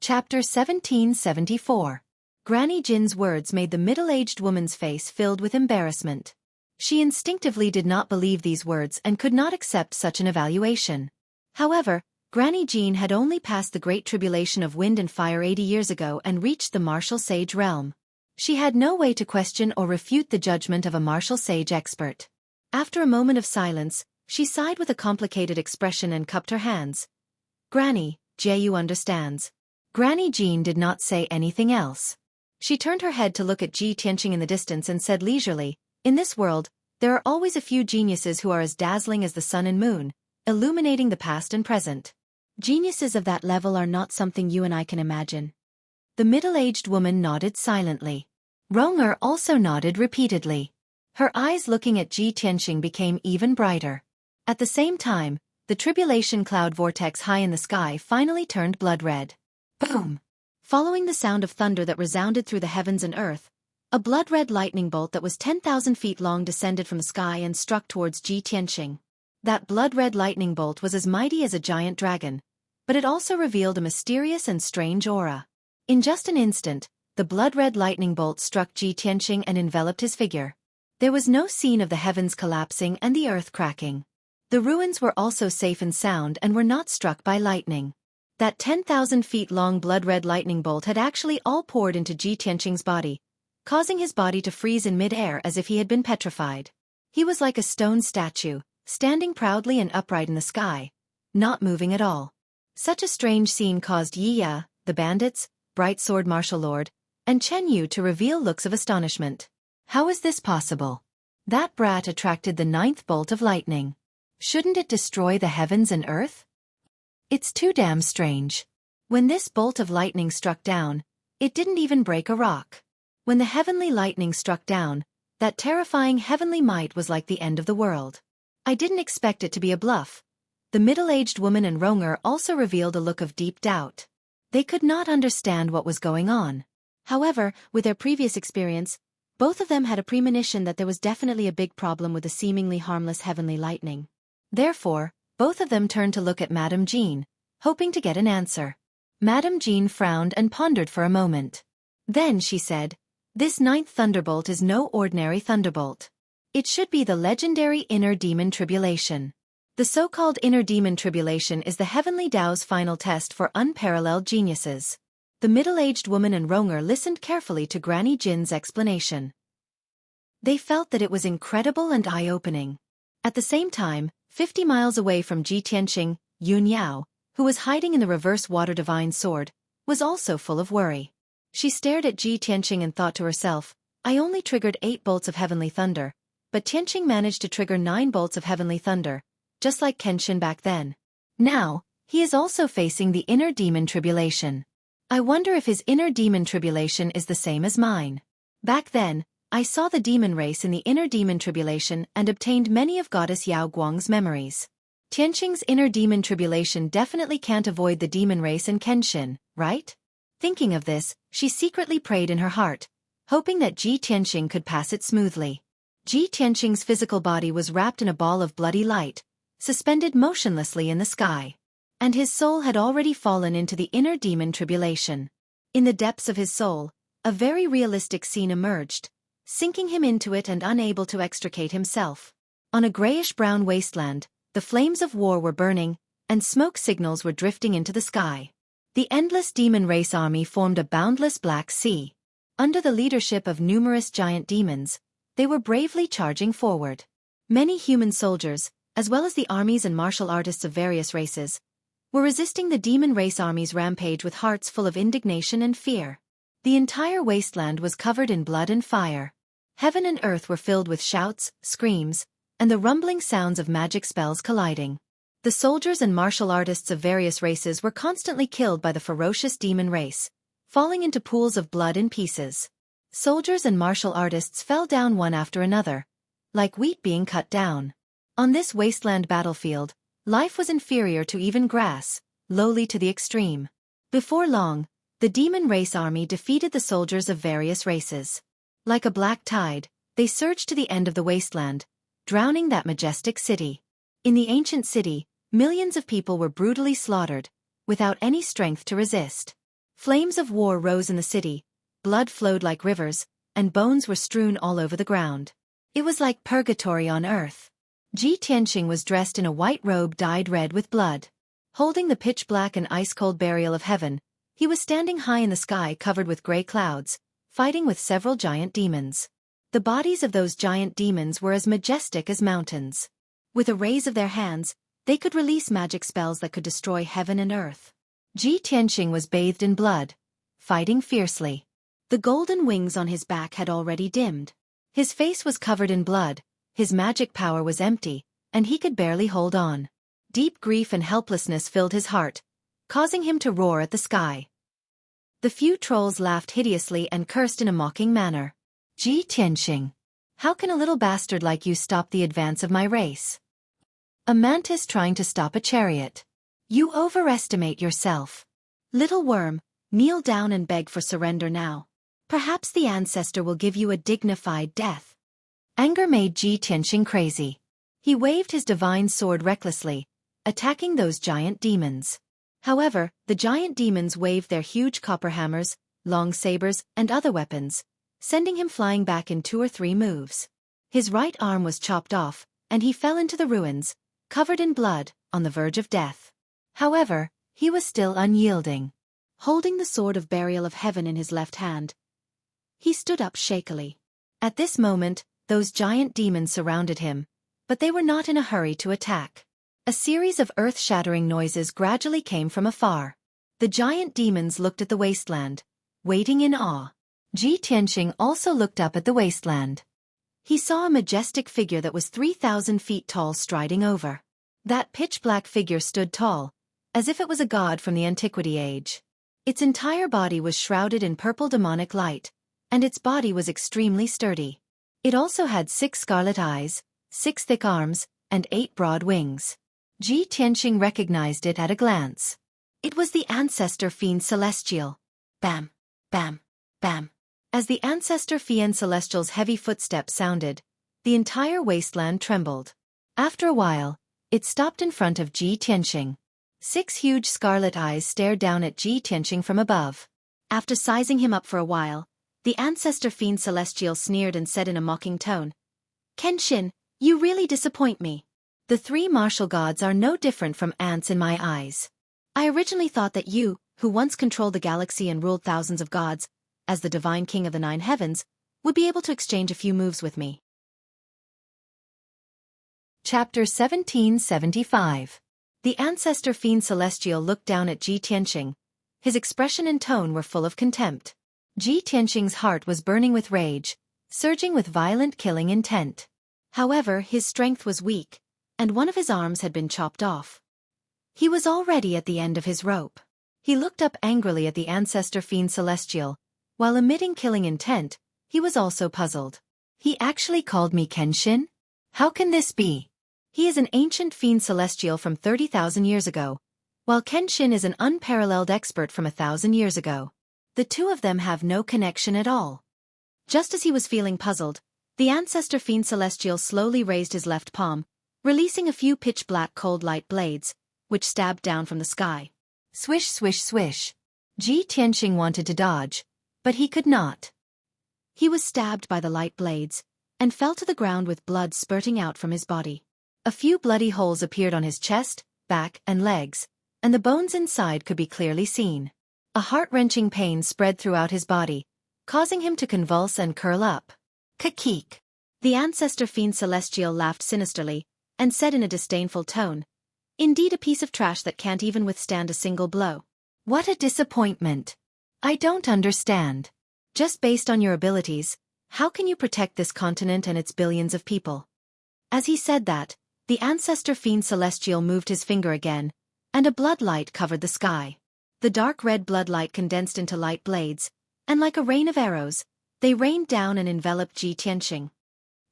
Chapter 1774. Granny Jin's words made the middle-aged woman's face filled with embarrassment. She instinctively did not believe these words and could not accept such an evaluation. However, Granny Jin had only passed the Great Tribulation of Wind and Fire 80 years ago and reached the martial sage realm. She had no way to question or refute the judgment of a martial sage expert. After a moment of silence, she sighed with a complicated expression and cupped her hands. "Granny, Jiu understands." Granny Jin did not say anything else. She turned her head to look at Ji Tianqing in the distance and said leisurely, "In this world, there are always a few geniuses who are as dazzling as the sun and moon, illuminating the past and present. Geniuses of that level are not something you and I can imagine." The middle-aged woman nodded silently. Ronger also nodded repeatedly. Her eyes looking at Ji Tianqing became even brighter. At the same time, the tribulation cloud vortex high in the sky finally turned blood red. Boom! Following the sound of thunder that resounded through the heavens and earth, a blood-red lightning bolt that was 10,000 feet long descended from the sky and struck towards Ji Tianqing. That blood-red lightning bolt was as mighty as a giant dragon, but it also revealed a mysterious and strange aura. In just an instant, the blood-red lightning bolt struck Ji Tianqing and enveloped his figure. There was no scene of the heavens collapsing and the earth cracking. The ruins were also safe and sound and were not struck by lightning. That 10,000 feet long blood-red lightning bolt had actually all poured into Ji Tianqing's body, causing his body to freeze in mid-air as if he had been petrified. He was like a stone statue, standing proudly and upright in the sky, not moving at all. Such a strange scene caused Yi Ya, the bandits, Bright Sword Martial Lord, and Chen Yu to reveal looks of astonishment. How is this possible? That brat attracted the 9th bolt of lightning. Shouldn't it destroy the heavens and earth? It's too damn strange. When this bolt of lightning struck down, it didn't even break a rock. When the heavenly lightning struck down, that terrifying heavenly might was like the end of the world. I didn't expect it to be a bluff. The middle-aged woman and Ronger also revealed a look of deep doubt. They could not understand what was going on. However, with their previous experience, both of them had a premonition that there was definitely a big problem with the seemingly harmless heavenly lightning. Therefore, both of them turned to look at Madame Jean, hoping to get an answer. Madame Jean frowned and pondered for a moment. Then she said, "This 9th thunderbolt is no ordinary thunderbolt. It should be the legendary Inner Demon Tribulation. The so-called Inner Demon Tribulation is the heavenly Tao's final test for unparalleled geniuses." The middle-aged woman and Ronger listened carefully to Granny Jin's explanation. They felt that it was incredible and eye-opening. At the same time, 50 miles away from Ji Tianqing, Yun Yao, who was hiding in the reverse water divine sword, was also full of worry. She stared at Ji Tianqing and thought to herself, "I only triggered 8 bolts of heavenly thunder, but Tianqing managed to trigger 9 bolts of heavenly thunder, just like Kenshin back then. Now, he is also facing the Inner Demon Tribulation. I wonder if his Inner Demon Tribulation is the same as mine. Back then, I saw the demon race in the Inner Demon Tribulation and obtained many of Goddess Yao Guang's memories. Tianqing's Inner Demon Tribulation definitely can't avoid the demon race and Kenshin, right?" Thinking of this, she secretly prayed in her heart, hoping that Ji Tianqing could pass it smoothly. Ji Tianqing's physical body was wrapped in a ball of bloody light, suspended motionlessly in the sky. And his soul had already fallen into the Inner Demon Tribulation. In the depths of his soul, a very realistic scene emerged, sinking him into it and unable to extricate himself. On a grayish-brown wasteland, the flames of war were burning, and smoke signals were drifting into the sky. The endless demon race army formed a boundless black sea. Under the leadership of numerous giant demons, they were bravely charging forward. Many human soldiers, as well as the armies and martial artists of various races, were resisting the demon race army's rampage with hearts full of indignation and fear. The entire wasteland was covered in blood and fire. Heaven and earth were filled with shouts, screams, and the rumbling sounds of magic spells colliding. The soldiers and martial artists of various races were constantly killed by the ferocious demon race, falling into pools of blood in pieces. Soldiers and martial artists fell down one after another, like wheat being cut down. On this wasteland battlefield, life was inferior to even grass, lowly to the extreme. Before long, the demon race army defeated the soldiers of various races. Like a black tide, they surged to the end of the wasteland, drowning that majestic city. In the ancient city, millions of people were brutally slaughtered, without any strength to resist. Flames of war rose in the city, blood flowed like rivers, and bones were strewn all over the ground. It was like purgatory on earth. Ji Tianqing was dressed in a white robe dyed red with blood. Holding the pitch-black and ice-cold burial of heaven, he was standing high in the sky covered with gray clouds, fighting with several giant demons. The bodies of those giant demons were as majestic as mountains. With a raise of their hands, they could release magic spells that could destroy heaven and earth. Ji Tianqing was bathed in blood, fighting fiercely. The golden wings on his back had already dimmed. His face was covered in blood, his magic power was empty, and he could barely hold on. Deep grief and helplessness filled his heart, causing him to roar at the sky. The few trolls laughed hideously and cursed in a mocking manner. Ji Tianqing, how can a little bastard like you stop the advance of my race? A mantis trying to stop a chariot. You overestimate yourself. Little worm, kneel down and beg for surrender now. Perhaps the ancestor will give you a dignified death. Anger made Ji Tianqing crazy. He waved his divine sword recklessly, attacking those giant demons. However, the giant demons waved their huge copper hammers, long sabers, and other weapons, sending him flying back in 2 or 3 moves. His right arm was chopped off, and he fell into the ruins, covered in blood, on the verge of death. However, he was still unyielding. Holding the sword of burial of heaven in his left hand, he stood up shakily. At this moment, those giant demons surrounded him, but they were not in a hurry to attack. A series of earth-shattering noises gradually came from afar. The giant demons looked at the wasteland, waiting in awe. Ji Tianqing also looked up at the wasteland. He saw a majestic figure that was 3,000 feet tall striding over. That pitch-black figure stood tall, as if it was a god from the antiquity age. Its entire body was shrouded in purple demonic light, and its body was extremely sturdy. It also had 6 scarlet eyes, 6 thick arms, and 8 broad wings. Ji Tianqing recognized it at a glance. It was the ancestor fiend celestial. Bam, bam, bam. As the ancestor fiend celestial's heavy footsteps sounded, the entire wasteland trembled. After a while, it stopped in front of Ji Tianqing. 6 huge scarlet eyes stared down at Ji Tianqing from above. After sizing him up for a while, the ancestor fiend celestial sneered and said in a mocking tone, "Kenshin, you really disappoint me. The 3 martial gods are no different from ants in my eyes. I originally thought that you, who once controlled the galaxy and ruled thousands of gods, as the divine king of the 9 heavens, would be able to exchange a few moves with me." Chapter 1775. The ancestor fiend celestial looked down at Ji Tianqing. His expression and tone were full of contempt. Ji Tianqing's heart was burning with rage, surging with violent killing intent. However, his strength was weak, and one of his arms had been chopped off. He was already at the end of his rope. He looked up angrily at the ancestor fiend celestial. While emitting killing intent, he was also puzzled. He actually called me Kenshin? How can this be? He is an ancient fiend celestial from 30,000 years ago, while Kenshin is an unparalleled expert from 1,000 years ago. The two of them have no connection at all. Just as he was feeling puzzled, the ancestor fiend celestial slowly raised his left palm, releasing a few pitch-black cold light blades, which stabbed down from the sky. Swish, swish, swish. Ji Tianqing wanted to dodge, but he could not. He was stabbed by the light blades, and fell to the ground with blood spurting out from his body. A few bloody holes appeared on his chest, back, and legs, and the bones inside could be clearly seen. A heart-wrenching pain spread throughout his body, causing him to convulse and curl up. Kakik. The ancestor fiend celestial laughed sinisterly, and said in a disdainful tone, "Indeed a piece of trash that can't even withstand a single blow. What a disappointment. I don't understand. Just based on your abilities, how can you protect this continent and its billions of people?" As he said that, the ancestor fiend celestial moved his finger again, and a blood light covered the sky. The dark red blood light condensed into light blades, and like a rain of arrows, they rained down and enveloped Ji Tianqing.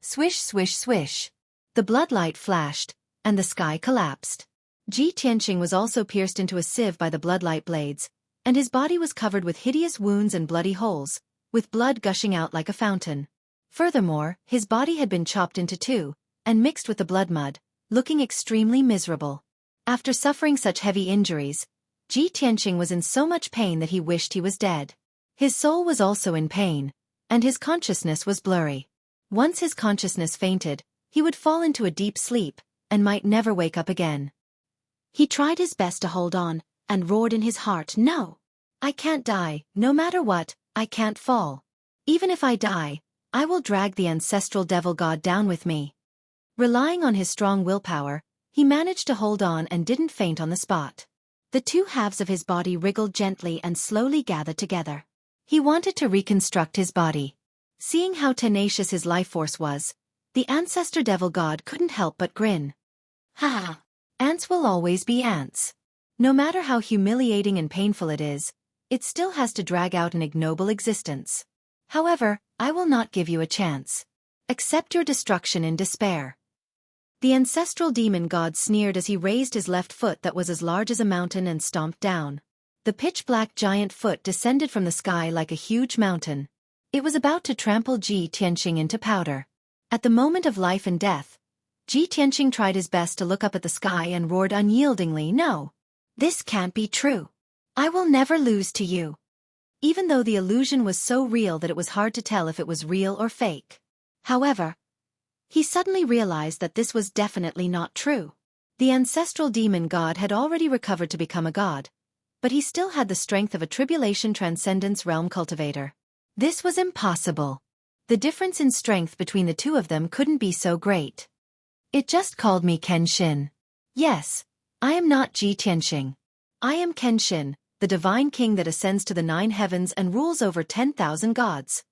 Swish, swish, swish. The blood light flashed, and the sky collapsed. Ji Tianqing was also pierced into a sieve by the bloodlight blades, and his body was covered with hideous wounds and bloody holes, with blood gushing out like a fountain. Furthermore, his body had been chopped into 2, and mixed with the blood mud, looking extremely miserable. After suffering such heavy injuries, Ji Tianqing was in so much pain that he wished he was dead. His soul was also in pain, and his consciousness was blurry. Once his consciousness fainted, he would fall into a deep sleep, and might never wake up again. He tried his best to hold on, and roared in his heart, "No! I can't die, no matter what, I can't fall. Even if I die, I will drag the ancestral devil god down with me." Relying on his strong willpower, he managed to hold on and didn't faint on the spot. The two halves of his body wriggled gently and slowly gathered together. He wanted to reconstruct his body. Seeing how tenacious his life force was, the ancestor devil god couldn't help but grin. Ha! Ants will always be ants. No matter how humiliating and painful it is, it still has to drag out an ignoble existence. However, I will not give you a chance. Accept your destruction in despair. The ancestral demon god sneered as he raised his left foot that was as large as a mountain and stomped down. The pitch-black giant foot descended from the sky like a huge mountain. It was about to trample Ji Tianqing into powder. At the moment of life and death, Ji Tianqing tried his best to look up at the sky and roared unyieldingly, "No! This can't be true. I will never lose to you." Even though the illusion was so real that it was hard to tell if it was real or fake. However, he suddenly realized that this was definitely not true. The ancestral demon god had already recovered to become a god, but he still had the strength of a tribulation transcendence realm cultivator. This was impossible. The difference in strength between the two of them couldn't be so great. It just called me Kenshin. Yes, I am not Ji Tianqing. I am Kenshin, the divine king that ascends to the 9 heavens and rules over 10,000 gods.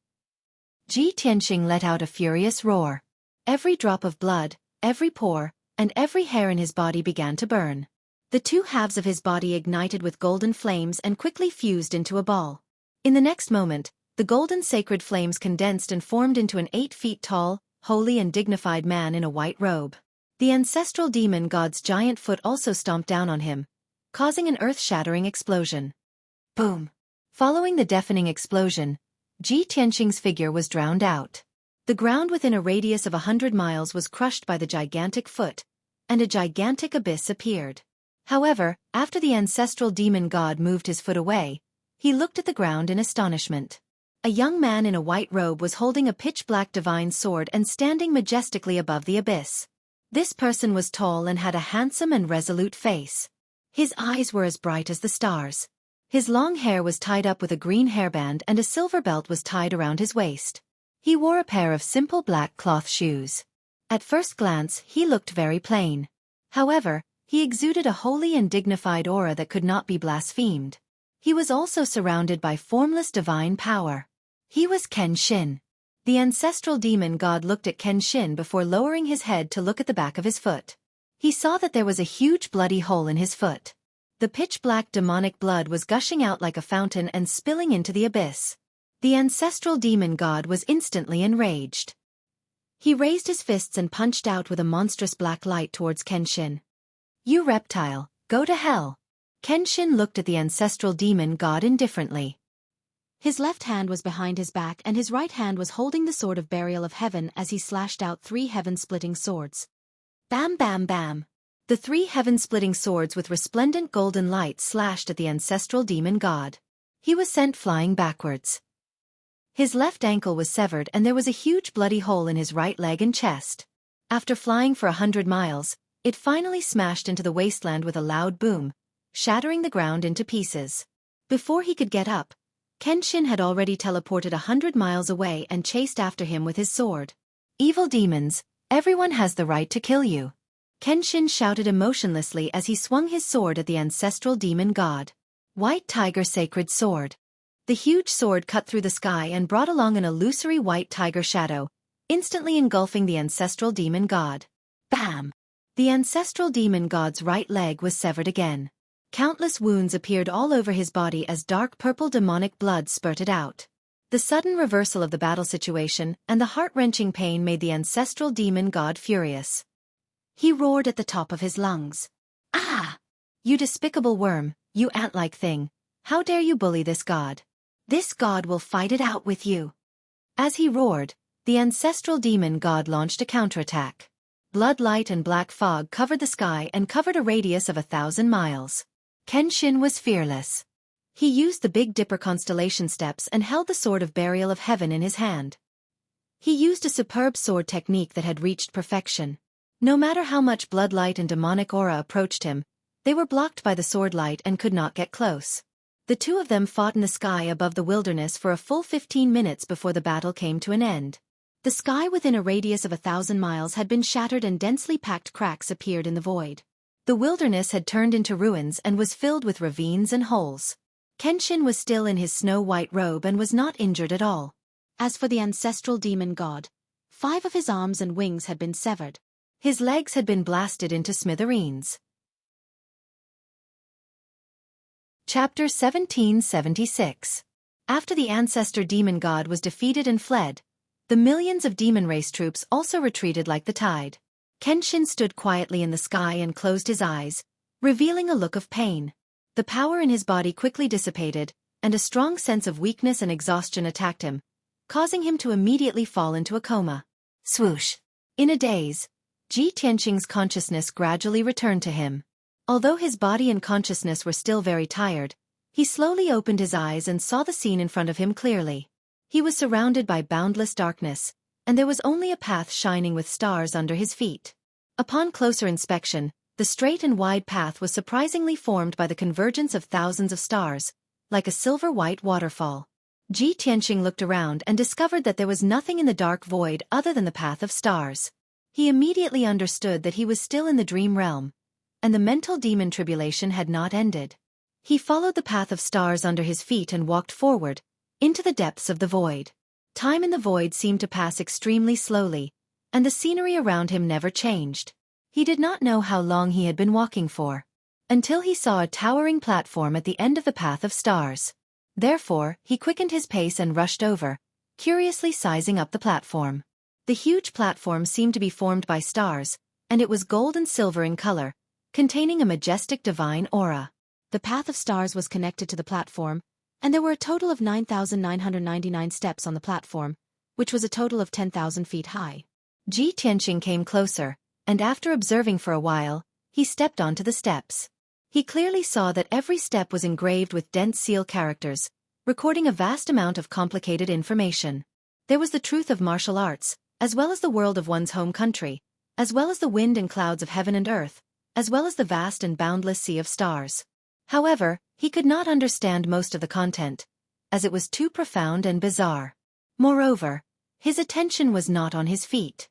Ji Tianqing let out a furious roar. Every drop of blood, every pore, and every hair in his body began to burn. The two halves of his body ignited with golden flames and quickly fused into a ball. In the next moment, the golden sacred flames condensed and formed into an 8 feet tall, holy and dignified man in a white robe. The ancestral demon god's giant foot also stomped down on him, causing an earth-shattering explosion. Boom! Following the deafening explosion, Ji Tianqing's figure was drowned out. The ground within a radius of 100 miles was crushed by the gigantic foot, and a gigantic abyss appeared. However, after the ancestral demon god moved his foot away, he looked at the ground in astonishment. A young man in a white robe was holding a pitch-black divine sword and standing majestically above the abyss. This person was tall and had a handsome and resolute face. His eyes were as bright as the stars. His long hair was tied up with a green hairband and a silver belt was tied around his waist. He wore a pair of simple black cloth shoes. At first glance, he looked very plain. However, he exuded a holy and dignified aura that could not be blasphemed. He was also surrounded by formless divine power. He was Kenshin. The ancestral demon god looked at Kenshin before lowering his head to look at the back of his foot. He saw that there was a huge bloody hole in his foot. The pitch-black demonic blood was gushing out like a fountain and spilling into the abyss. The ancestral demon god was instantly enraged. He raised his fists and punched out with a monstrous black light towards Kenshin. "You reptile, go to hell." Kenshin looked at the ancestral demon god indifferently. His left hand was behind his back and his right hand was holding the sword of burial of heaven as he slashed out 3 heaven-splitting swords. Bam bam bam. The 3 heaven-splitting swords with resplendent golden light slashed at the ancestral demon god. He was sent flying backwards. His left ankle was severed and there was a huge bloody hole in his right leg and chest. After flying for 100 miles, it finally smashed into the wasteland with a loud boom, shattering the ground into pieces. Before he could get up, Kenshin had already teleported 100 miles away and chased after him with his sword. "Evil demons, everyone has the right to kill you," Kenshin shouted emotionlessly as he swung his sword at the ancestral demon god. White Tiger Sacred Sword. The huge sword cut through the sky and brought along an illusory white tiger shadow, instantly engulfing the ancestral demon god. Bam! The ancestral demon god's right leg was severed again. Countless wounds appeared all over his body as dark purple demonic blood spurted out. The sudden reversal of the battle situation and the heart-wrenching pain made the ancestral demon god furious. He roared at the top of his lungs. "Ah! You despicable worm, you ant-like thing, how dare you bully this god? This god will fight it out with you." As he roared, the ancestral demon god launched a counterattack. Blood light and black fog covered the sky and covered a radius of 1,000 miles. Kenshin was fearless. He used the Big Dipper constellation steps and held the Sword of Burial of Heaven in his hand. He used a superb sword technique that had reached perfection. No matter how much bloodlight and demonic aura approached him, they were blocked by the sword light and could not get close. The two of them fought in the sky above the wilderness for a full 15 minutes before the battle came to an end. The sky within a radius of 1,000 miles had been shattered and densely packed cracks appeared in the void. The wilderness had turned into ruins and was filled with ravines and holes. Kenshin was still in his snow-white robe and was not injured at all. As for the ancestral demon god, 5 of his arms and wings had been severed. His legs had been blasted into smithereens. Chapter 1776. After the ancestor demon god was defeated and fled, the millions of demon race troops also retreated like the tide. Kenshin stood quietly in the sky and closed his eyes, revealing a look of pain. The power in his body quickly dissipated, and a strong sense of weakness and exhaustion attacked him, causing him to immediately fall into a coma. Swoosh! In a daze, Ji Tianqing's consciousness gradually returned to him. Although his body and consciousness were still very tired, he slowly opened his eyes and saw the scene in front of him clearly. He was surrounded by boundless darkness, and there was only a path shining with stars under his feet. Upon closer inspection, the straight and wide path was surprisingly formed by the convergence of thousands of stars, like a silver-white waterfall. Ji Tianqing looked around and discovered that there was nothing in the dark void other than the path of stars. He immediately understood that he was still in the dream realm, and the mental demon tribulation had not ended. He followed the path of stars under his feet and walked forward, into the depths of the void. Time in the void seemed to pass extremely slowly, and the scenery around him never changed. He did not know how long he had been walking for, until he saw a towering platform at the end of the path of stars. Therefore, he quickened his pace and rushed over, curiously sizing up the platform. The huge platform seemed to be formed by stars, and it was gold and silver in color, containing a majestic divine aura. The path of stars was connected to the platform, and there were a total of 9,999 steps on the platform, which was a total of 10,000 feet high. Ji Tianqing came closer, and after observing for a while, he stepped onto the steps. He clearly saw that every step was engraved with dense seal characters, recording a vast amount of complicated information. There was the truth of martial arts, as well as the world of one's home country, as well as the wind and clouds of heaven and earth, as well as the vast and boundless sea of stars. However, he could not understand most of the content, as it was too profound and bizarre. Moreover, his attention was not on his feet.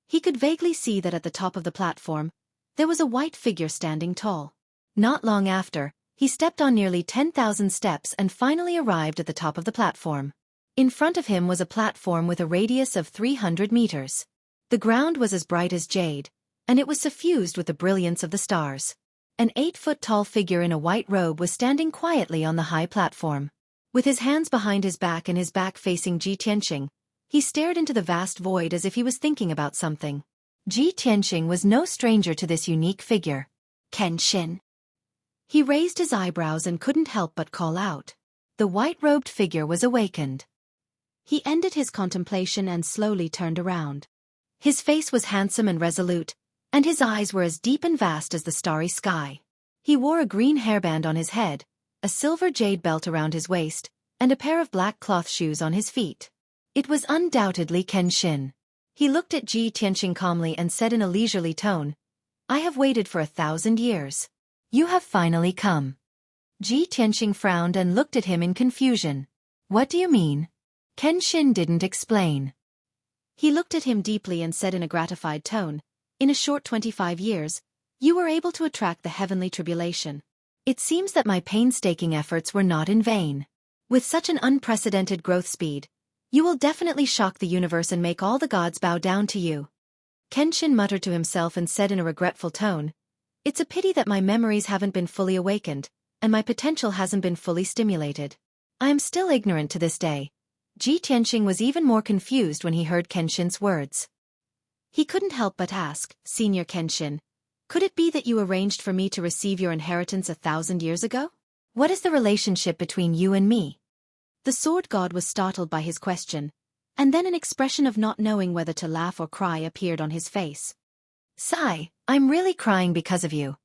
He could vaguely see that at the top of the platform, there was a white figure standing tall. Not long after, he stepped on nearly 10,000 steps and finally arrived at the top of the platform. In front of him was a platform with a radius of 300 meters. The ground was as bright as jade, and it was suffused with the brilliance of the stars. An 8-foot-tall figure in a white robe was standing quietly on the high platform. With his hands behind his back and his back facing Ji Tianqing, he stared into the vast void as if he was thinking about something. Ji Tianqing was no stranger to this unique figure. Kenshin. He raised his eyebrows and couldn't help but call out. The white-robed figure was awakened. He ended his contemplation and slowly turned around. His face was handsome and resolute, and his eyes were as deep and vast as the starry sky. He wore a green hairband on his head, a silver jade belt around his waist, and a pair of black cloth shoes on his feet. It was undoubtedly Kenshin. He looked at Ji Tianqing calmly and said in a leisurely tone, "I have waited for 1,000 years. You have finally come." Ji Tianqing frowned and looked at him in confusion. "What do you mean?" Kenshin didn't explain. He looked at him deeply and said in a gratified tone, "In a short 25 years, you were able to attract the heavenly tribulation. It seems that my painstaking efforts were not in vain. With such an unprecedented growth speed, you will definitely shock the universe and make all the gods bow down to you." Kenshin muttered to himself and said in a regretful tone, "It's a pity that my memories haven't been fully awakened, and my potential hasn't been fully stimulated. I am still ignorant to this day." Ji Tianqing was even more confused when he heard Kenshin's words. He couldn't help but ask, "Senior Kenshin, could it be that you arranged for me to receive your inheritance 1,000 years ago? What is the relationship between you and me?" The sword god was startled by his question, and then an expression of not knowing whether to laugh or cry appeared on his face. "Sigh, I'm really crying because of you.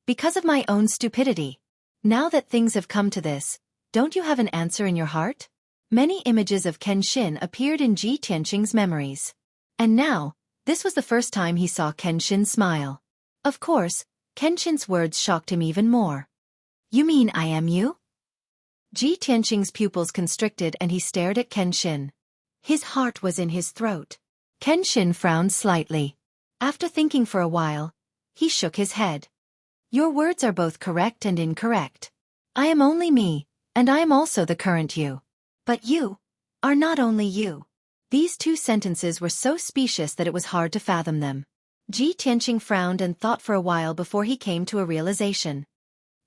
Because of my own stupidity. Now that things have come to this, don't you have an answer in your heart? Many images of Kenshin appeared in Ji Tianqing's memories. And now, this was the first time he saw Kenshin smile. Of course, Kenshin's words shocked him even more. You mean I am you? Ji Tianqing's pupils constricted and he stared at Kenshin. His heart was in his throat. Kenshin frowned slightly. After thinking for a while, he shook his head. Your words are both correct and incorrect. I am only me, and I am also the current you. But you are not only you. These two sentences were so specious that it was hard to fathom them. Ji Tianqing frowned and thought for a while before he came to a realization.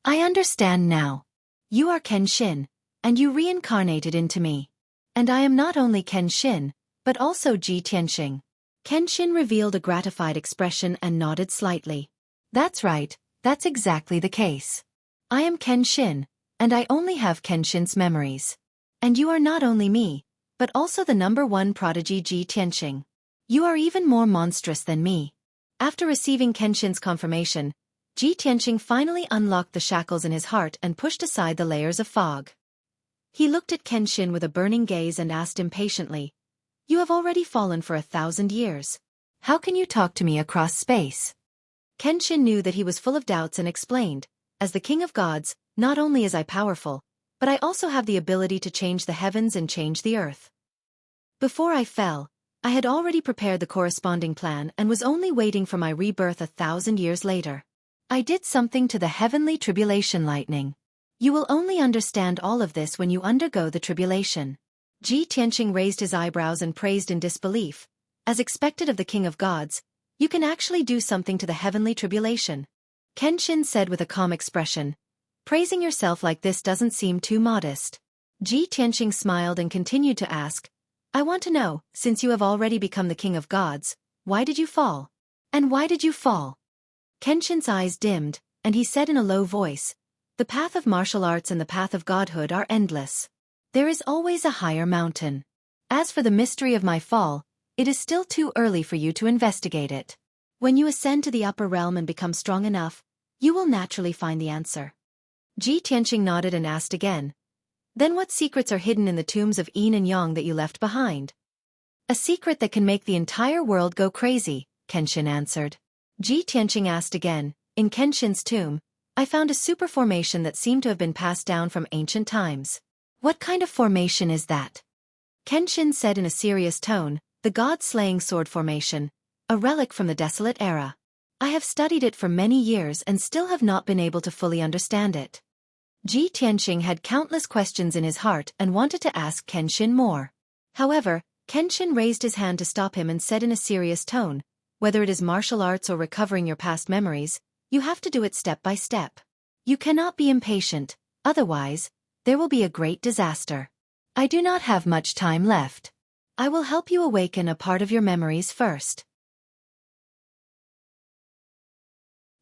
I understand now. You are Kenshin, and you reincarnated into me. And I am not only Kenshin, but also Ji Tianqing. Kenshin revealed a gratified expression and nodded slightly. That's right, that's exactly the case. I am Kenshin, and I only have Kenshin's memories. And you are not only me, but also the #1 prodigy Ji Tianqing. You are even more monstrous than me. After receiving Kenshin's confirmation, Ji Tianqing finally unlocked the shackles in his heart and pushed aside the layers of fog. He looked at Kenshin with a burning gaze and asked impatiently, You have already fallen for 1,000 years. How can you talk to me across space? Kenshin knew that he was full of doubts and explained, As the king of gods, not only is I powerful, but I also have the ability to change the heavens and change the earth. Before I fell, I had already prepared the corresponding plan and was only waiting for my rebirth 1,000 years later. I did something to the heavenly tribulation lightning. You will only understand all of this when you undergo the tribulation. Ji Tianqing raised his eyebrows and praised in disbelief. As expected of the king of gods, you can actually do something to the heavenly tribulation. Kenshin said with a calm expression, Praising yourself like this doesn't seem too modest. Ji Tianqing smiled and continued to ask, I want to know, since you have already become the king of gods, why did you fall? And why did you fall? Kenshin's eyes dimmed, and he said in a low voice, The path of martial arts and the path of godhood are endless. There is always a higher mountain. As for the mystery of my fall, it is still too early for you to investigate it. When you ascend to the upper realm and become strong enough, you will naturally find the answer. Ji Tianqing nodded and asked again, Then what secrets are hidden in the tombs of Yin and Yang that you left behind? A secret that can make the entire world go crazy, Kenshin answered. Ji Tianqing asked again, In Kenshin's tomb, I found a super formation that seemed to have been passed down from ancient times. What kind of formation is that? Kenshin said in a serious tone, The god-slaying sword formation, a relic from the desolate era. I have studied it for many years and still have not been able to fully understand it. Ji Tianqing had countless questions in his heart and wanted to ask Kenshin more. However, Kenshin raised his hand to stop him and said in a serious tone, Whether it is martial arts or recovering your past memories, you have to do it step by step. You cannot be impatient, otherwise, there will be a great disaster. I do not have much time left. I will help you awaken a part of your memories first.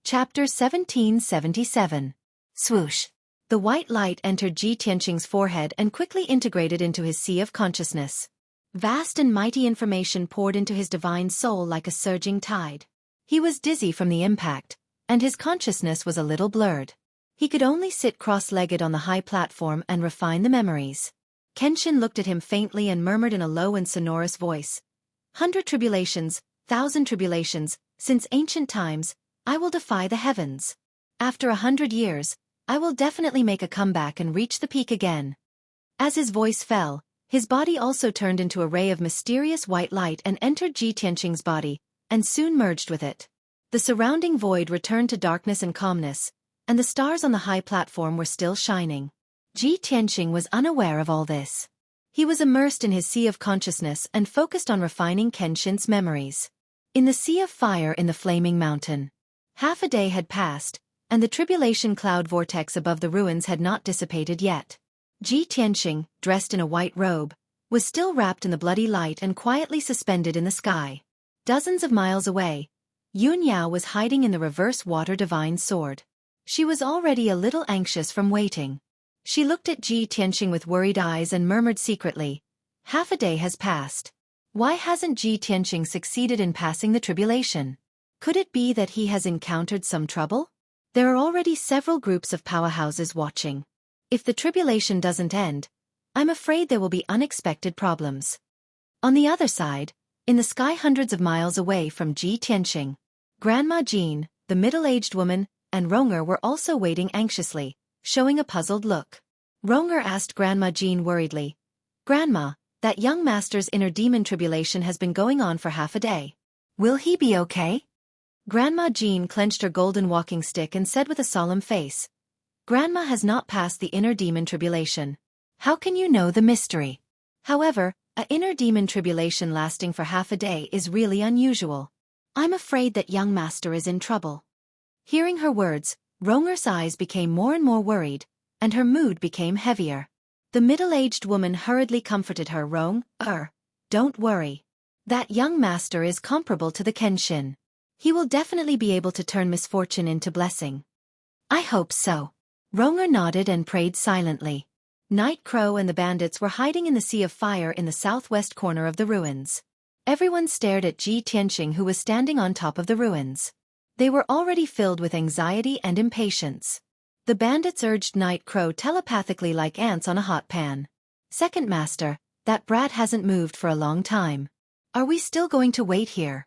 Chapter 1777. Swoosh. The white light entered Ji Tianqing's forehead and quickly integrated into his sea of consciousness. Vast and mighty information poured into his divine soul like a surging tide. He was dizzy from the impact, and his consciousness was a little blurred. He could only sit cross-legged on the high platform and refine the memories. Kenshin looked at him faintly and murmured in a low and sonorous voice, 100 tribulations, 1,000 tribulations, since ancient times, I will defy the heavens. After 100 years, I will definitely make a comeback and reach the peak again. As his voice fell, his body also turned into a ray of mysterious white light and entered Ji Tianqing's body, and soon merged with it. The surrounding void returned to darkness and calmness, and the stars on the high platform were still shining. Ji Tianqing was unaware of all this. He was immersed in his sea of consciousness and focused on refining Kenshin's memories. In the sea of fire in the flaming mountain. Half a day had passed, and the tribulation cloud vortex above the ruins had not dissipated yet. Ji Tianqing, dressed in a white robe, was still wrapped in the bloody light and quietly suspended in the sky. Dozens of miles away, Yun Yao was hiding in the reverse water divine sword. She was already a little anxious from waiting. She looked at Ji Tianqing with worried eyes and murmured secretly, Half a day has passed. Why hasn't Ji Tianqing succeeded in passing the tribulation? Could it be that he has encountered some trouble? There are already several groups of powerhouses watching. If the tribulation doesn't end, I'm afraid there will be unexpected problems. On the other side, in the sky hundreds of miles away from Ji Tianqing, Grandma Jean, the middle-aged woman, and Ronger were also waiting anxiously, showing a puzzled look. Ronger asked Grandma Jean worriedly, "Grandma, that young master's inner demon tribulation has been going on for half a day. Will he be okay?" Grandma Jean clenched her golden walking stick and said with a solemn face, "Grandma has not passed the inner demon tribulation. How can you know the mystery? However, an inner demon tribulation lasting for half a day is really unusual. I'm afraid that young master is in trouble." Hearing her words, Ronger's eyes became more and more worried, and her mood became heavier. The middle-aged woman hurriedly comforted her. Don't worry. That young master is comparable to the Kenshin. He will definitely be able to turn misfortune into blessing." "I hope so." Ronger nodded and prayed silently. Night Crow and the bandits were hiding in the sea of fire in the southwest corner of the ruins. Everyone stared at Ji Tianqing, who was standing on top of the ruins. They were already filled with anxiety and impatience. The bandits urged Night Crow telepathically like ants on a hot pan. "Second Master, that brat hasn't moved for a long time. Are we still going to wait here?"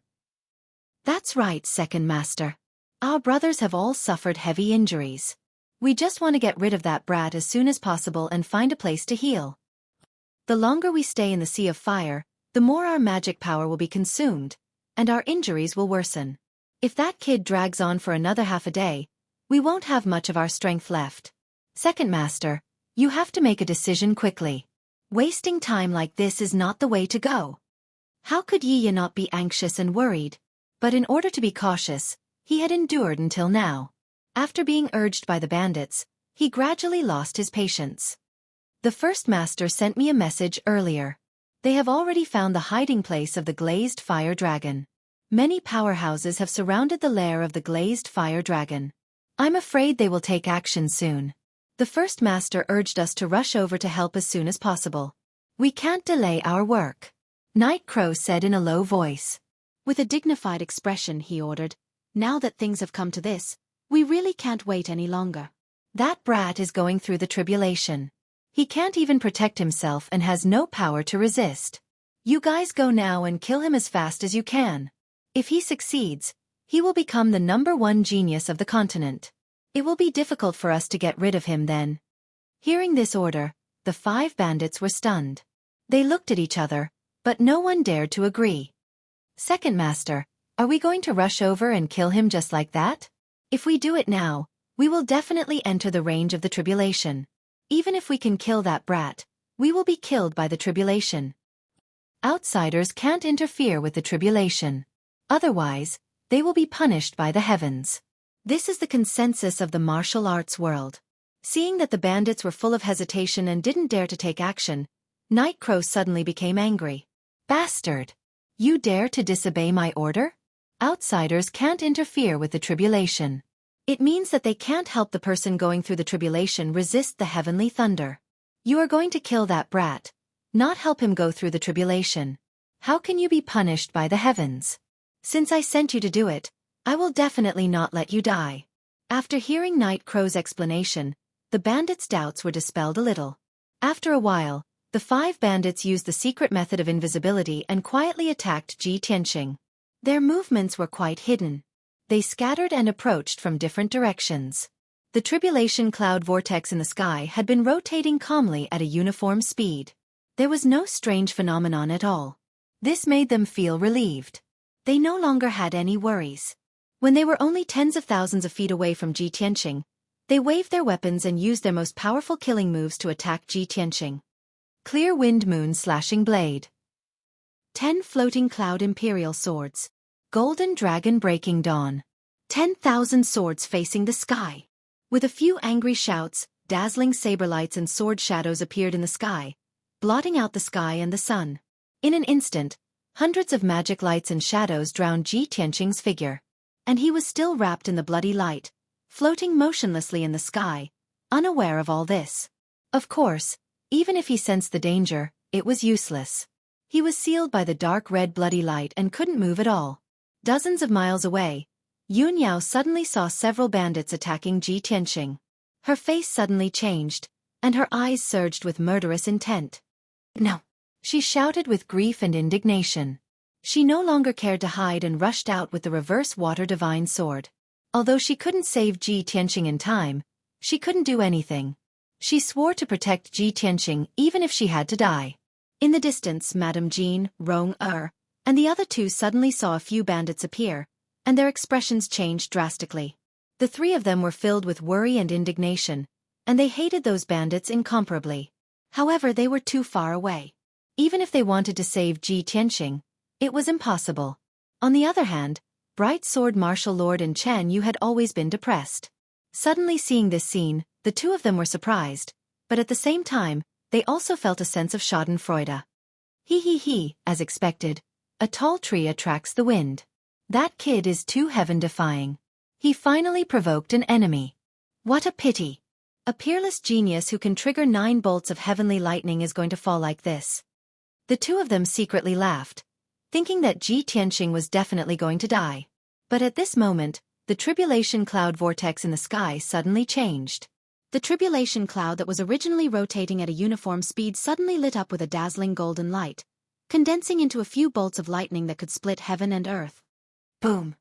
"That's right, Second Master. Our brothers have all suffered heavy injuries. We just want to get rid of that brat as soon as possible and find a place to heal. The longer we stay in the sea of fire, the more our magic power will be consumed, and our injuries will worsen. If that kid drags on for another half a day, we won't have much of our strength left. Second Master, you have to make a decision quickly. Wasting time like this is not the way to go." How could Yi not be anxious and worried? But in order to be cautious, he had endured until now. After being urged by the bandits, he gradually lost his patience. "The First Master sent me a message earlier. They have already found the hiding place of the glazed fire dragon. Many powerhouses have surrounded the lair of the glazed fire dragon. I'm afraid they will take action soon. The First Master urged us to rush over to help as soon as possible. We can't delay our work," Night Crow said in a low voice. With a dignified expression he ordered, "Now that things have come to this, we really can't wait any longer. That brat is going through the tribulation. He can't even protect himself and has no power to resist. You guys go now and kill him as fast as you can. If he succeeds, he will become the #1 genius of the continent. It will be difficult for us to get rid of him then." Hearing this order, the 5 bandits were stunned. They looked at each other, but no one dared to agree. "Second Master, are we going to rush over and kill him just like that? If we do it now, we will definitely enter the range of the tribulation. Even if we can kill that brat, we will be killed by the tribulation. Outsiders can't interfere with the tribulation. Otherwise, they will be punished by the heavens. This is the consensus of the martial arts world." Seeing that the bandits were full of hesitation and didn't dare to take action, Night Crow suddenly became angry. "Bastard! You dare to disobey my order? Outsiders can't interfere with the tribulation. It means that they can't help the person going through the tribulation resist the heavenly thunder. You are going to kill that brat, not help him go through the tribulation. How can you be punished by the heavens? Since I sent you to do it, I will definitely not let you die." After hearing Night Crow's explanation, the bandits' doubts were dispelled a little. After a while, the 5 bandits used the secret method of invisibility and quietly attacked Ji Tianqing. Their movements were quite hidden. They scattered and approached from different directions. The tribulation cloud vortex in the sky had been rotating calmly at a uniform speed. There was no strange phenomenon at all. This made them feel relieved. They no longer had any worries. When they were only tens of thousands of feet away from Ji Tianqing, they waved their weapons and used their most powerful killing moves to attack Ji Tianqing. Clear Wind Moon Slashing Blade. 10 Floating Cloud Imperial Swords. Golden Dragon Breaking Dawn. 10,000 swords facing the sky. With a few angry shouts, dazzling saber lights and sword shadows appeared in the sky, blotting out the sky and the sun. In an instant, hundreds of magic lights and shadows drowned Ji Tianqing's figure. And he was still wrapped in the bloody light, floating motionlessly in the sky, unaware of all this. Of course, even if he sensed the danger, it was useless. He was sealed by the dark red bloody light and couldn't move at all. Dozens of miles away, Yun Yao suddenly saw several bandits attacking Ji Tianxing. Her face suddenly changed, and her eyes surged with murderous intent. No! She shouted with grief and indignation. She no longer cared to hide and rushed out with the reverse water divine sword. Although she couldn't save Ji Tianxing in time, she couldn't do anything. She swore to protect Ji Tianxing even if she had to die. In the distance, Madame Jean, Rong and the other two suddenly saw a few bandits appear, and their expressions changed drastically. The three of them were filled with worry and indignation, and they hated those bandits incomparably. However, they were too far away. Even if they wanted to save Ji Tianxing, it was impossible. On the other hand, Bright Sword Martial Lord and Chen Yu had always been depressed. Suddenly seeing this scene, the two of them were surprised, but at the same time, they also felt a sense of schadenfreude. He, as expected, a tall tree attracts the wind. That kid is too heaven-defying. He finally provoked an enemy. What a pity. A peerless genius who can trigger 9 bolts of heavenly lightning is going to fall like this. The two of them secretly laughed, thinking that Ji Tianxing was definitely going to die. But at this moment, the tribulation cloud vortex in the sky suddenly changed. The tribulation cloud that was originally rotating at a uniform speed suddenly lit up with a dazzling golden light, condensing into a few bolts of lightning that could split heaven and earth. Boom.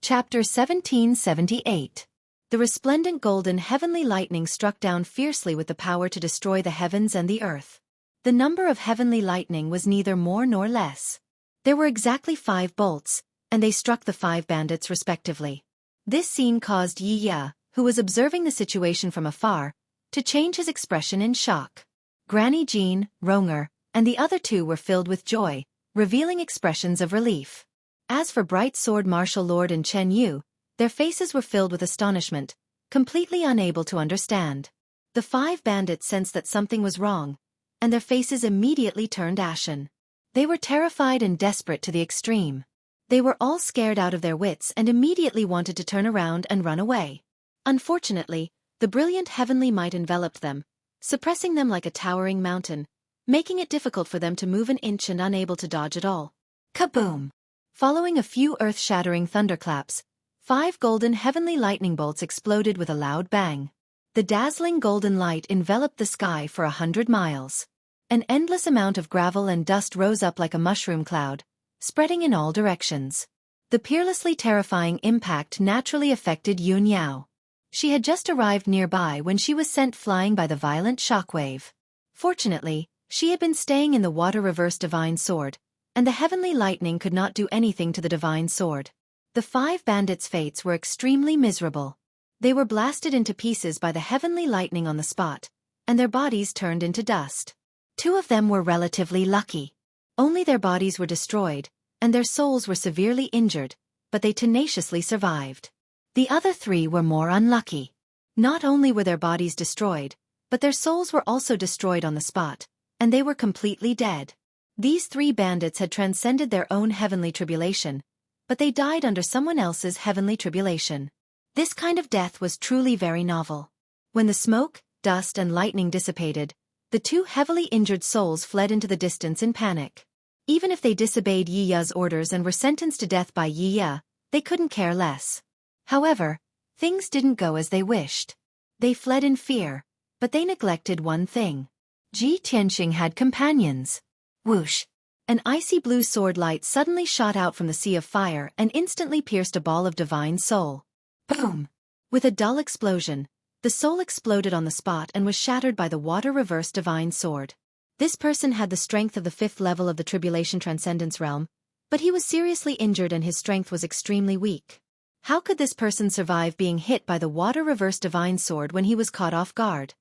Chapter 1778. The resplendent golden heavenly lightning struck down fiercely with the power to destroy the heavens and the earth. The number of heavenly lightning was neither more nor less. There were exactly 5 bolts, and they struck the 5 bandits respectively. This scene caused Yi Ya, who was observing the situation from afar, to change his expression in shock. Granny Jean, Ronger, and the other two were filled with joy, revealing expressions of relief. As for Bright Sword Martial Lord and Chen Yu, their faces were filled with astonishment, completely unable to understand. The 5 bandits sensed that something was wrong, and their faces immediately turned ashen. They were terrified and desperate to the extreme. They were all scared out of their wits and immediately wanted to turn around and run away. Unfortunately, the brilliant heavenly might enveloped them, suppressing them like a towering mountain, making it difficult for them to move an inch and unable to dodge at all. Kaboom! Following a few earth-shattering thunderclaps, 5 golden heavenly lightning bolts exploded with a loud bang. The dazzling golden light enveloped the sky for 100 miles. An endless amount of gravel and dust rose up like a mushroom cloud, spreading in all directions. The peerlessly terrifying impact naturally affected Yun Yao. She had just arrived nearby when she was sent flying by the violent shockwave. Fortunately, she had been staying in the water reverse divine sword, and the heavenly lightning could not do anything to the divine sword. The 5 bandits' fates were extremely miserable. They were blasted into pieces by the heavenly lightning on the spot, and their bodies turned into dust. 2 of them were relatively lucky. Only their bodies were destroyed, and their souls were severely injured, but they tenaciously survived. The other 3 were more unlucky. Not only were their bodies destroyed, but their souls were also destroyed on the spot, and they were completely dead. These 3 bandits had transcended their own heavenly tribulation, but they died under someone else's heavenly tribulation. This kind of death was truly very novel. When the smoke, dust and lightning dissipated, the 2 heavily injured souls fled into the distance in panic. Even if they disobeyed Yi Ya's orders and were sentenced to death by Yi Ya, they couldn't care less. However, things didn't go as they wished. They fled in fear, but they neglected one thing. Ji Tianxing had companions. Whoosh! An icy blue sword light suddenly shot out from the sea of fire and instantly pierced a ball of divine soul. Boom! With a dull explosion, the soul exploded on the spot and was shattered by the water reverse divine sword. This person had the strength of the 5th level of the Tribulation Transcendence realm, but he was seriously injured and his strength was extremely weak. How could this person survive being hit by the water reverse divine sword when he was caught off guard?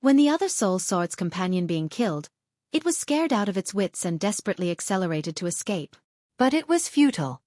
When the other soul saw its companion being killed, it was scared out of its wits and desperately accelerated to escape. But it was futile.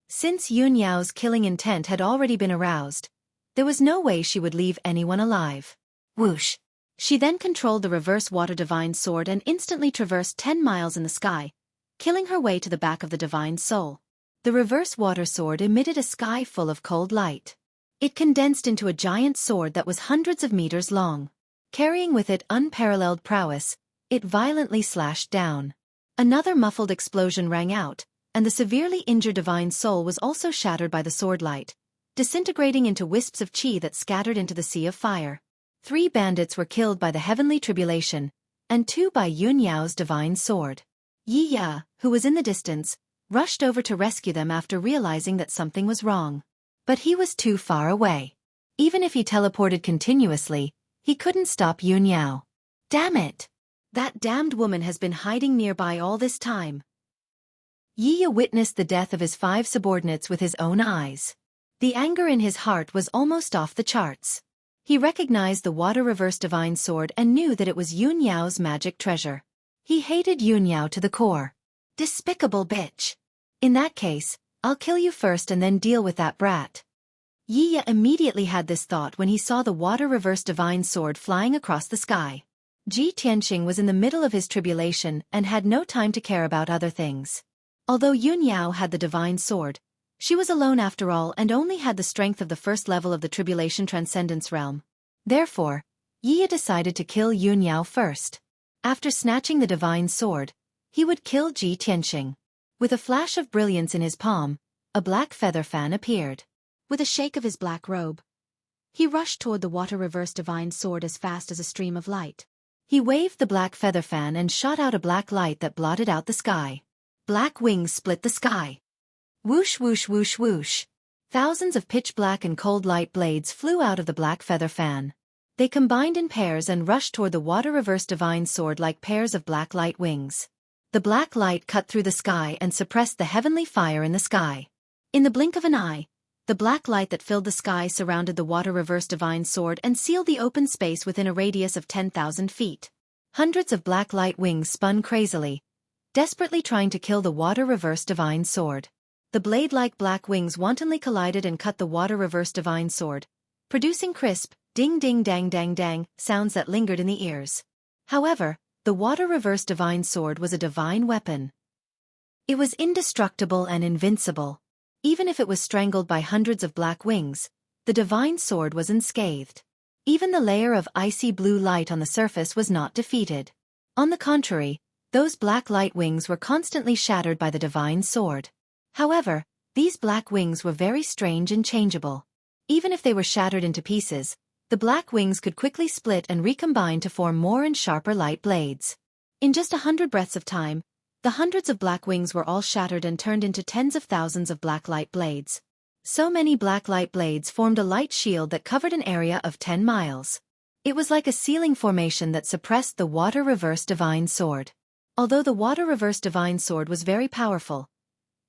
Since Yun Yao's killing intent had already been aroused, there was no way she would leave anyone alive. Whoosh! She then controlled the reverse water divine sword and instantly traversed 10 miles in the sky, killing her way to the back of the divine soul. The reverse water sword emitted a sky full of cold light. It condensed into a giant sword that was hundreds of meters long. Carrying with it unparalleled prowess, it violently slashed down. Another muffled explosion rang out, and the severely injured divine soul was also shattered by the sword light, disintegrating into wisps of qi that scattered into the sea of fire. 3 bandits were killed by the heavenly tribulation, and 2 by Yun Yao's divine sword. Yi Ya, who was in the distance, rushed over to rescue them after realizing that something was wrong. But he was too far away. Even if he teleported continuously, he couldn't stop Yun Yao. Damn it! That damned woman has been hiding nearby all this time. Yi Ya witnessed the death of his 5 subordinates with his own eyes. The anger in his heart was almost off the charts. He recognized the water-reverse divine sword and knew that it was Yun Yao's magic treasure. He hated Yun Yao to the core. Despicable bitch. In that case, I'll kill you first and then deal with that brat. Yi Ya immediately had this thought when he saw the water-reverse divine sword flying across the sky. Ji Tianxing was in the middle of his tribulation and had no time to care about other things. Although Yun Yao had the divine sword, she was alone after all and only had the strength of the first level of the tribulation transcendence realm. Therefore, Yi Ya decided to kill Yun Yao first. After snatching the divine sword, he would kill Ji Tianxing. With a flash of brilliance in his palm, a black feather fan appeared. With a shake of his black robe, he rushed toward the water-reverse divine sword as fast as a stream of light. He waved the black feather fan and shot out a black light that blotted out the sky. Black wings split the sky. Whoosh whoosh whoosh whoosh. Thousands of pitch-black and cold light blades flew out of the black feather fan. They combined in pairs and rushed toward the water-reverse divine sword like pairs of black light wings. The black light cut through the sky and suppressed the heavenly fire in the sky. In the blink of an eye, the black light that filled the sky surrounded the water-reverse divine sword and sealed the open space within a radius of 10,000 feet. Hundreds of black light wings spun crazily, desperately trying to kill the water-reverse divine sword. The blade-like black wings wantonly collided and cut the water-reverse divine sword, producing crisp, ding-ding-dang-dang-dang sounds that lingered in the ears. However, the water-reverse divine sword was a divine weapon. It was indestructible and invincible. Even if it was strangled by hundreds of black wings, the divine sword was unscathed. Even the layer of icy blue light on the surface was not defeated. On the contrary, those black light wings were constantly shattered by the divine sword. However, these black wings were very strange and changeable. Even if they were shattered into pieces, the black wings could quickly split and recombine to form more and sharper light blades. In just 100 breaths of time, the hundreds of black wings were all shattered and turned into tens of thousands of black light blades. So many black light blades formed a light shield that covered an area of 10 miles. It was like a ceiling formation that suppressed the water-reverse divine sword. Although the water-reverse divine sword was very powerful,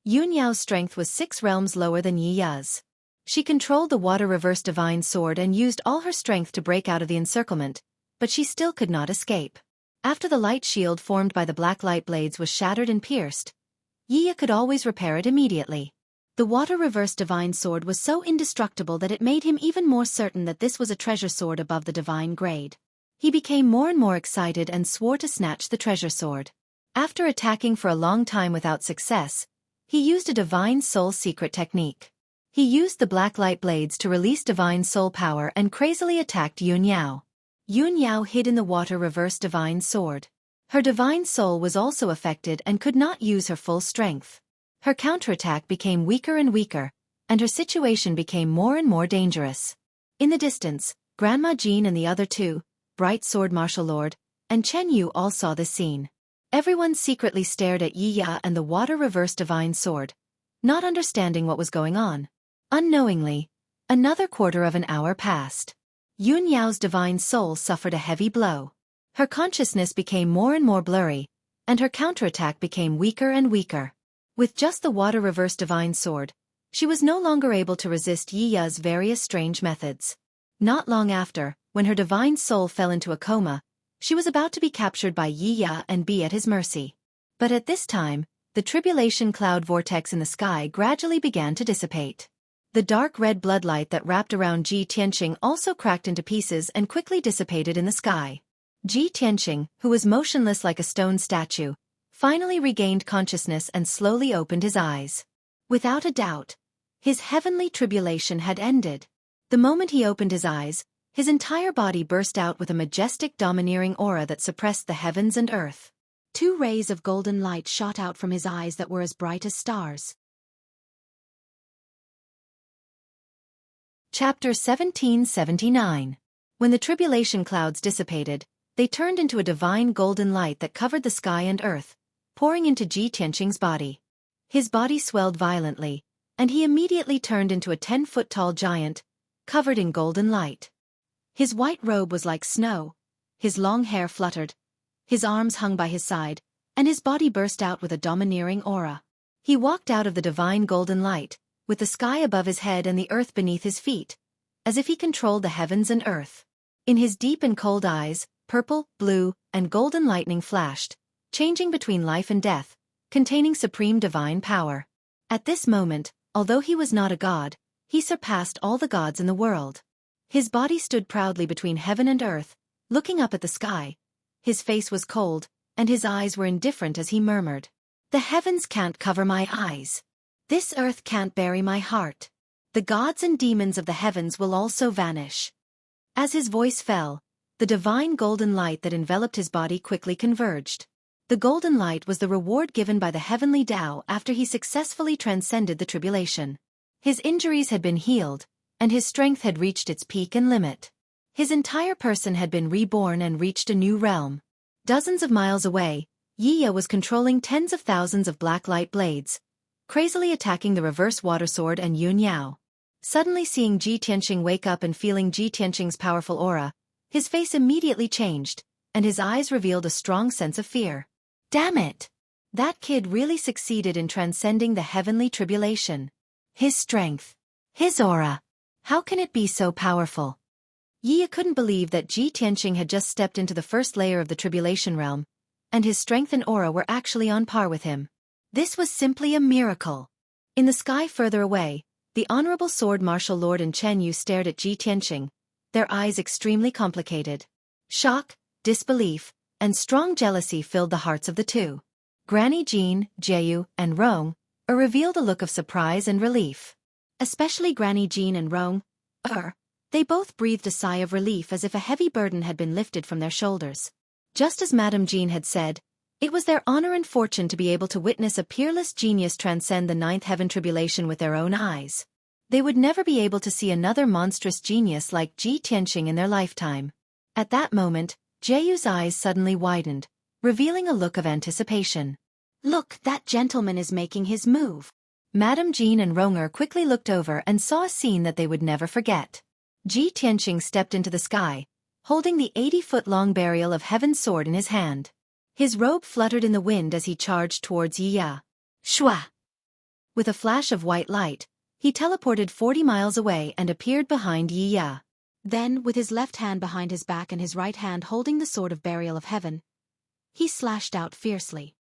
Yun Yao's strength was 6 realms lower than Yi Ya's. She controlled the water-reverse divine sword and used all her strength to break out of the encirclement, but she still could not escape. After the light shield formed by the black light blades was shattered and pierced, Yi Ya could always repair it immediately. The water-reverse divine sword was so indestructible that it made him even more certain that this was a treasure sword above the divine grade. He became more and more excited and swore to snatch the treasure sword. After attacking for a long time without success, he used a divine soul secret technique. He used the black light blades to release divine soul power and crazily attacked Yun Yao. Yun Yao hid in the water-reverse divine sword. Her divine soul was also affected and could not use her full strength. Her counterattack became weaker and weaker, and her situation became more and more dangerous. In the distance, Grandma Jean and the other 2, Bright Sword Martial Lord, and Chen Yu all saw this scene. Everyone secretly stared at Yi Ya and the water-reverse divine sword, not understanding what was going on. Unknowingly, another quarter of an hour passed. Yun Yao's divine soul suffered a heavy blow. Her consciousness became more and more blurry, and her counterattack became weaker and weaker. With just the water-reverse divine sword, she was no longer able to resist Yi Ya's various strange methods. Not long after, when her divine soul fell into a coma, she was about to be captured by Yi Ya and be at his mercy. But at this time, the tribulation cloud vortex in the sky gradually began to dissipate. The dark red bloodlight that wrapped around Ji Tianxing also cracked into pieces and quickly dissipated in the sky. Ji Tianxing, who was motionless like a stone statue, finally regained consciousness and slowly opened his eyes. Without a doubt, his heavenly tribulation had ended. The moment he opened his eyes, his entire body burst out with a majestic domineering aura that suppressed the heavens and earth. 2 rays of golden light shot out from his eyes that were as bright as stars. Chapter 1779. When the tribulation clouds dissipated, they turned into a divine golden light that covered the sky and earth, pouring into Ji Tianqing's body. His body swelled violently, and he immediately turned into a 10-foot-tall giant, covered in golden light. His white robe was like snow, his long hair fluttered, his arms hung by his side, and his body burst out with a domineering aura. He walked out of the divine golden light, with the sky above his head and the earth beneath his feet, as if he controlled the heavens and earth. In his deep and cold eyes, purple, blue, and golden lightning flashed, changing between life and death, containing supreme divine power. At this moment, although he was not a god, he surpassed all the gods in the world. His body stood proudly between heaven and earth, looking up at the sky. His face was cold, and his eyes were indifferent as he murmured, "The heavens can't cover my eyes. This earth can't bury my heart. The gods and demons of the heavens will also vanish." As his voice fell, the divine golden light that enveloped his body quickly converged. The golden light was the reward given by the heavenly Tao after he successfully transcended the tribulation. His injuries had been healed, and his strength had reached its peak and limit. His entire person had been reborn and reached a new realm. Dozens of miles away, Yiya was controlling tens of thousands of black light blades, crazily attacking the reverse water sword and Yun Yao. Suddenly seeing Ji Tianqing wake up and feeling Ji Tianqing's powerful aura, his face immediately changed, and his eyes revealed a strong sense of fear. Damn it! That kid really succeeded in transcending the heavenly tribulation. His strength. His aura. How can it be so powerful? Yiya couldn't believe that Ji Tianqing had just stepped into the first layer of the tribulation realm, and his strength and aura were actually on par with him. This was simply a miracle. In the sky further away, the Honorable Sword Martial Lord and Chen Yu stared at Ji Tianqing, their eyes extremely complicated. Shock, disbelief, and strong jealousy filled the hearts of the two. Granny Jean, Jeyu, and Rong revealed a look of surprise and relief. Especially Granny Jean and Rong, they both breathed a sigh of relief as if a heavy burden had been lifted from their shoulders. Just as Madame Jean had said, it was their honor and fortune to be able to witness a peerless genius transcend the ninth heaven tribulation with their own eyes. They would never be able to see another monstrous genius like Ji Tianqing in their lifetime. At that moment, Jeyu's eyes suddenly widened, revealing a look of anticipation. Look, that gentleman is making his move. Madame Jean and Ronger quickly looked over and saw a scene that they would never forget. Ji Tianqing stepped into the sky, holding the 80-foot-long burial of heaven's sword in his hand. His robe fluttered in the wind as he charged towards Yiya. Shua! With a flash of white light, he teleported 40 miles away and appeared behind Yiya. Then, with his left hand behind his back and his right hand holding the sword of burial of heaven, he slashed out fiercely.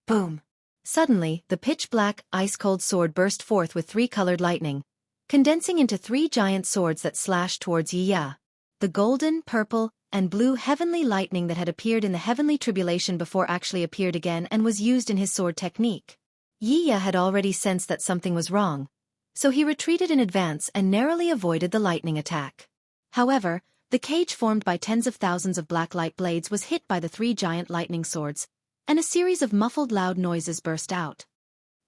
Boom! Suddenly, the pitch-black, ice-cold sword burst forth with 3-colored lightning, condensing into 3 giant swords that slashed towards Yiya. The golden, purple, and blue heavenly lightning that had appeared in the heavenly tribulation before actually appeared again and was used in his sword technique. Yiya had already sensed that something was wrong, so he retreated in advance and narrowly avoided the lightning attack. However, the cage formed by tens of thousands of black light blades was hit by the 3 giant lightning swords, and a series of muffled loud noises burst out.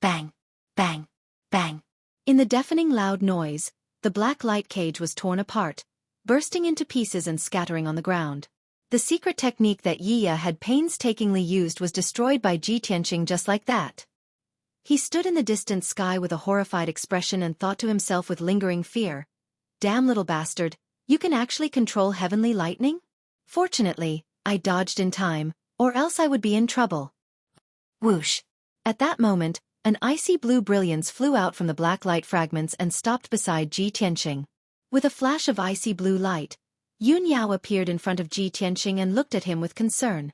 Bang! Bang! Bang! In the deafening loud noise, the black light cage was torn apart, bursting into pieces and scattering on the ground. The secret technique that Yiya had painstakingly used was destroyed by Ji Tianqing just like that. He stood in the distant sky with a horrified expression and thought to himself with lingering fear, "Damn little bastard, you can actually control heavenly lightning? Fortunately, I dodged in time, or else I would be in trouble." Whoosh! At that moment, an icy blue brilliance flew out from the black light fragments and stopped beside Ji Tianqing. With a flash of icy blue light, Yun Yao appeared in front of Ji Tianqing and looked at him with concern.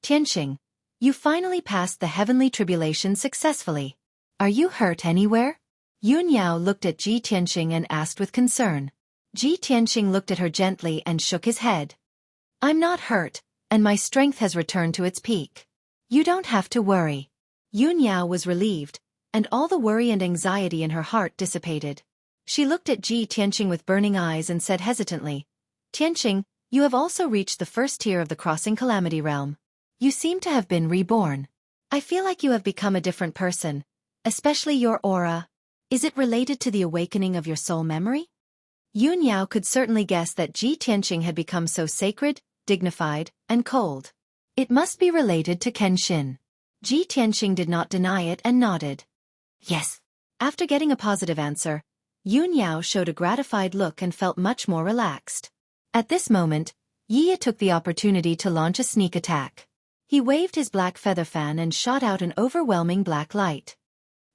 "Tianqing, you finally passed the heavenly tribulation successfully. Are you hurt anywhere?" Yun Yao looked at Ji Tianqing and asked with concern. Ji Tianqing looked at her gently and shook his head. "I'm not hurt, and my strength has returned to its peak. You don't have to worry." Yun Yao was relieved, and all the worry and anxiety in her heart dissipated. She looked at Ji Tianqing with burning eyes and said hesitantly, "Tianqing, you have also reached the first tier of the crossing calamity realm. You seem to have been reborn. I feel like you have become a different person, especially your aura. Is it related to the awakening of your soul memory? Yun Yao could certainly guess that Ji Tianqing had become so sacred, dignified, and cold. It must be related to Kenshin. Ji Tianqing did not deny it and nodded. Yes. After getting a positive answer, Yun Yao showed a gratified look and felt much more relaxed. At this moment, Yi took the opportunity to launch a sneak attack. He waved his black feather fan and shot out an overwhelming black light.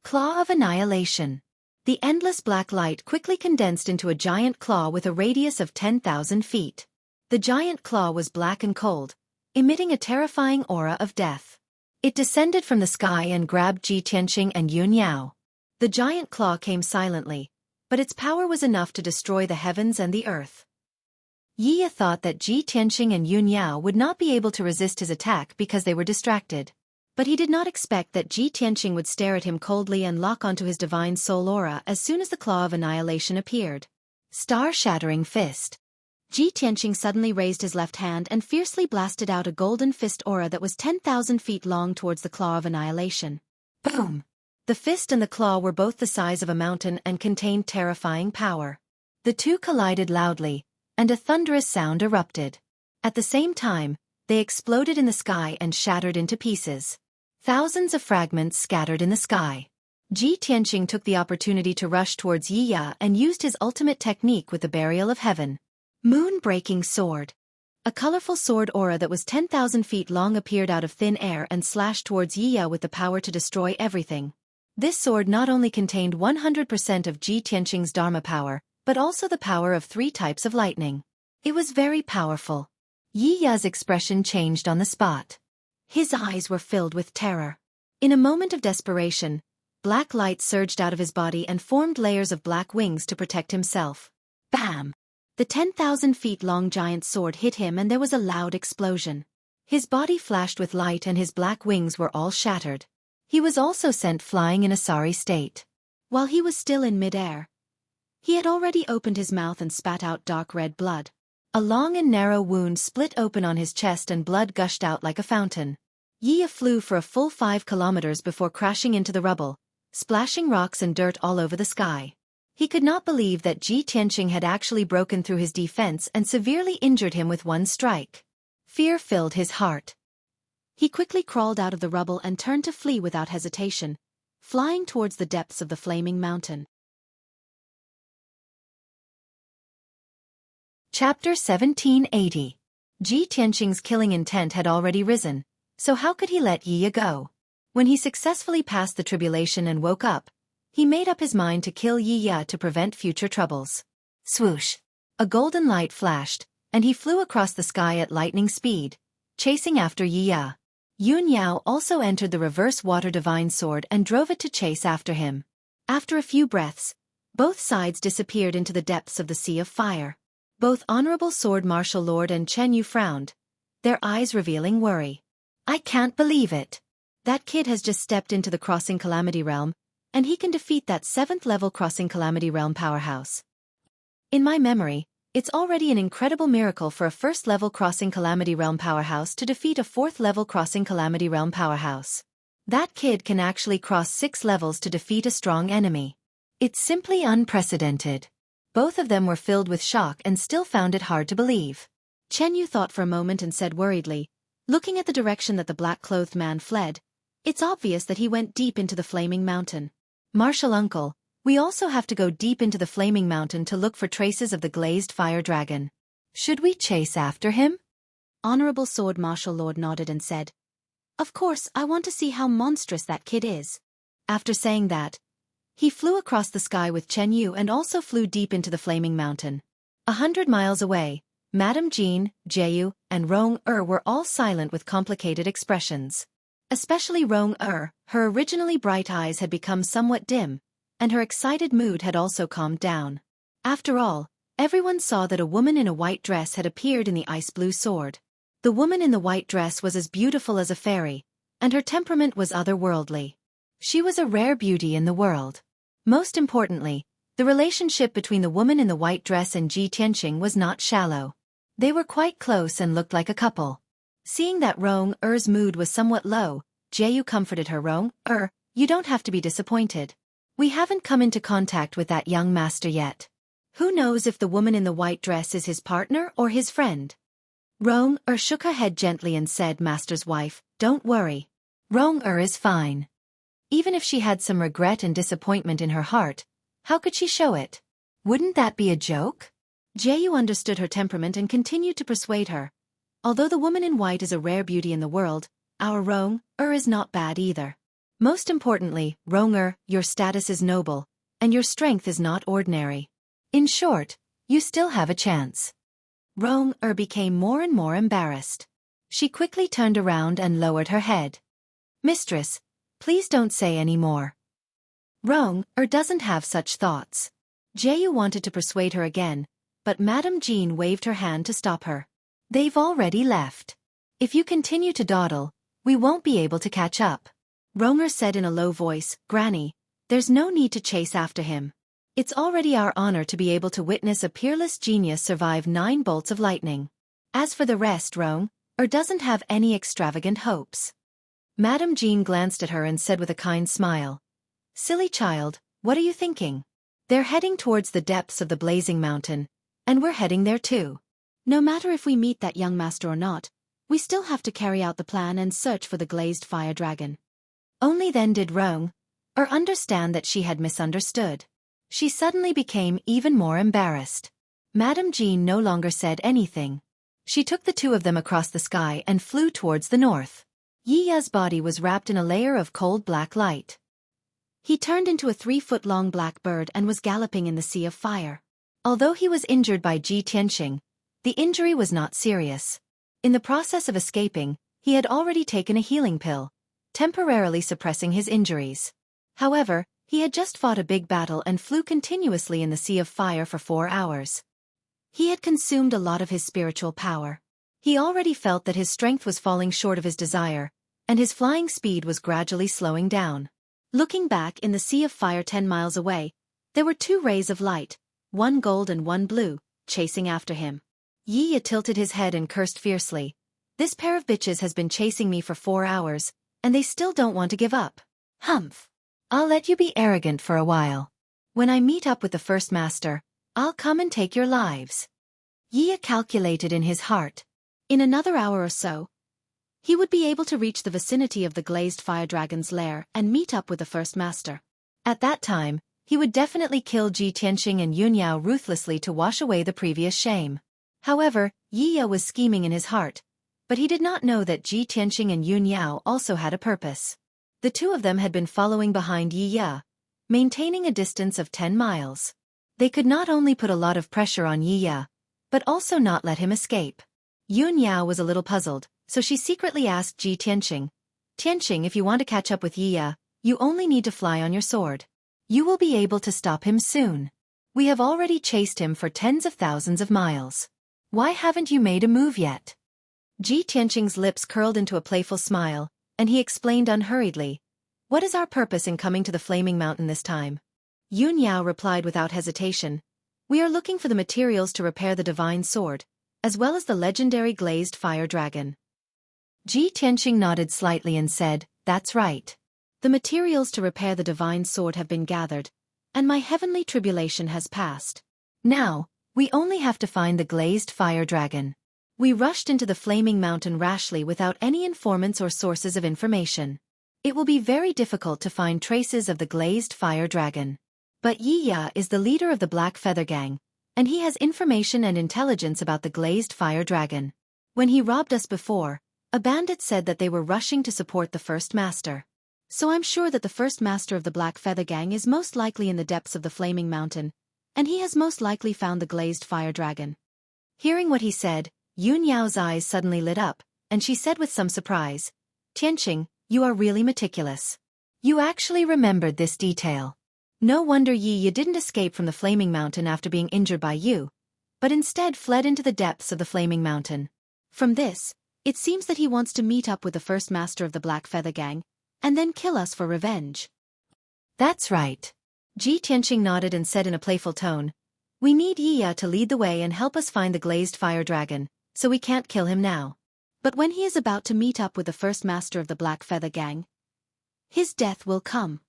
Claw of Annihilation. The endless black light quickly condensed into a giant claw with a radius of 10,000 feet. The giant claw was black and cold, emitting a terrifying aura of death. It descended from the sky and grabbed Ji Tianqing and Yun Yao. The giant claw came silently, but its power was enough to destroy the heavens and the earth. Yi thought that Ji Tianqing and Yun Yao would not be able to resist his attack because they were distracted. But he did not expect that Ji Tianqing would stare at him coldly and lock onto his divine soul aura as soon as the Claw of Annihilation appeared. Star-shattering fist. Ji Tianqing suddenly raised his left hand and fiercely blasted out a golden fist aura that was 10,000 feet long towards the Claw of Annihilation. Boom! The fist and the claw were both the size of a mountain and contained terrifying power. The two collided loudly, and a thunderous sound erupted. At the same time, they exploded in the sky and shattered into pieces. Thousands of fragments scattered in the sky. Ji Tianqing took the opportunity to rush towards Yi Ya and used his ultimate technique with the Burial of Heaven. Moon-breaking sword. A colorful sword aura that was 10,000 feet long appeared out of thin air and slashed towards Yi Ya with the power to destroy everything. This sword not only contained 100% of Ji Tianqing's Dharma power, but also the power of 3 types of lightning. It was very powerful. Yi Ya's expression changed on the spot. His eyes were filled with terror. In a moment of desperation, black light surged out of his body and formed layers of black wings to protect himself. Bam! The 10,000 feet long giant sword hit him and there was a loud explosion. His body flashed with light and his black wings were all shattered. He was also sent flying in a sorry state. While he was still in midair, he had already opened his mouth and spat out dark red blood. A long and narrow wound split open on his chest and blood gushed out like a fountain. Yi flew for a full 5 kilometers before crashing into the rubble, splashing rocks and dirt all over the sky. He could not believe that Ji Tianqing had actually broken through his defense and severely injured him with one strike. Fear filled his heart. He quickly crawled out of the rubble and turned to flee without hesitation, flying towards the depths of the flaming mountain. Chapter 1780. Ji Tianqing's killing intent had already risen, so how could he let Yi go? When he successfully passed the tribulation and woke up, he made up his mind to kill Yi Ya to prevent future troubles. Swoosh! A golden light flashed, and he flew across the sky at lightning speed, chasing after Yi Ya. Yun Yao also entered the reverse water divine sword and drove it to chase after him. After a few breaths, both sides disappeared into the depths of the sea of fire. Both Honorable Sword Martial Lord and Chen Yu frowned, their eyes revealing worry. I can't believe it. That kid has just stepped into the Crossing Calamity Realm, and he can defeat that 7th level Crossing Calamity Realm powerhouse. In my memory, it's already an incredible miracle for a 1st level Crossing Calamity Realm powerhouse to defeat a 4th level Crossing Calamity Realm powerhouse. That kid can actually cross 6 levels to defeat a strong enemy. It's simply unprecedented. Both of them were filled with shock and still found it hard to believe. Chen Yu thought for a moment and said worriedly, looking at the direction that the black-clothed man fled, it's obvious that he went deep into the flaming mountain. Martial Uncle, we also have to go deep into the flaming mountain to look for traces of the glazed fire dragon. Should we chase after him? Honorable Sword Martial Lord nodded and said, Of course, I want to see how monstrous that kid is. After saying that, he flew across the sky with Chen Yu and also flew deep into the flaming mountain. 100 miles away, Madame Jean, Jeyu, and Rong were all silent with complicated expressions. Especially Rong her originally bright eyes had become somewhat dim, and her excited mood had also calmed down. After all, everyone saw that a woman in a white dress had appeared in the ice-blue sword. The woman in the white dress was as beautiful as a fairy, and her temperament was otherworldly. She was a rare beauty in the world. Most importantly, the relationship between the woman in the white dress and Ji Tianqing was not shallow. They were quite close and looked like a couple. Seeing that Rong-er's mood was somewhat low, Jiayu comforted her. Rong-er, you don't have to be disappointed. We haven't come into contact with that young master yet. Who knows if the woman in the white dress is his partner or his friend? Rong-er shook her head gently and said, Master's wife, don't worry. Rong-er is fine. Even if she had some regret and disappointment in her heart, how could she show it? Wouldn't that be a joke? Jiayu understood her temperament and continued to persuade her. Although the woman in white is a rare beauty in the world, our Rong-er is not bad either. Most importantly, Rong-er, your status is noble, and your strength is not ordinary. In short, you still have a chance. Rong-er became more and more embarrassed. She quickly turned around and lowered her head. Mistress, please don't say any more. Rong-er doesn't have such thoughts. Jiayu wanted to persuade her again, but Madame Jean waved her hand to stop her. They've already left. If you continue to dawdle, we won't be able to catch up. Rong-er said in a low voice, Granny, there's no need to chase after him. It's already our honor to be able to witness a peerless genius survive 9 bolts of lightning. As for the rest, Rong-er doesn't have any extravagant hopes. Madame Jean glanced at her and said with a kind smile, Silly child, what are you thinking? They're heading towards the depths of the blazing mountain, and we're heading there too. No matter if we meet that young master or not, we still have to carry out the plan and search for the glazed fire dragon. Only then did Rong-er understand that she had misunderstood. She suddenly became even more embarrassed. Madame Jean no longer said anything. She took the 2 of them across the sky and flew towards the north. Yi Ya's body was wrapped in a layer of cold black light. He turned into a 3-foot-long black bird and was galloping in the sea of fire. Although he was injured by Ji Tianxing, the injury was not serious. In the process of escaping, he had already taken a healing pill, temporarily suppressing his injuries. However, he had just fought a big battle and flew continuously in the sea of fire for 4 hours. He had consumed a lot of his spiritual power. He already felt that his strength was falling short of his desire, and his flying speed was gradually slowing down. Looking back in the sea of fire 10 miles away, there were 2 rays of light, one gold and one blue, chasing after him. Yi Ya tilted his head and cursed fiercely. This pair of bitches has been chasing me for 4 hours, and they still don't want to give up. Humph. I'll let you be arrogant for a while. When I meet up with the first master, I'll come and take your lives. Yi Ya calculated in his heart. In another hour or so, he would be able to reach the vicinity of the glazed fire dragon's lair and meet up with the first master. At that time, he would definitely kill Ji Tianxing and Yun Yao ruthlessly to wash away the previous shame. However, Yi Ya was scheming in his heart, but he did not know that Ji Tianxing and Yun Yao also had a purpose. The 2 of them had been following behind Yi Ya, maintaining a distance of 10 miles. They could not only put a lot of pressure on Yi Ya, but also not let him escape. Yun Yao was a little puzzled, so she secretly asked Ji Tianxing, Tianxing, if you want to catch up with Yi Ya, you only need to fly on your sword. You will be able to stop him soon. We have already chased him for tens of thousands of miles. Why haven't you made a move yet? Ji Tianxing's lips curled into a playful smile, and he explained unhurriedly, What is our purpose in coming to the Flaming Mountain this time? Yun Yao replied without hesitation, We are looking for the materials to repair the divine sword, as well as the legendary glazed fire dragon. Ji Tianxing nodded slightly and said, That's right. The materials to repair the divine sword have been gathered, and my heavenly tribulation has passed. Now, we only have to find the glazed fire dragon. We rushed into the Flaming Mountain rashly without any informants or sources of information. It will be very difficult to find traces of the glazed fire dragon. But Yi Ya is the leader of the Black Feather Gang, and he has information and intelligence about the glazed fire dragon. When he robbed us before, a bandit said that they were rushing to support the first master. So I'm sure that the first master of the Black Feather Gang is most likely in the depths of the Flaming Mountain, and he has most likely found the glazed fire dragon. Hearing what he said, Yun Yao's eyes suddenly lit up, and she said with some surprise, Tianxing, you are really meticulous. You actually remembered this detail. No wonder Yi Ya didn't escape from the Flaming Mountain after being injured by you, but instead fled into the depths of the Flaming Mountain. From this, it seems that he wants to meet up with the first master of the Black Feather Gang, and then kill us for revenge. That's right. Ji Tianxing nodded and said in a playful tone, We need Yi Ya to lead the way and help us find the glazed fire dragon, so we can't kill him now. But when he is about to meet up with the first master of the Black Feather Gang, his death will come.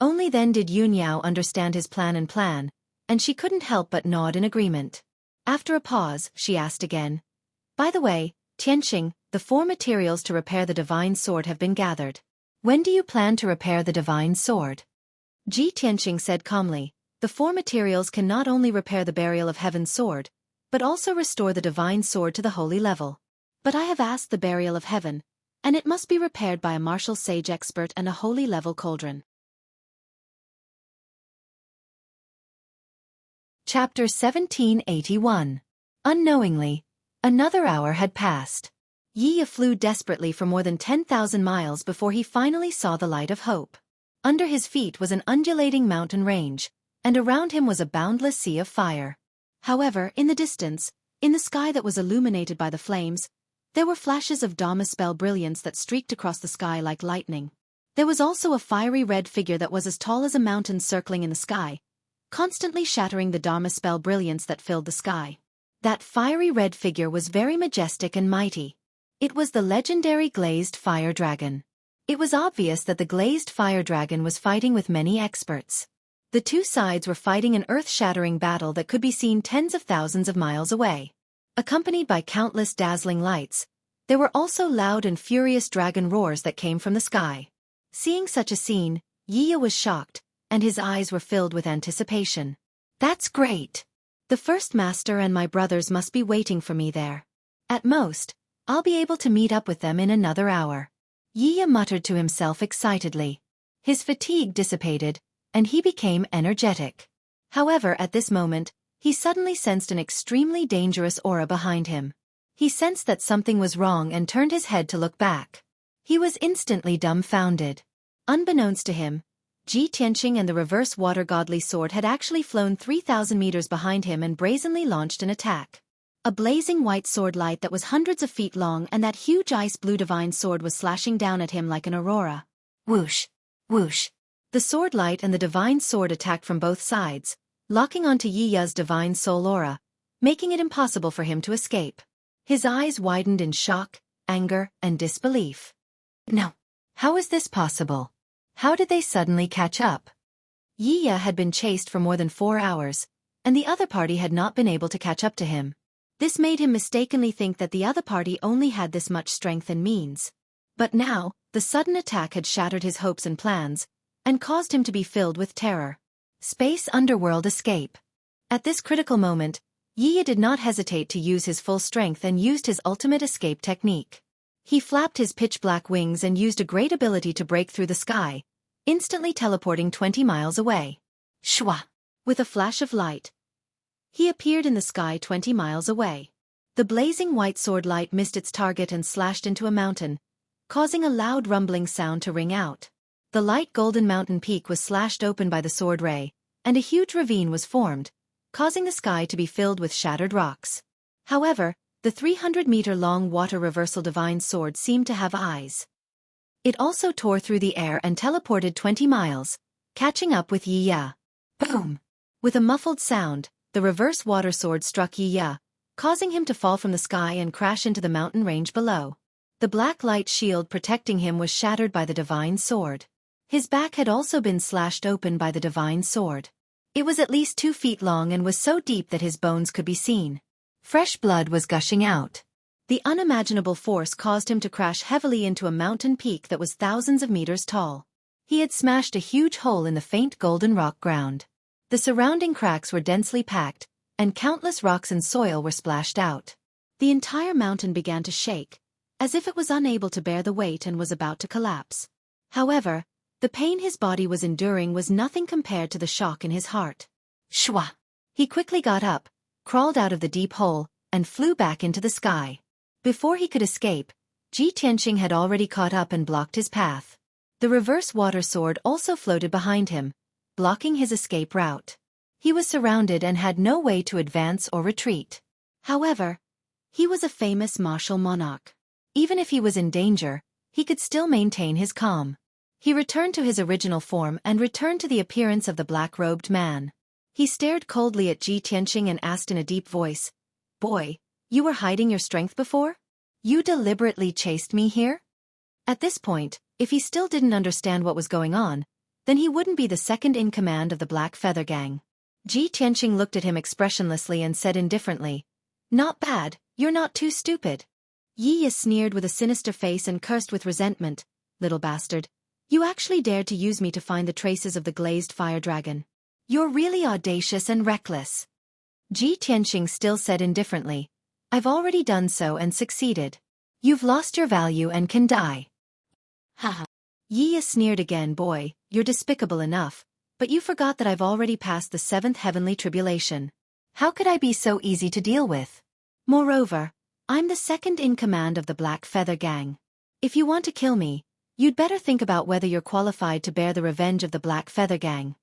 Only then did Yunyao understand his plan, and she couldn't help but nod in agreement. After a pause, she asked again, "By the way, Tianxing, the 4 materials to repair the divine sword have been gathered. When do you plan to repair the divine sword?" Ji Tianxing said calmly, "The 4 materials can not only repair the burial of Heaven's sword, but also restore the divine sword to the holy level. But I have asked the burial of Heaven, and it must be repaired by a martial sage expert and a holy level cauldron." Chapter 1781. Unknowingly, another hour had passed. Yi flew desperately for more than 10,000 miles before he finally saw the light of hope. Under his feet was an undulating mountain range, and around him was a boundless sea of fire. However, in the distance, in the sky that was illuminated by the flames, there were flashes of Dharma spell brilliance that streaked across the sky like lightning. There was also a fiery red figure that was as tall as a mountain circling in the sky, constantly shattering the Dharma spell brilliance that filled the sky. That fiery red figure was very majestic and mighty. It was the legendary Glazed Fire Dragon. It was obvious that the Glazed Fire Dragon was fighting with many experts. The two sides were fighting an earth-shattering battle that could be seen tens of thousands of miles away. Accompanied by countless dazzling lights, there were also loud and furious dragon roars that came from the sky. Seeing such a scene, Yi was shocked, and his eyes were filled with anticipation. "That's great! The first master and my brothers must be waiting for me there. At most, I'll be able to meet up with them in another hour." Yi muttered to himself excitedly. His fatigue dissipated, and he became energetic. However, at this moment, he suddenly sensed an extremely dangerous aura behind him. He sensed that something was wrong and turned his head to look back. He was instantly dumbfounded. Unbeknownst to him, Ji Tianxing and the reverse water godly sword had actually flown 3,000 meters behind him and brazenly launched an attack. A blazing white sword light that was hundreds of feet long and that huge ice-blue divine sword was slashing down at him like an aurora. Whoosh! Whoosh! The sword light and the divine sword attacked from both sides, locking onto Yi's divine soul aura, making it impossible for him to escape. His eyes widened in shock, anger, and disbelief. No! How is this possible? How did they suddenly catch up? Yi had been chased for more than 4 hours, and the other party had not been able to catch up to him. This made him mistakenly think that the other party only had this much strength and means. But now, the sudden attack had shattered his hopes and plans, and caused him to be filled with terror. Space Underworld Escape. At this critical moment, Yi did not hesitate to use his full strength and used his ultimate escape technique. He flapped his pitch-black wings and used a great ability to break through the sky, instantly teleporting 20 miles away. Shwa! With a flash of light, he appeared in the sky 20 miles away. The blazing white sword light missed its target and slashed into a mountain, causing a loud rumbling sound to ring out. The light golden mountain peak was slashed open by the sword ray, and a huge ravine was formed, causing the sky to be filled with shattered rocks. However, the 300-meter-long water reversal divine sword seemed to have eyes. It also tore through the air and teleported 20 miles, catching up with Yi. Boom! With a muffled sound, the reverse water sword struck Yi, causing him to fall from the sky and crash into the mountain range below. The black light shield protecting him was shattered by the divine sword. His back had also been slashed open by the divine sword. It was at least 2 feet long and was so deep that his bones could be seen. Fresh blood was gushing out. The unimaginable force caused him to crash heavily into a mountain peak that was thousands of meters tall. He had smashed a huge hole in the faint golden rock ground. The surrounding cracks were densely packed, and countless rocks and soil were splashed out. The entire mountain began to shake, as if it was unable to bear the weight and was about to collapse. However, the pain his body was enduring was nothing compared to the shock in his heart. Shwa! He quickly got up, crawled out of the deep hole, and flew back into the sky. Before he could escape, Ji Tianxing had already caught up and blocked his path. The reverse water sword also floated behind him, blocking his escape route. He was surrounded and had no way to advance or retreat. However, he was a famous martial monarch. Even if he was in danger, he could still maintain his calm. He returned to his original form and returned to the appearance of the black-robed man. He stared coldly at Ji Tianxing and asked in a deep voice, "Boy, you were hiding your strength before? You deliberately chased me here? At this point, if he still didn't understand what was going on, then he wouldn't be the second in command of the Black Feather Gang. Ji Tianqing looked at him expressionlessly and said indifferently, "Not bad, you're not too stupid." Yi Ye sneered with a sinister face and cursed with resentment, "Little bastard. You actually dared to use me to find the traces of the glazed fire dragon. You're really audacious and reckless." Ji Tianqing still said indifferently, "I've already done so and succeeded. You've lost your value and can die." Haha. Yi Ye sneered again, "Boy, you're despicable enough, but you forgot that I've already passed the 7th heavenly tribulation. How could I be so easy to deal with? Moreover, I'm the second in command of the Black Feather Gang. If you want to kill me, you'd better think about whether you're qualified to bear the revenge of the Black Feather Gang."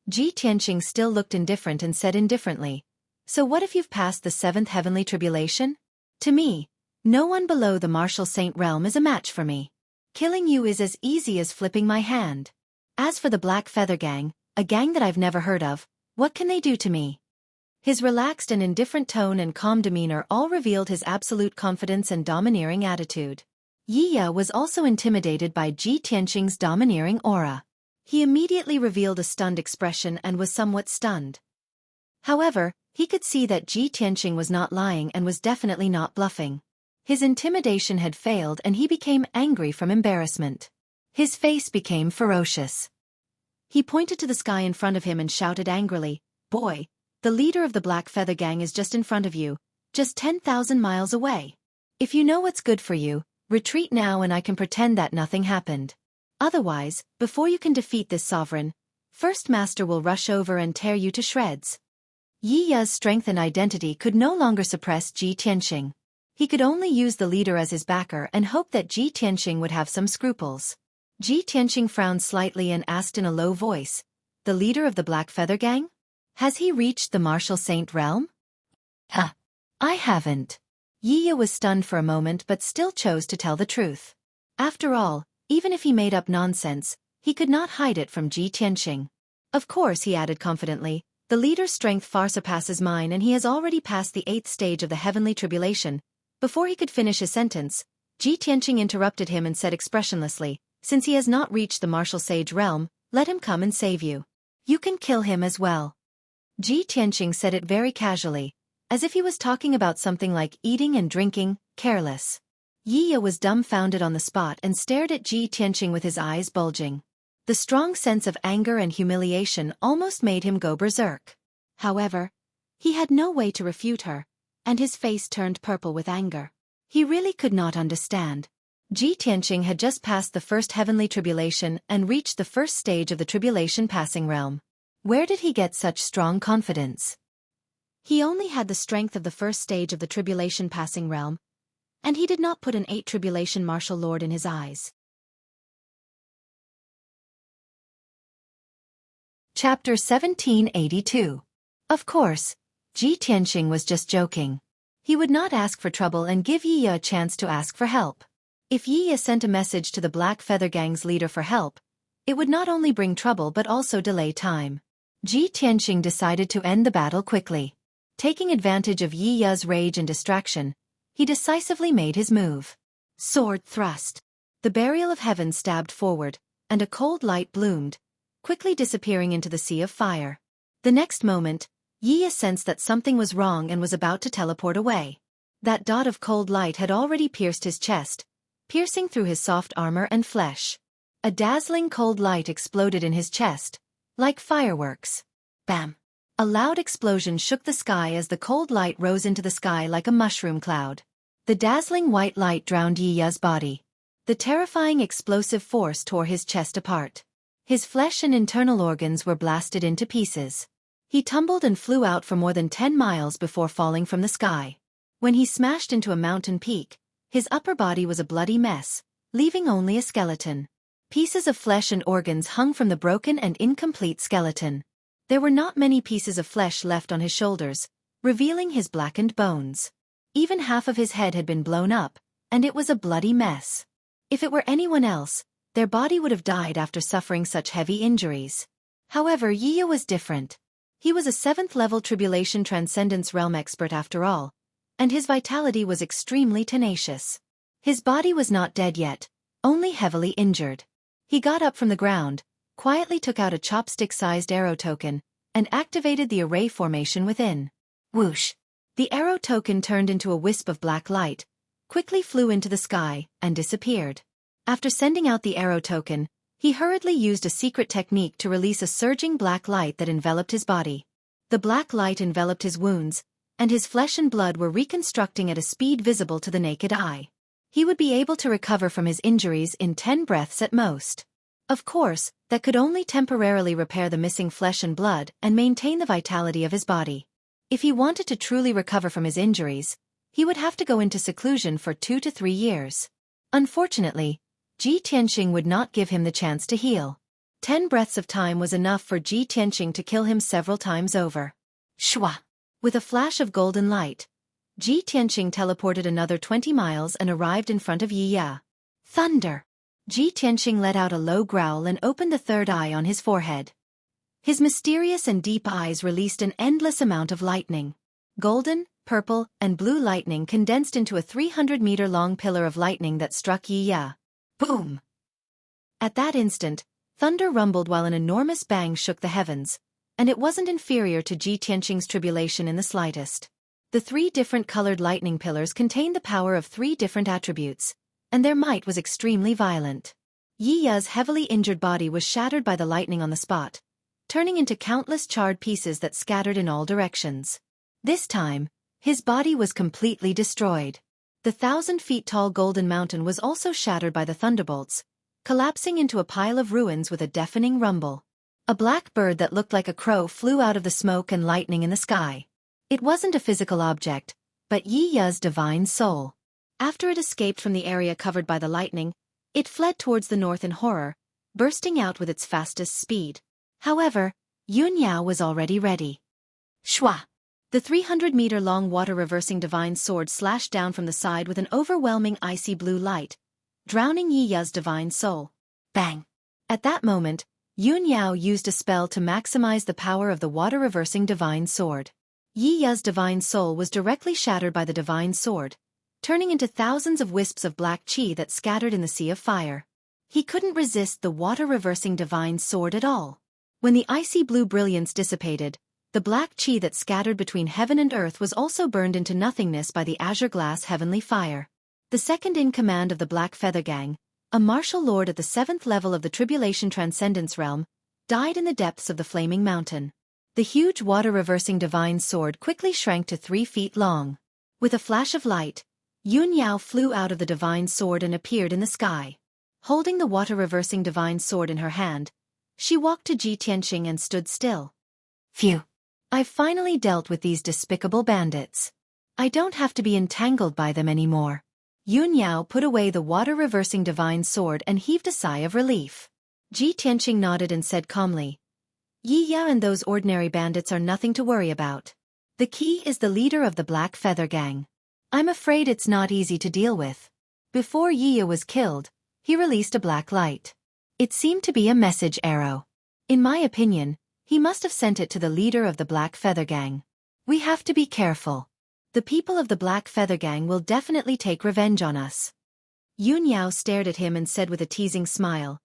Ji Tianqing still looked indifferent and said indifferently, "So what if you've passed the 7th heavenly tribulation? To me, no one below the martial saint realm is a match for me. Killing you is as easy as flipping my hand. As for the Black Feather Gang, a gang that I've never heard of, what can they do to me?" His relaxed and indifferent tone and calm demeanor all revealed his absolute confidence and domineering attitude. Yi Ye was also intimidated by Ji Tianqing's domineering aura. He immediately revealed a stunned expression and was somewhat stunned. However, he could see that Ji Tianqing was not lying and was definitely not bluffing. His intimidation had failed and he became angry from embarrassment. His face became ferocious. He pointed to the sky in front of him and shouted angrily, "Boy, the leader of the Black Feather Gang is just in front of you, just 10,000 miles away. If you know what's good for you, retreat now and I can pretend that nothing happened. Otherwise, before you can defeat this sovereign, First Master will rush over and tear you to shreds." Yi Ye's strength and identity could no longer suppress Ji Tianqing. He could only use the leader as his backer and hope that Ji Tianqing would have some scruples. Ji Tianqing frowned slightly and asked in a low voice, "The leader of the Black Feather Gang? Has he reached the martial saint realm?" I haven't." Yi Ye was stunned for a moment but still chose to tell the truth. After all, even if he made up nonsense, he could not hide it from Ji Tianqing. "Of course," he added confidently, "the leader's strength far surpasses mine and he has already passed the 8th stage of the heavenly tribulation." Before he could finish his sentence, Ji Tianqing interrupted him and said expressionlessly, "Since he has not reached the martial sage realm, let him come and save you. You can kill him as well." Ji Tianqing said it very casually, as if he was talking about something like eating and drinking, careless. Yi Ye was dumbfounded on the spot and stared at Ji Tianqing with his eyes bulging. The strong sense of anger and humiliation almost made him go berserk. However, he had no way to refute her, and his face turned purple with anger. He really could not understand. Ji Tianqing had just passed the 1st heavenly tribulation and reached the 1st stage of the tribulation passing realm. Where did he get such strong confidence? He only had the strength of the 1st stage of the tribulation passing realm, and he did not put an 8 tribulation martial lord in his eyes. Chapter 1782. Of course, Ji Tianqing was just joking. He would not ask for trouble and give Yi Ye a chance to ask for help. If Yi Ye sent a message to the Black Feather Gang's leader for help, it would not only bring trouble but also delay time. Ji Tianqing decided to end the battle quickly. Taking advantage of Yi Ye's rage and distraction, he decisively made his move. Sword thrust. The burial of heaven stabbed forward, and a cold light bloomed, quickly disappearing into the sea of fire. The next moment, Yi Ye sensed that something was wrong and was about to teleport away. That dot of cold light had already pierced his chest, piercing through his soft armor and flesh. A dazzling cold light exploded in his chest, like fireworks. Bam! A loud explosion shook the sky as the cold light rose into the sky like a mushroom cloud. The dazzling white light drowned Yi Ye's body. The terrifying explosive force tore his chest apart. His flesh and internal organs were blasted into pieces. He tumbled and flew out for more than 10 miles before falling from the sky. When he smashed into a mountain peak, his upper body was a bloody mess, leaving only a skeleton. Pieces of flesh and organs hung from the broken and incomplete skeleton. There were not many pieces of flesh left on his shoulders, revealing his blackened bones. Even half of his head had been blown up, and it was a bloody mess. If it were anyone else, their body would have died after suffering such heavy injuries. However, Yi Ye was different. He was a 7th-level Tribulation Transcendence Realm expert after all, and his vitality was extremely tenacious. His body was not dead yet, only heavily injured. He got up from the ground, quietly took out a chopstick-sized arrow token, and activated the array formation within. Whoosh! The arrow token turned into a wisp of black light, quickly flew into the sky, and disappeared. After sending out the arrow token, he hurriedly used a secret technique to release a surging black light that enveloped his body. The black light enveloped his wounds, and his flesh and blood were reconstructing at a speed visible to the naked eye. He would be able to recover from his injuries in 10 breaths at most. Of course, that could only temporarily repair the missing flesh and blood and maintain the vitality of his body. If he wanted to truly recover from his injuries, he would have to go into seclusion for 2 to 3 years. Unfortunately, Ji Tianqing would not give him the chance to heal. 10 breaths of time was enough for Ji Tianqing to kill him several times over. Shwa! With a flash of golden light, Ji Tianqing teleported another 20 miles and arrived in front of Yi Ya. Thunder! Ji Tianqing let out a low growl and opened the third eye on his forehead. His mysterious and deep eyes released an endless amount of lightning. Golden, purple, and blue lightning condensed into a 300-meter-long pillar of lightning that struck Yi Ya. Boom! At that instant, thunder rumbled while an enormous bang shook the heavens, and it wasn't inferior to Ji Tianqing's tribulation in the slightest. The 3 different colored lightning pillars contained the power of 3 different attributes, and their might was extremely violent. Yi Ya's heavily injured body was shattered by the lightning on the spot, turning into countless charred pieces that scattered in all directions. This time, his body was completely destroyed. The 1,000-feet-tall golden mountain was also shattered by the thunderbolts, collapsing into a pile of ruins with a deafening rumble. A black bird that looked like a crow flew out of the smoke and lightning in the sky. It wasn't a physical object, but Yi Ya's divine soul. After it escaped from the area covered by the lightning, it fled towards the north in horror, bursting out with its fastest speed. However, Yun Yao was already ready. Shwa! The 300-meter-long water-reversing divine sword slashed down from the side with an overwhelming icy blue light, drowning Yi Ya's divine soul. Bang! At that moment, Yun Yao used a spell to maximize the power of the water-reversing divine sword. Yi Ya's divine soul was directly shattered by the divine sword, turning into thousands of wisps of black chi that scattered in the sea of fire. He couldn't resist the water-reversing divine sword at all. When the icy blue brilliance dissipated, the black chi that scattered between heaven and earth was also burned into nothingness by the azure glass heavenly fire. The second in command of the Black Feather Gang, a martial lord at the 7th level of the Tribulation Transcendence Realm, died in the depths of the flaming mountain. The huge water-reversing divine sword quickly shrank to 3 feet long. With a flash of light, Yun Yao flew out of the divine sword and appeared in the sky. Holding the water-reversing divine sword in her hand, she walked to Ji Tianqing and stood still. Phew! I've finally dealt with these despicable bandits. I don't have to be entangled by them anymore. Yun Yao put away the water-reversing divine sword and heaved a sigh of relief. Ji Tianqing nodded and said calmly, Yi Ya and those ordinary bandits are nothing to worry about. The key is the leader of the Black Feather Gang. I'm afraid it's not easy to deal with. Before Yi Ya was killed, he released a black light. It seemed to be a message arrow. In my opinion, he must have sent it to the leader of the Black Feather Gang. We have to be careful. The people of the Black Feather Gang will definitely take revenge on us. Yun Yao stared at him and said with a teasing smile,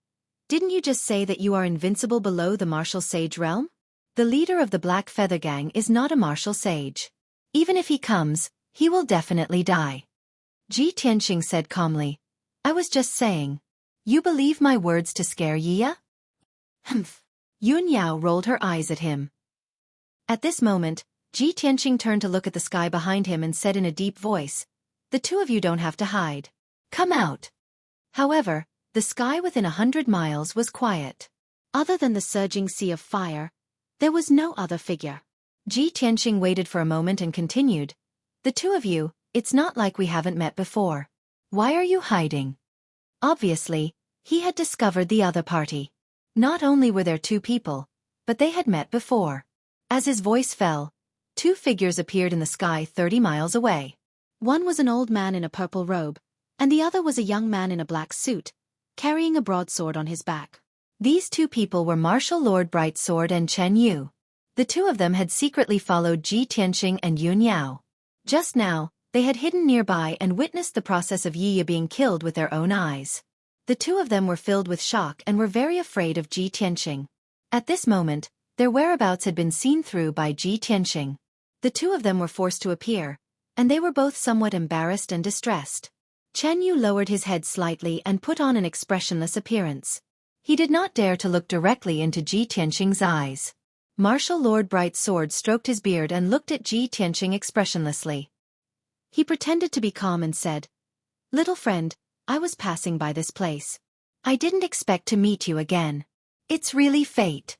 Didn't you just say that you are invincible below the martial sage realm? The leader of the Black Feather Gang is not a martial sage. Even if he comes, he will definitely die. Ji Tianqing said calmly, I was just saying. You believe my words to scare Yi Ya? Humph. Yun Yao rolled her eyes at him. At this moment, Ji Tianqing turned to look at the sky behind him and said in a deep voice, The 2 of you don't have to hide. Come out. However, the sky within 100 miles was quiet. Other than the surging sea of fire, there was no other figure. Ji Tianqing waited for a moment and continued, The 2 of you, it's not like we haven't met before. Why are you hiding? Obviously, he had discovered the other party. Not only were there 2 people, but they had met before. As his voice fell, 2 figures appeared in the sky 30 miles away. One was an old man in a purple robe, and the other was a young man in a black suit, carrying a broadsword on his back. These 2 people were Martial Lord Brightsword and Chen Yu. The 2 of them had secretly followed Ji Tianqing and Yun Yao. Just now, They had hidden nearby and witnessed the process of Yiya being killed with their own eyes. The two of them were filled with shock and were very afraid of Ji Tianqing. At this moment, their whereabouts had been seen through by Ji Tianqing. The two of them were forced to appear, and they were both somewhat embarrassed and distressed. Chen Yu lowered his head slightly and put on an expressionless appearance. He did not dare to look directly into Ji Tianqing's eyes. Martial Lord Bright Sword stroked his beard and looked at Ji Tianqing expressionlessly. He pretended to be calm and said, "Little friend, I was passing by this place. I didn't expect to meet you again. It's really fate."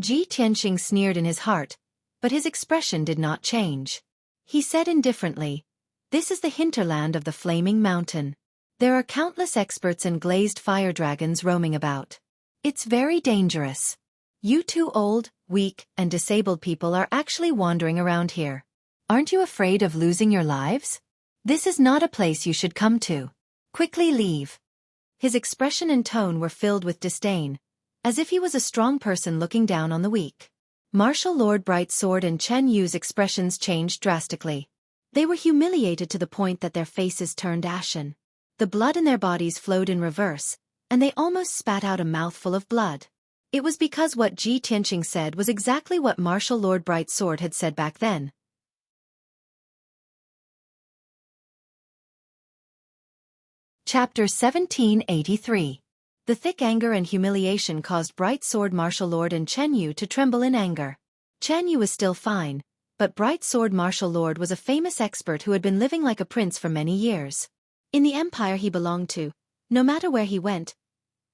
Ji Tianqing sneered in his heart, but his expression did not change. He said indifferently, "This is the hinterland of the Flaming Mountain. There are countless experts and glazed fire dragons roaming about. It's very dangerous. You two old, weak, and disabled people are actually wandering around here. Aren't you afraid of losing your lives? This is not a place you should come to. Quickly leave." His expression and tone were filled with disdain, as if he was a strong person looking down on the weak. Martial Lord Bright Sword and Chen Yu's expressions changed drastically. They were humiliated to the point that their faces turned ashen. The blood in their bodies flowed in reverse, and they almost spat out a mouthful of blood. It was because what Ji Tianqing said was exactly what Martial Lord Bright Sword had said back then. Chapter 1783. The thick anger and humiliation caused Bright Sword Martial Lord and Chen Yu to tremble in anger. Chen Yu was still fine, but Bright Sword Martial Lord was a famous expert who had been living like a prince for many years. In the empire he belonged to, no matter where he went,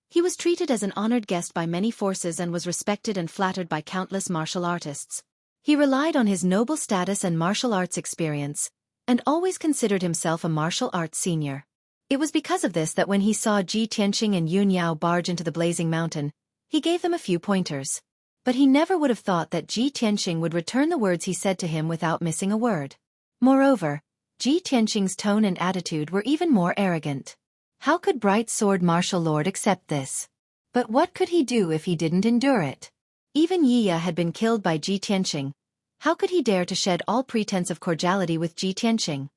he was treated as an honored guest by many forces and was respected and flattered by countless martial artists. He relied on his noble status and martial arts experience, and always considered himself a martial arts senior. It was because of this that when he saw Ji Tianqing and Yun Yao barge into the Blazing Mountain, he gave them a few pointers. But he never would have thought that Ji Tianqing would return the words he said to him without missing a word. Moreover, Ji Tianqing's tone and attitude were even more arrogant. How could Bright Sword Martial Lord accept this? But what could he do if he didn't endure it? Even Yiya had been killed by Ji Tianqing. How could he dare to shed all pretense of cordiality with Ji Tianqing?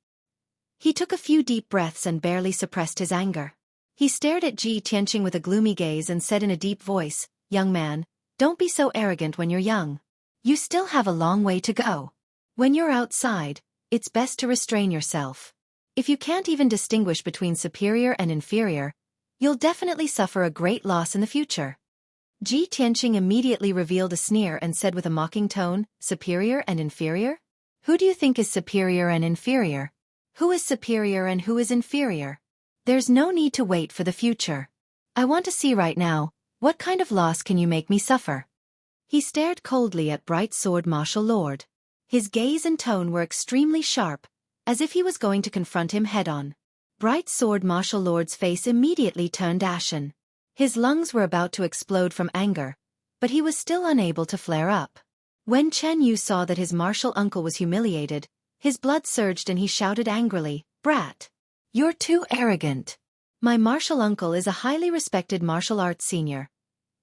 He took a few deep breaths and barely suppressed his anger. He stared at Ji Tianqing with a gloomy gaze and said in a deep voice, "Young man, don't be so arrogant when you're young. You still have a long way to go. When you're outside, it's best to restrain yourself. If you can't even distinguish between superior and inferior, you'll definitely suffer a great loss in the future." Ji Tianqing immediately revealed a sneer and said with a mocking tone, "Superior and inferior? Who do you think is superior and inferior? Who is superior and who is inferior? There's no need to wait for the future. I want to see right now, what kind of loss can you make me suffer?" He stared coldly at Bright Sword Martial Lord. His gaze and tone were extremely sharp, as if he was going to confront him head-on. Bright Sword Martial Lord's face immediately turned ashen. His lungs were about to explode from anger, but he was still unable to flare up. When Chen Yu saw that his martial uncle was humiliated, his blood surged and he shouted angrily, "Brat! You're too arrogant. My martial uncle is a highly respected martial arts senior,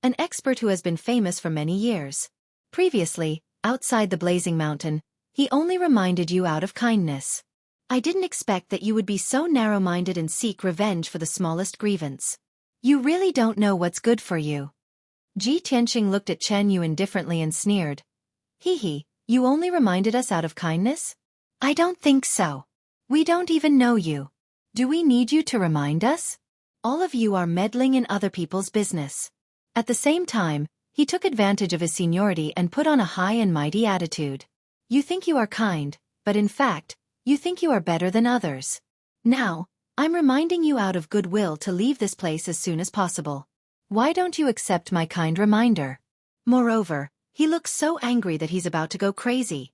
an expert who has been famous for many years. Previously, outside the Blazing Mountain, he only reminded you out of kindness. I didn't expect that you would be so narrow-minded and seek revenge for the smallest grievance. You really don't know what's good for you." Ji Tianqing looked at Chen Yu indifferently and sneered, "Hee, you only reminded us out of kindness? I don't think so. We don't even know you. Do we need you to remind us? All of you are meddling in other people's business." At the same time, he took advantage of his seniority and put on a high and mighty attitude. "You think you are kind, but in fact, you think you are better than others. Now, I'm reminding you out of goodwill to leave this place as soon as possible. Why don't you accept my kind reminder?" Moreover, he looks so angry that he's about to go crazy.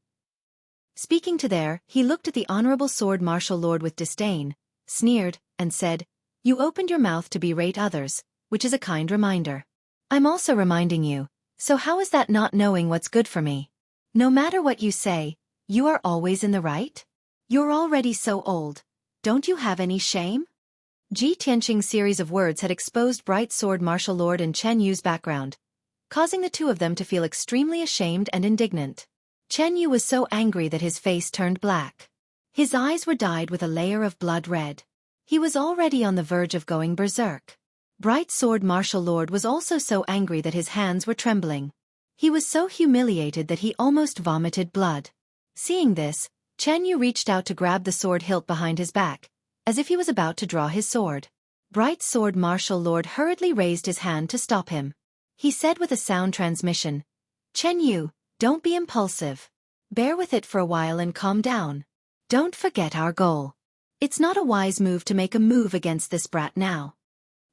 Speaking to there, he looked at the Honorable Sword Martial Lord with disdain, sneered, and said, "You opened your mouth to berate others, which is a kind reminder. I'm also reminding you, so how is that not knowing what's good for me? No matter what you say, you are always in the right? You're already so old. Don't you have any shame?" Ji Tianqing's series of words had exposed Bright Sword Martial Lord and Chen Yu's background, causing the two of them to feel extremely ashamed and indignant. Chen Yu was so angry that his face turned black. His eyes were dyed with a layer of blood red. He was already on the verge of going berserk. Bright Sword Martial Lord was also so angry that his hands were trembling. He was so humiliated that he almost vomited blood. Seeing this, Chen Yu reached out to grab the sword hilt behind his back, as if he was about to draw his sword. Bright Sword Martial Lord hurriedly raised his hand to stop him. He said with a sound transmission, "Chen Yu, don't be impulsive. Bear with it for a while and calm down. Don't forget our goal. It's not a wise move to make a move against this brat now."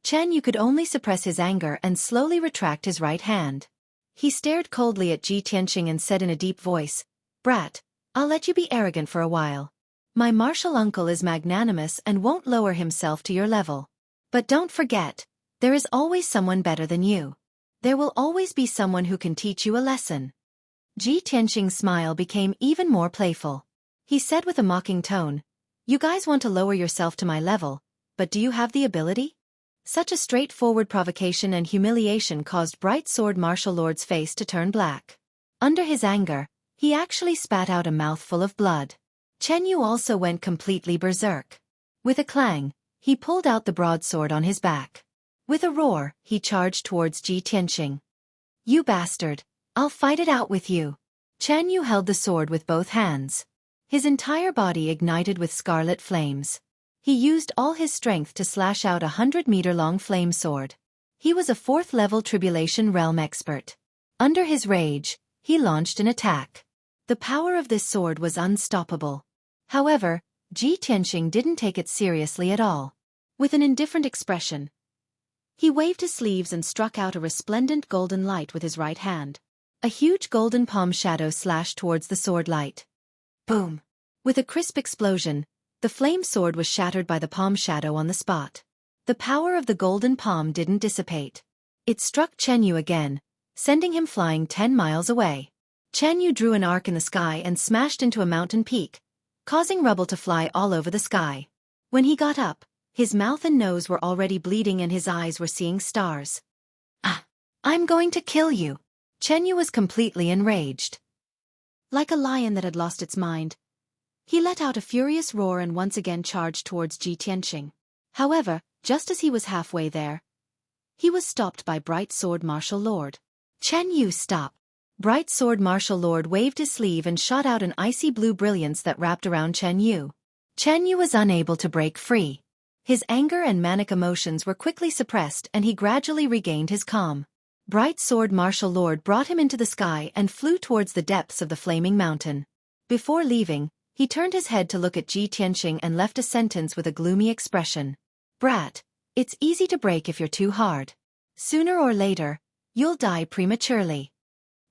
Chen Yu could only suppress his anger and slowly retract his right hand. He stared coldly at Ji Tianqing and said in a deep voice, "Brat, I'll let you be arrogant for a while. My martial uncle is magnanimous and won't lower himself to your level. But don't forget, there is always someone better than you. There will always be someone who can teach you a lesson." Ji Tianqing's smile became even more playful. He said with a mocking tone, "You guys want to lower yourself to my level, but do you have the ability?" Such a straightforward provocation and humiliation caused Bright Sword Martial Lord's face to turn black. Under his anger, he actually spat out a mouthful of blood. Chen Yu also went completely berserk. With a clang, he pulled out the broadsword on his back. With a roar, he charged towards Ji Tianqing. "You bastard! I'll fight it out with you." Chen Yu held the sword with both hands. His entire body ignited with scarlet flames. He used all his strength to slash out a 100-meter-long flame sword. He was a 4th-level Tribulation Realm expert. Under his rage, he launched an attack. The power of this sword was unstoppable. However, Ji Tianqing didn't take it seriously at all. With an indifferent expression, he waved his sleeves and struck out a resplendent golden light with his right hand. A huge golden palm shadow slashed towards the sword light. Boom! With a crisp explosion, the flame sword was shattered by the palm shadow on the spot. The power of the golden palm didn't dissipate. It struck Chen Yu again, sending him flying 10 miles away. Chen Yu drew an arc in the sky and smashed into a mountain peak, causing rubble to fly all over the sky. When he got up, his mouth and nose were already bleeding and his eyes were seeing stars. "Ah! I'm going to kill you!" Chen Yu was completely enraged. Like a lion that had lost its mind, he let out a furious roar and once again charged towards Ji Tianqing. However, just as he was halfway there, he was stopped by Bright Sword Martial Lord. "Chen Yu, stop!" Bright Sword Martial Lord waved his sleeve and shot out an icy blue brilliance that wrapped around Chen Yu. Chen Yu was unable to break free. His anger and manic emotions were quickly suppressed and he gradually regained his calm. Bright Sword Martial Lord brought him into the sky and flew towards the depths of the flaming mountain. Before leaving, he turned his head to look at Ji Tianqing and left a sentence with a gloomy expression. "Brat, it's easy to break if you're too hard. Sooner or later, you'll die prematurely."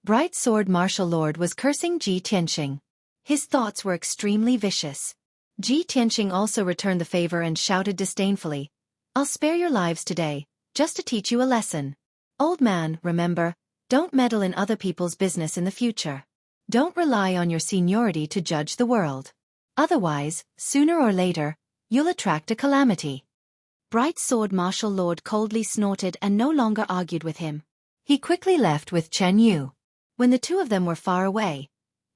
Bright Sword Martial Lord was cursing Ji Tianqing. His thoughts were extremely vicious. Ji Tianqing also returned the favor and shouted disdainfully, "I'll spare your lives today, just to teach you a lesson. Old man, remember, don't meddle in other people's business in the future. Don't rely on your seniority to judge the world. Otherwise, sooner or later, you'll attract a calamity." Bright Sword Martial Lord coldly snorted and no longer argued with him. He quickly left with Chen Yu. When the two of them were far away,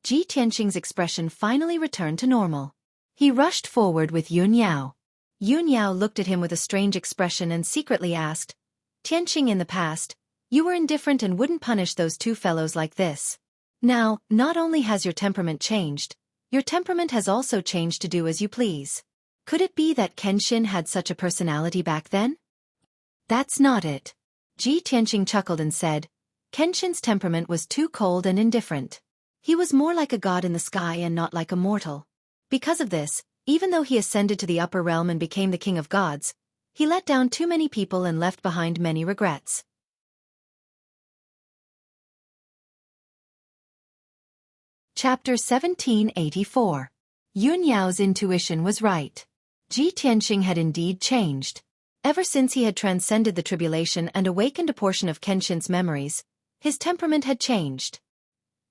Ji Tianqing's expression finally returned to normal. He rushed forward with Yun Yao. Yun Yao looked at him with a strange expression and secretly asked, "Tianqing, in the past, you were indifferent and wouldn't punish those two fellows like this. Now, not only has your temperament changed, your temperament has also changed to do as you please. Could it be that Kenshin had such a personality back then?" "That's not it." Ji Tianqing chuckled and said, "Kenshin's temperament was too cold and indifferent. He was more like a god in the sky and not like a mortal. Because of this, even though he ascended to the upper realm and became the king of gods, he let down too many people and left behind many regrets." Chapter 1784. Yun Yao's intuition was right. Ji Tianqing had indeed changed. Ever since he had transcended the tribulation and awakened a portion of Kenshin's memories, his temperament had changed.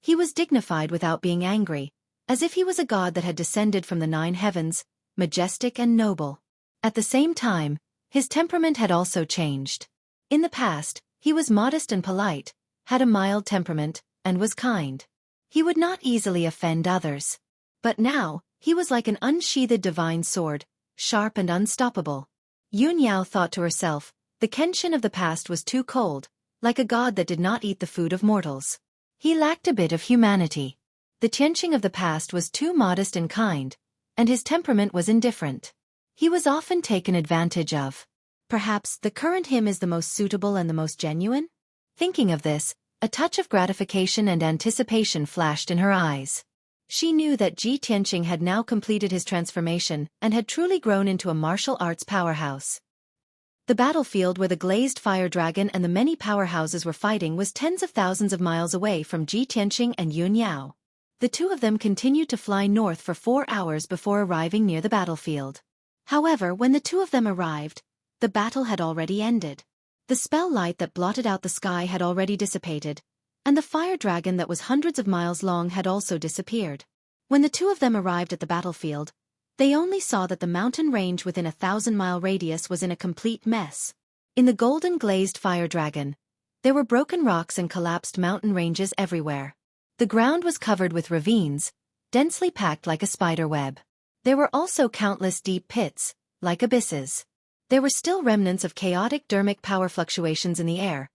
He was dignified without being angry, as if he was a god that had descended from the 9 heavens, majestic and noble. At the same time, his temperament had also changed. In the past, he was modest and polite, had a mild temperament, and was kind. He would not easily offend others. But now, He was like an unsheathed divine sword, sharp and unstoppable. Yun Yao thought to herself, the Kenshin of the past was too cold, like a god that did not eat the food of mortals. He lacked a bit of humanity. The Tianqing of the past was too modest and kind, and his temperament was indifferent. He was often taken advantage of. Perhaps the current him is the most suitable and the most genuine? Thinking of this, a touch of gratification and anticipation flashed in her eyes. She knew that Ji Tianqing had now completed his transformation and had truly grown into a martial arts powerhouse. The battlefield where the glazed fire dragon and the many powerhouses were fighting was tens of thousands of miles away from Ji Tianqing and Yun Yao. The two of them continued to fly north for 4 hours before arriving near the battlefield. However, when the two of them arrived, the battle had already ended. The spell light that blotted out the sky had already dissipated, and the fire dragon that was hundreds of miles long had also disappeared. When the two of them arrived at the battlefield, they only saw that the mountain range within a 1,000-mile radius was in a complete mess. In the golden glazed fire dragon, there were broken rocks and collapsed mountain ranges everywhere. The ground was covered with ravines, densely packed like a spider web. There were also countless deep pits, like abysses. There were still remnants of chaotic dermic power fluctuations in the air,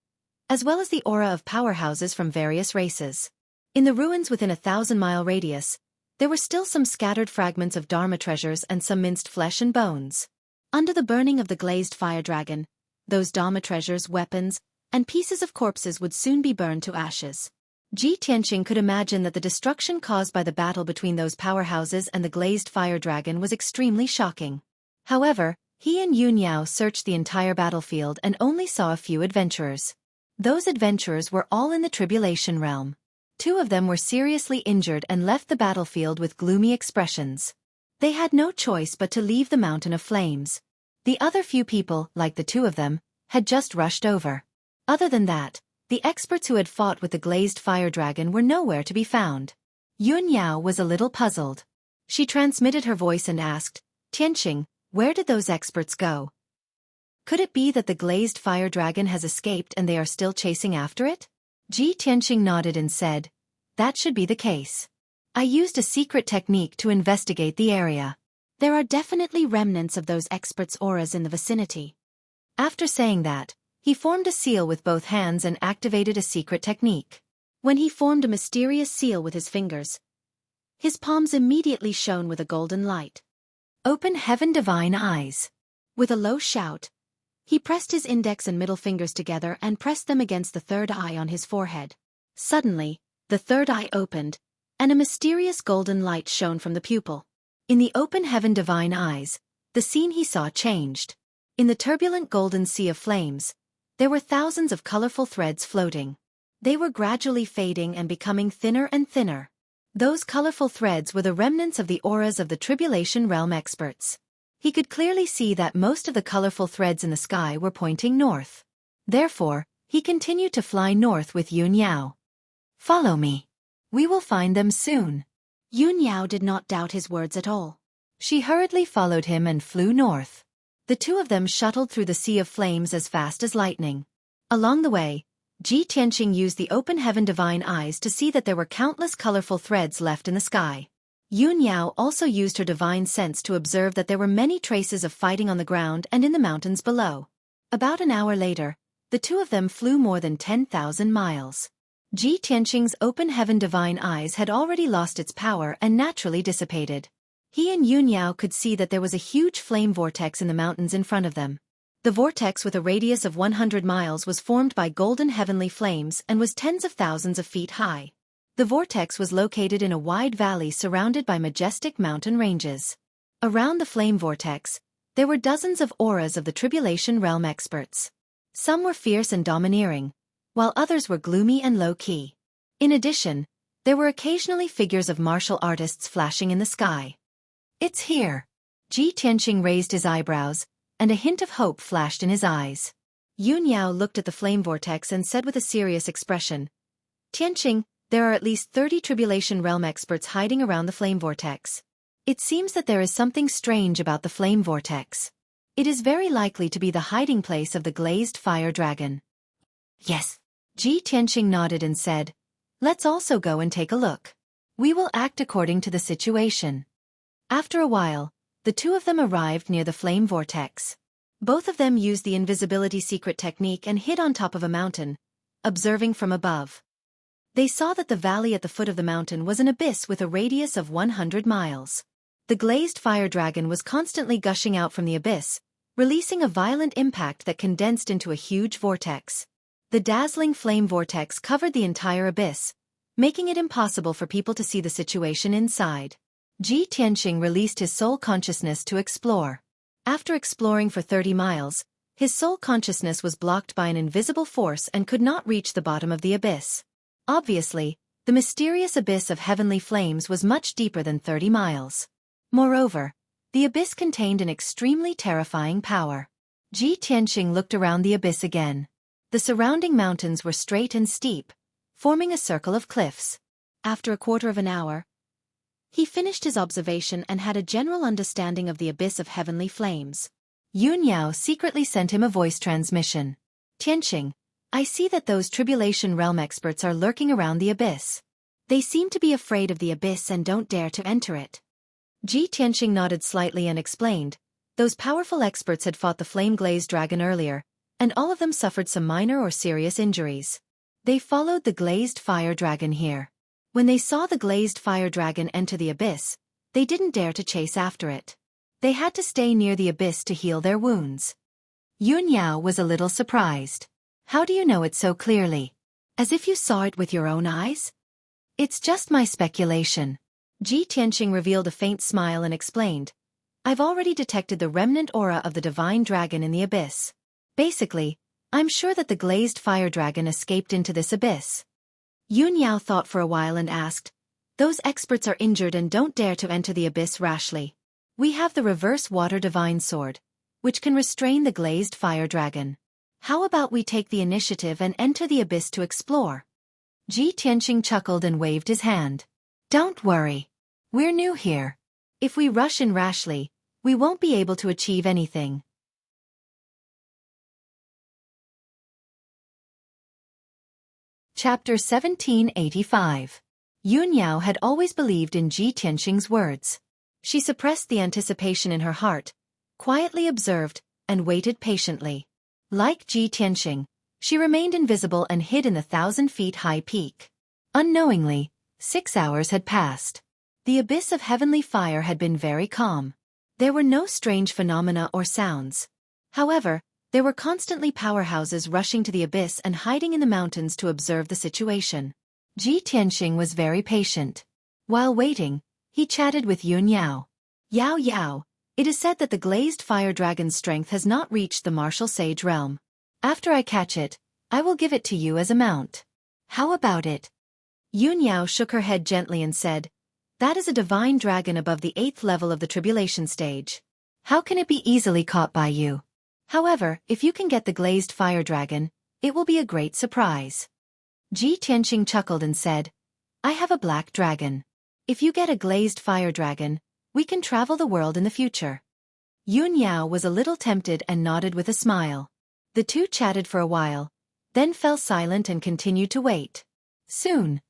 as well as the aura of powerhouses from various races. In the ruins within a 1,000-mile radius, there were still some scattered fragments of Dharma treasures and some minced flesh and bones. Under the burning of the glazed fire dragon, those Dharma treasures, weapons, and pieces of corpses would soon be burned to ashes. Ji Tianqing could imagine that the destruction caused by the battle between those powerhouses and the glazed fire dragon was extremely shocking. However, he and Yun Yao searched the entire battlefield and only saw a few adventurers. Those adventurers were all in the tribulation realm. 2 of them were seriously injured and left the battlefield with gloomy expressions. They had no choice but to leave the mountain of flames. The other few people, like the 2 of them, had just rushed over. Other than that, the experts who had fought with the glazed fire dragon were nowhere to be found. Yun Yao was a little puzzled. She transmitted her voice and asked, Tianqing, where did those experts go? Could it be that the glazed fire dragon has escaped and they are still chasing after it? Ji Tianqing nodded and said, that should be the case. I used a secret technique to investigate the area. There are definitely remnants of those experts' auras in the vicinity. After saying that, he formed a seal with both hands and activated a secret technique. When he formed a mysterious seal with his fingers, his palms immediately shone with a golden light. Open heaven divine eyes. With a low shout, he pressed his index and middle fingers together and pressed them against the third eye on his forehead. Suddenly, the third eye opened, and a mysterious golden light shone from the pupil. In the open heaven divine eyes, the scene he saw changed. In the turbulent golden sea of flames, there were thousands of colorful threads floating. They were gradually fading and becoming thinner and thinner. Those colorful threads were the remnants of the auras of the Tribulation Realm experts. He could clearly see that most of the colorful threads in the sky were pointing north. Therefore, he continued to fly north with Yun Yao. Follow me. We will find them soon. Yun Yao did not doubt his words at all. She hurriedly followed him and flew north. The 2 of them shuttled through the sea of flames as fast as lightning. Along the way, Ji Tianqing used the open heaven divine eyes to see that there were countless colorful threads left in the sky. Yun Yao also used her divine sense to observe that there were many traces of fighting on the ground and in the mountains below. About an hour later, the 2 of them flew more than 10,000 miles. Ji Tianqing's open heaven divine eyes had already lost its power and naturally dissipated. He and Yun Yao could see that there was a huge flame vortex in the mountains in front of them. The vortex with a radius of 100 miles was formed by golden heavenly flames and was tens of thousands of feet high. The vortex was located in a wide valley surrounded by majestic mountain ranges. Around the flame vortex, there were dozens of auras of the Tribulation Realm experts. Some were fierce and domineering, while others were gloomy and low-key. In addition, there were occasionally figures of martial artists flashing in the sky. It's here. Ji Tianqing raised his eyebrows, and a hint of hope flashed in his eyes. Yun Yao looked at the flame vortex and said with a serious expression, Tianqing, there are at least 30 Tribulation Realm experts hiding around the flame vortex. It seems that there is something strange about the flame vortex. It is very likely to be the hiding place of the glazed fire dragon. Yes. Ji Tianqing nodded and said, let's also go and take a look. We will act according to the situation. After a while, the two of them arrived near the flame vortex. Both of them used the invisibility secret technique and hid on top of a mountain, observing from above. They saw that the valley at the foot of the mountain was an abyss with a radius of 100 miles. The glazed fire dragon was constantly gushing out from the abyss, releasing a violent impact that condensed into a huge vortex. The dazzling flame vortex covered the entire abyss, making it impossible for people to see the situation inside. Ji Tianxing released his soul consciousness to explore. After exploring for 30 miles, his soul consciousness was blocked by an invisible force and could not reach the bottom of the abyss. Obviously, the mysterious abyss of heavenly flames was much deeper than 30 miles. Moreover, the abyss contained an extremely terrifying power. Ji Tianxing looked around the abyss again. The surrounding mountains were straight and steep, forming a circle of cliffs. After a quarter of an hour, he finished his observation and had a general understanding of the abyss of heavenly flames. Yun Yao secretly sent him a voice transmission. Tianxing, I see that those Tribulation Realm experts are lurking around the abyss. They seem to be afraid of the abyss and don't dare to enter it. Ji Tianxing nodded slightly and explained, those powerful experts had fought the flame-glazed dragon earlier, and all of them suffered some minor or serious injuries. They followed the glazed fire dragon here. When they saw the glazed fire dragon enter the abyss, they didn't dare to chase after it. They had to stay near the abyss to heal their wounds. Yun Yao was a little surprised. How do you know it so clearly? As if you saw it with your own eyes? It's just my speculation. Ji Tianxing revealed a faint smile and explained, I've already detected the remnant aura of the divine dragon in the abyss. Basically, I'm sure that the glazed fire dragon escaped into this abyss. Yun Yao thought for a while and asked, those experts are injured and don't dare to enter the abyss rashly. We have the reverse water divine sword, which can restrain the glazed fire dragon. How about we take the initiative and enter the abyss to explore? Ji Tianxing chuckled and waved his hand. Don't worry. We're new here. If we rush in rashly, we won't be able to achieve anything. Chapter 1785. Yun Yao had always believed in Ji Tianxing's words. She suppressed the anticipation in her heart, quietly observed, and waited patiently. Like Ji Tianxing, she remained invisible and hid in the 1,000-feet-high peak. Unknowingly, 6 hours had passed. The abyss of heavenly fire had been very calm. There were no strange phenomena or sounds. However, there were constantly powerhouses rushing to the abyss and hiding in the mountains to observe the situation. Ji Tianxing was very patient. While waiting, he chatted with Yun Yao. Yao Yao, it is said that the glazed fire dragon's strength has not reached the martial sage realm. After I catch it, I will give it to you as a mount. How about it? Yun Yao shook her head gently and said, that is a divine dragon above the 8th level of the tribulation stage. How can it be easily caught by you? However, if you can get the glazed fire dragon, it will be a great surprise. Ji Tianxing chuckled and said, I have a black dragon. If you get a glazed fire dragon, we can travel the world in the future. Yun Yao was a little tempted and nodded with a smile. The two chatted for a while, then fell silent and continued to wait. Soon,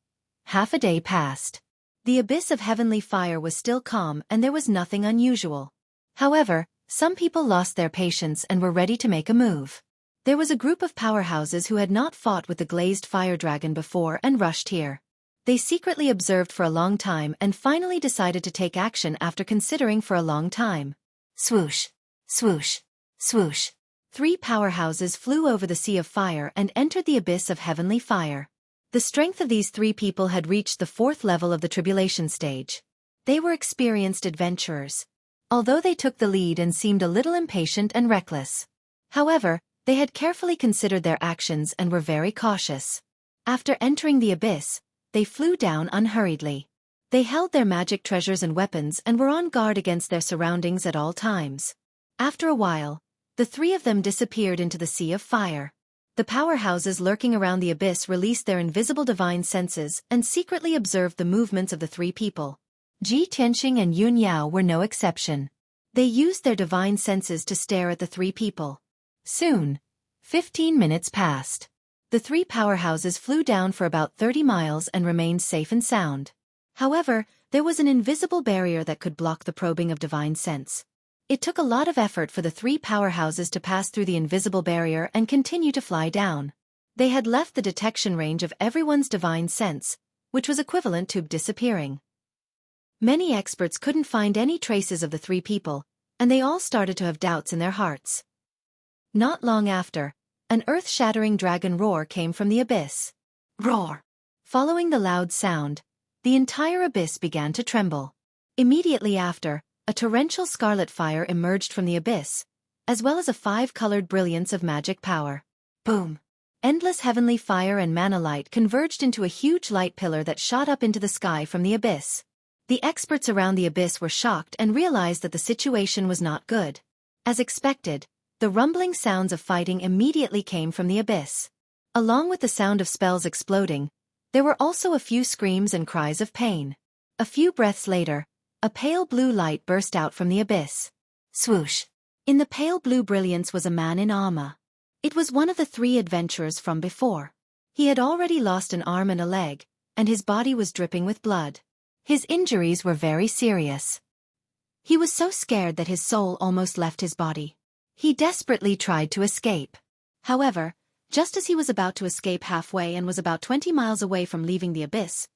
half a day passed. The abyss of heavenly fire was still calm and there was nothing unusual. However, some people lost their patience and were ready to make a move. There was a group of powerhouses who had not fought with the glazed fire dragon before and rushed here. They secretly observed for a long time and finally decided to take action after considering for a long time. Swoosh, swoosh, swoosh. 3 powerhouses flew over the sea of fire and entered the abyss of heavenly fire. The strength of these 3 people had reached the 4th level of the tribulation stage. They were experienced adventurers, although they took the lead and seemed a little impatient and reckless. However, they had carefully considered their actions and were very cautious. After entering the abyss, they flew down unhurriedly. They held their magic treasures and weapons and were on guard against their surroundings at all times. After a while, the 3 of them disappeared into the sea of fire. The powerhouses lurking around the abyss released their invisible divine senses and secretly observed the movements of the 3 people. Ji Tianxing and Yun Yao were no exception. They used their divine senses to stare at the 3 people. Soon, 15 minutes passed. The 3 powerhouses flew down for about 30 miles and remained safe and sound. However, There was an invisible barrier that could block the probing of divine sense. It took a lot of effort for the three powerhouses to pass through the invisible barrier and continue to fly down. They had left the detection range of everyone's divine sense, which was equivalent to disappearing. Many experts couldn't find any traces of the three people, and they all started to have doubts in their hearts. Not long after, an earth-shattering dragon roar came from the abyss. Roar! Following the loud sound, the entire abyss began to tremble. Immediately after, a torrential scarlet fire emerged from the abyss, as well as a five-colored brilliance of magic power. Boom! Endless heavenly fire and mana light converged into a huge light pillar that shot up into the sky from the abyss. The experts around the abyss were shocked and realized that the situation was not good. As expected, the rumbling sounds of fighting immediately came from the abyss. Along with the sound of spells exploding, there were also a few screams and cries of pain. A few breaths later, a pale blue light burst out from the abyss. Swoosh! In the pale blue brilliance was a man in armor. It was one of the three adventurers from before. He had already lost an arm and a leg, and his body was dripping with blood. His injuries were very serious. He was so scared that his soul almost left his body. He desperately tried to escape. However, just as he was about to escape halfway and was about 20 miles away from leaving the abyss,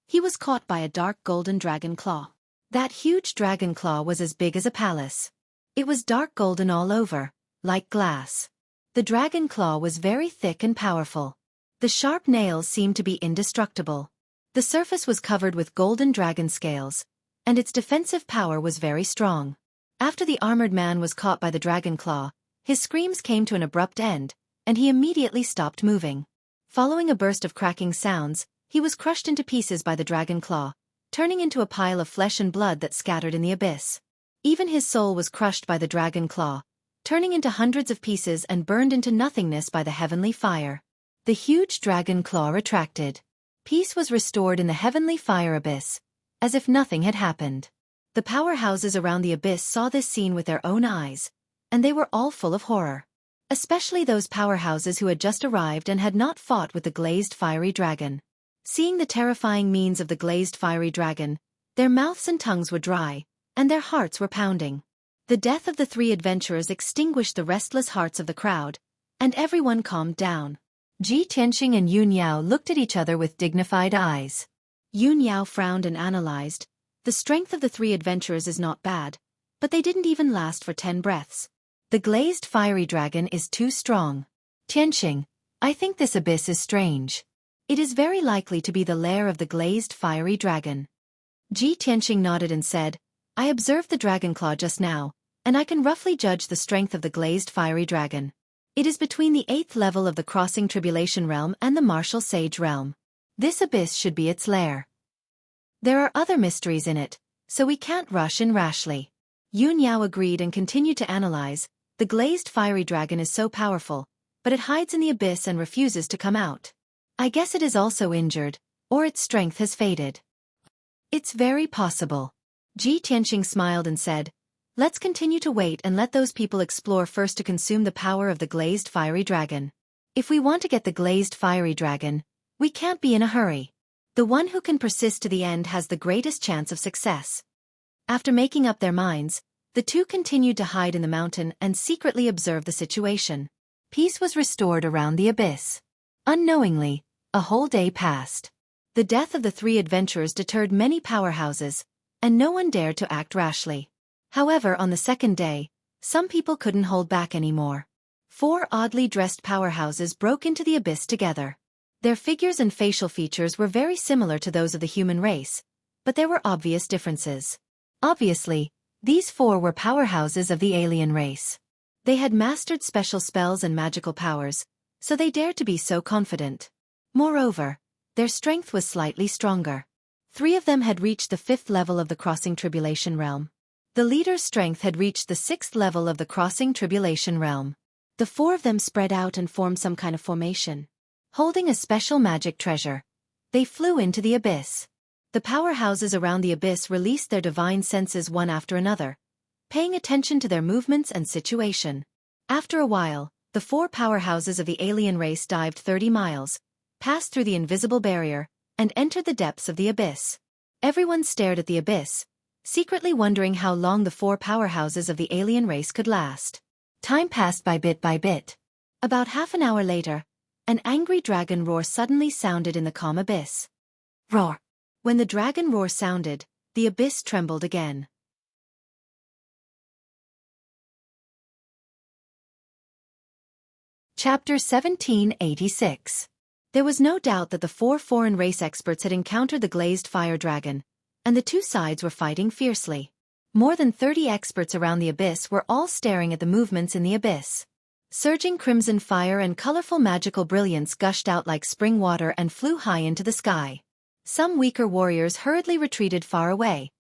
he was caught by a dark golden dragon claw. That huge dragon claw was as big as a palace. It was dark golden all over, like glass. The dragon claw was very thick and powerful. The sharp nails seemed to be indestructible. The surface was covered with golden dragon scales, and its defensive power was very strong. After the armored man was caught by the dragon claw, his screams came to an abrupt end, and he immediately stopped moving. Following a burst of cracking sounds, he was crushed into pieces by the dragon claw, turning into a pile of flesh and blood that scattered in the abyss. Even his soul was crushed by the dragon claw, turning into hundreds of pieces and burned into nothingness by the heavenly fire. The huge dragon claw retracted. Peace was restored in the heavenly fire abyss, as if nothing had happened. The powerhouses around the abyss saw this scene with their own eyes, and they were all full of horror. Especially those powerhouses who had just arrived and had not fought with the glazed fiery dragon. Seeing the terrifying means of the glazed fiery dragon, their mouths and tongues were dry, and their hearts were pounding. The death of the three adventurers extinguished the restless hearts of the crowd, and everyone calmed down. Ji Tianxing and Yun Yao looked at each other with dignified eyes. Yun Yao frowned and analyzed. The strength of the three adventurers is not bad, but they didn't even last for 10 breaths. The glazed fiery dragon is too strong. Tianxing, I think this abyss is strange. It is very likely to be the lair of the glazed fiery dragon. Ji Tianxing nodded and said, I observed the dragon claw just now, and I can roughly judge the strength of the glazed fiery dragon. It is between the 8th level of the crossing tribulation realm and the martial sage realm. This abyss should be its lair. There are other mysteries in it, so we can't rush in rashly. Yun Yao agreed and continued to analyze. The glazed fiery dragon is so powerful, but it hides in the abyss and refuses to come out. I guess it is also injured, or its strength has faded. It's very possible. Ji Tianxing smiled and said, let's continue to wait and let those people explore first to consume the power of the glazed fiery dragon. If we want to get the glazed fiery dragon, we can't be in a hurry. The one who can persist to the end has the greatest chance of success. After making up their minds, the two continued to hide in the mountain and secretly observe the situation. Peace was restored around the abyss. Unknowingly, a whole day passed. The death of the three adventurers deterred many powerhouses, and no one dared to act rashly. However, on the second day, some people couldn't hold back anymore. 4 oddly dressed powerhouses broke into the abyss together. Their figures and facial features were very similar to those of the human race, but there were obvious differences. Obviously, these 4 were powerhouses of the alien race. They had mastered special spells and magical powers, so they dared to be so confident. Moreover, their strength was slightly stronger. 3 of them had reached the 5th level of the crossing tribulation realm. The leader's strength had reached the 6th level of the crossing tribulation realm. The 4 of them spread out and formed some kind of formation. Holding a special magic treasure, they flew into the abyss. The powerhouses around the abyss released their divine senses one after another, paying attention to their movements and situation. After a while, the 4 powerhouses of the alien race dived 30 miles, passed through the invisible barrier, and entered the depths of the abyss. Everyone stared at the abyss, secretly wondering how long the 4 powerhouses of the alien race could last. Time passed by bit. About half an hour later, an angry dragon roar suddenly sounded in the calm abyss. Roar. When the dragon roar sounded, the abyss trembled again. Chapter 1786. There was no doubt that the 4 foreign race experts had encountered the glazed fire dragon, and the two sides were fighting fiercely. More than 30 experts around the abyss were all staring at the movements in the abyss. Surging crimson fire and colorful magical brilliance gushed out like spring water and flew high into the sky. Some weaker warriors hurriedly retreated far away,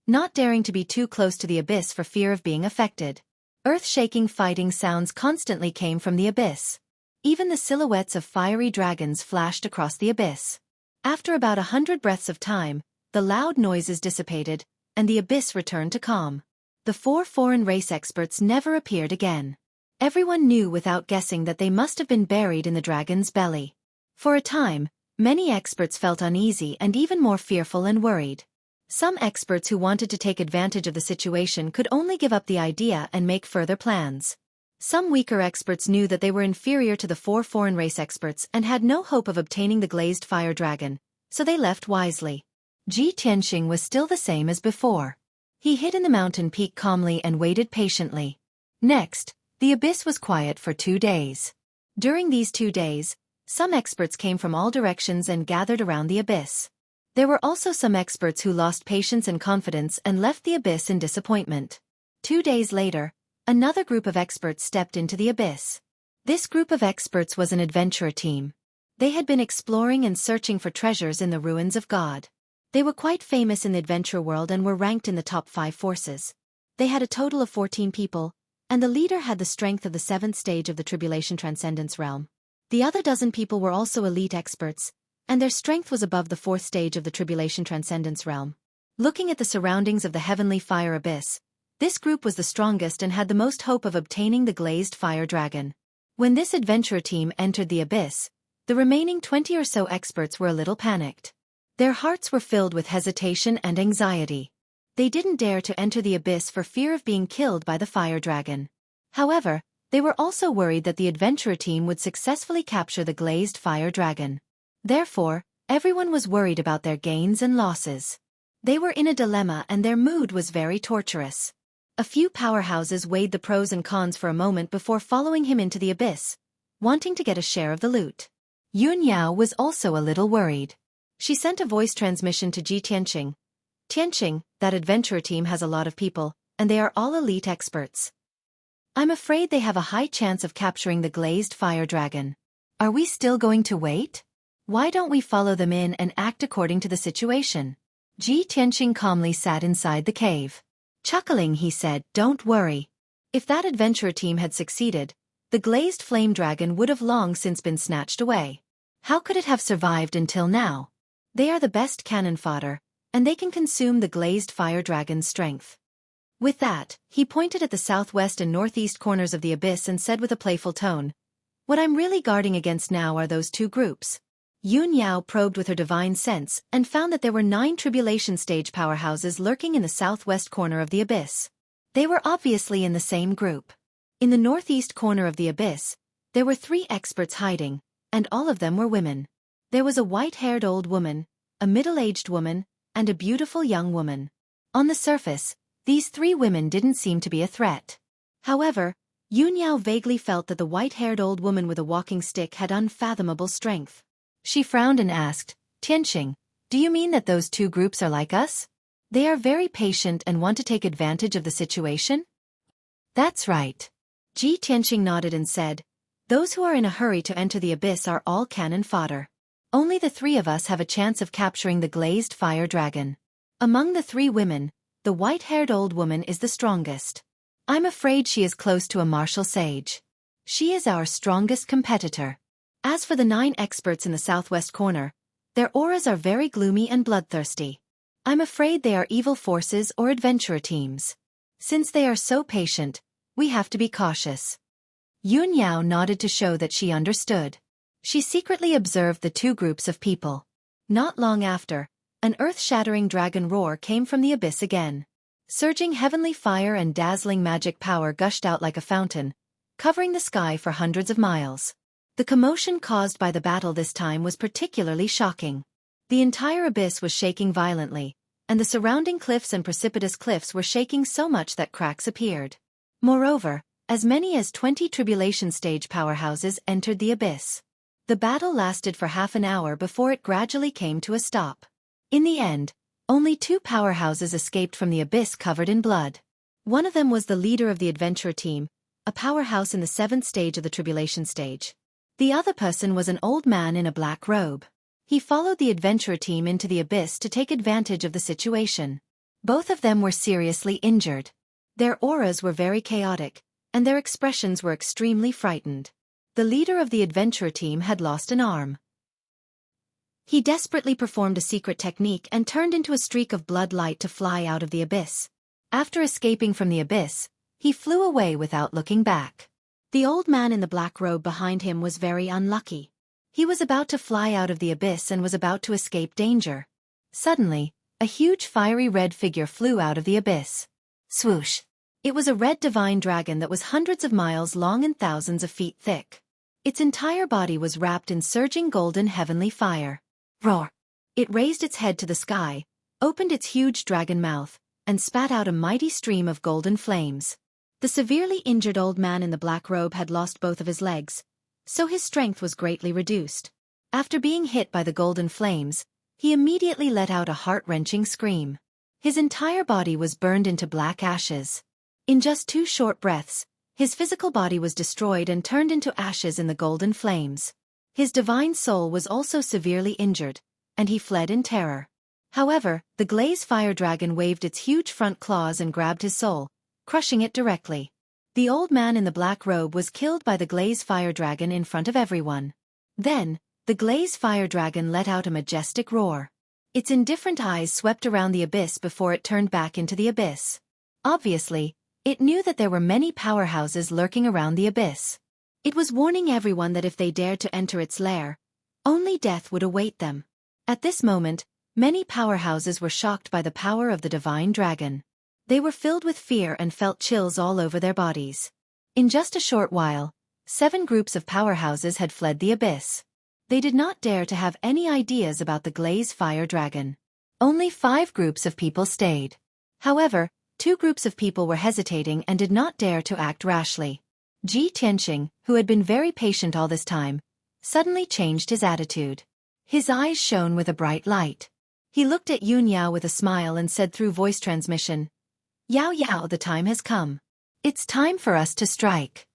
not daring to be too close to the abyss for fear of being affected. Earth-shaking fighting sounds constantly came from the abyss. Even the silhouettes of fiery dragons flashed across the abyss. After about 100 breaths of time, the loud noises dissipated, and the abyss returned to calm. The 4 foreign race experts never appeared again. Everyone knew without guessing that they must have been buried in the dragon's belly. For a time, many experts felt uneasy and even more fearful and worried. Some experts who wanted to take advantage of the situation could only give up the idea and make further plans. Some weaker experts knew that they were inferior to the 4 foreign race experts and had no hope of obtaining the glazed fire dragon, so they left wisely. Ji Tianxing was still the same as before. He hid in the mountain peak calmly and waited patiently. Next, the abyss was quiet for 2 days. During these 2 days, some experts came from all directions and gathered around the abyss. There were also some experts who lost patience and confidence and left the abyss in disappointment. 2 days later, another group of experts stepped into the abyss. This group of experts was an adventurer team. They had been exploring and searching for treasures in the ruins of God. They were quite famous in the adventure world and were ranked in the top 5 forces. They had a total of 14 people, and the leader had the strength of the 7th stage of the Tribulation Transcendence realm. The other dozen people were also elite experts, and their strength was above the 4th stage of the Tribulation Transcendence realm. Looking at the surroundings of the heavenly fire abyss, this group was the strongest and had the most hope of obtaining the glazed fire dragon. When this adventurer team entered the abyss, the remaining 20 or so experts were a little panicked. Their hearts were filled with hesitation and anxiety. They didn't dare to enter the abyss for fear of being killed by the fire dragon. However, they were also worried that the adventurer team would successfully capture the glazed fire dragon. Therefore, everyone was worried about their gains and losses. They were in a dilemma and their mood was very torturous. A few powerhouses weighed the pros and cons for a moment before following him into the abyss, wanting to get a share of the loot. Yun Yao was also a little worried. She sent a voice transmission to Ji Tianxing. Tianxing, that adventurer team has a lot of people, and they are all elite experts. I'm afraid they have a high chance of capturing the glazed fire dragon. Are we still going to wait? Why don't we follow them in and act according to the situation? Ji Tianxing calmly sat inside the cave. Chuckling, he said, "Don't worry. If that adventurer team had succeeded, the glazed flame dragon would have long since been snatched away. How could it have survived until now? They are the best cannon fodder, and they can consume the glazed fire dragon's strength." With that, he pointed at the southwest and northeast corners of the abyss and said with a playful tone, "What I'm really guarding against now are those 2 groups." Yun Yao probed with her divine sense and found that there were 9 tribulation stage powerhouses lurking in the southwest corner of the abyss. They were obviously in the same group. In the northeast corner of the abyss, there were 3 experts hiding, and all of them were women. There was a white-haired old woman, a middle-aged woman, and a beautiful young woman. On the surface, these 3 women didn't seem to be a threat. However, Yun Yao vaguely felt that the white-haired old woman with a walking stick had unfathomable strength. She frowned and asked, "Tianxing, do you mean that those 2 groups are like us? They are very patient and want to take advantage of the situation?" "That's right." Ji Tianxing nodded and said, "Those who are in a hurry to enter the abyss are all cannon fodder. Only the 3 of us have a chance of capturing the glazed fire dragon. Among the 3 women, the white-haired old woman is the strongest. I'm afraid she is close to a martial sage. She is our strongest competitor. As for the 9 experts in the southwest corner, their auras are very gloomy and bloodthirsty. I'm afraid they are evil forces or adventurer teams. Since they are so patient, we have to be cautious." Yun Yao nodded to show that she understood. She secretly observed the 2 groups of people. Not long after, An earth-shattering dragon roar came from the abyss again. Surging heavenly fire and dazzling magic power gushed out like a fountain, covering the sky for hundreds of miles. The commotion caused by the battle this time was particularly shocking. The entire abyss was shaking violently, and the surrounding cliffs and precipitous cliffs were shaking so much that cracks appeared. Moreover, as many as 20 tribulation stage powerhouses entered the abyss. The battle lasted for half an hour before it gradually came to a stop. In the end, only 2 powerhouses escaped from the abyss covered in blood. One of them was the leader of the adventurer team, a powerhouse in the 7th stage of the tribulation stage. The other person was an old man in a black robe. He followed the adventurer team into the abyss to take advantage of the situation. Both of them were seriously injured. Their auras were very chaotic, and their expressions were extremely frightened. The leader of the adventurer team had lost an arm. He desperately performed a secret technique and turned into a streak of blood light to fly out of the abyss. After escaping from the abyss, he flew away without looking back. The old man in the black robe behind him was very unlucky. He was about to fly out of the abyss and was about to escape danger. Suddenly, a huge fiery red figure flew out of the abyss. Swoosh! It was a red divine dragon that was hundreds of miles long and thousands of feet thick. Its entire body was wrapped in surging golden heavenly fire. Roar! It raised its head to the sky, opened its huge dragon mouth, and spat out a mighty stream of golden flames. The severely injured old man in the black robe had lost both of his legs, so his strength was greatly reduced. After being hit by the golden flames, he immediately let out a heart-wrenching scream. His entire body was burned into black ashes. In just 2 short breaths, his physical body was destroyed and turned into ashes in the golden flames. His divine soul was also severely injured, and he fled in terror. However, the glaze fire dragon waved its huge front claws and grabbed his soul, crushing it directly. The old man in the black robe was killed by the glaze fire dragon in front of everyone. Then, the glaze fire dragon let out a majestic roar. Its indifferent eyes swept around the abyss before it turned back into the abyss. Obviously, it knew that there were many powerhouses lurking around the abyss. It was warning everyone that if they dared to enter its lair, only death would await them. At this moment, many powerhouses were shocked by the power of the divine dragon. They were filled with fear and felt chills all over their bodies. In just a short while, 7 groups of powerhouses had fled the abyss. They did not dare to have any ideas about the glaze fire dragon. Only 5 groups of people stayed. However, 2 groups of people were hesitating and did not dare to act rashly. Ji Tianxing, who had been very patient all this time, suddenly changed his attitude. His eyes shone with a bright light. He looked at Yun Yao with a smile and said through voice transmission, "Yao Yao, the time has come. It's time for us to strike."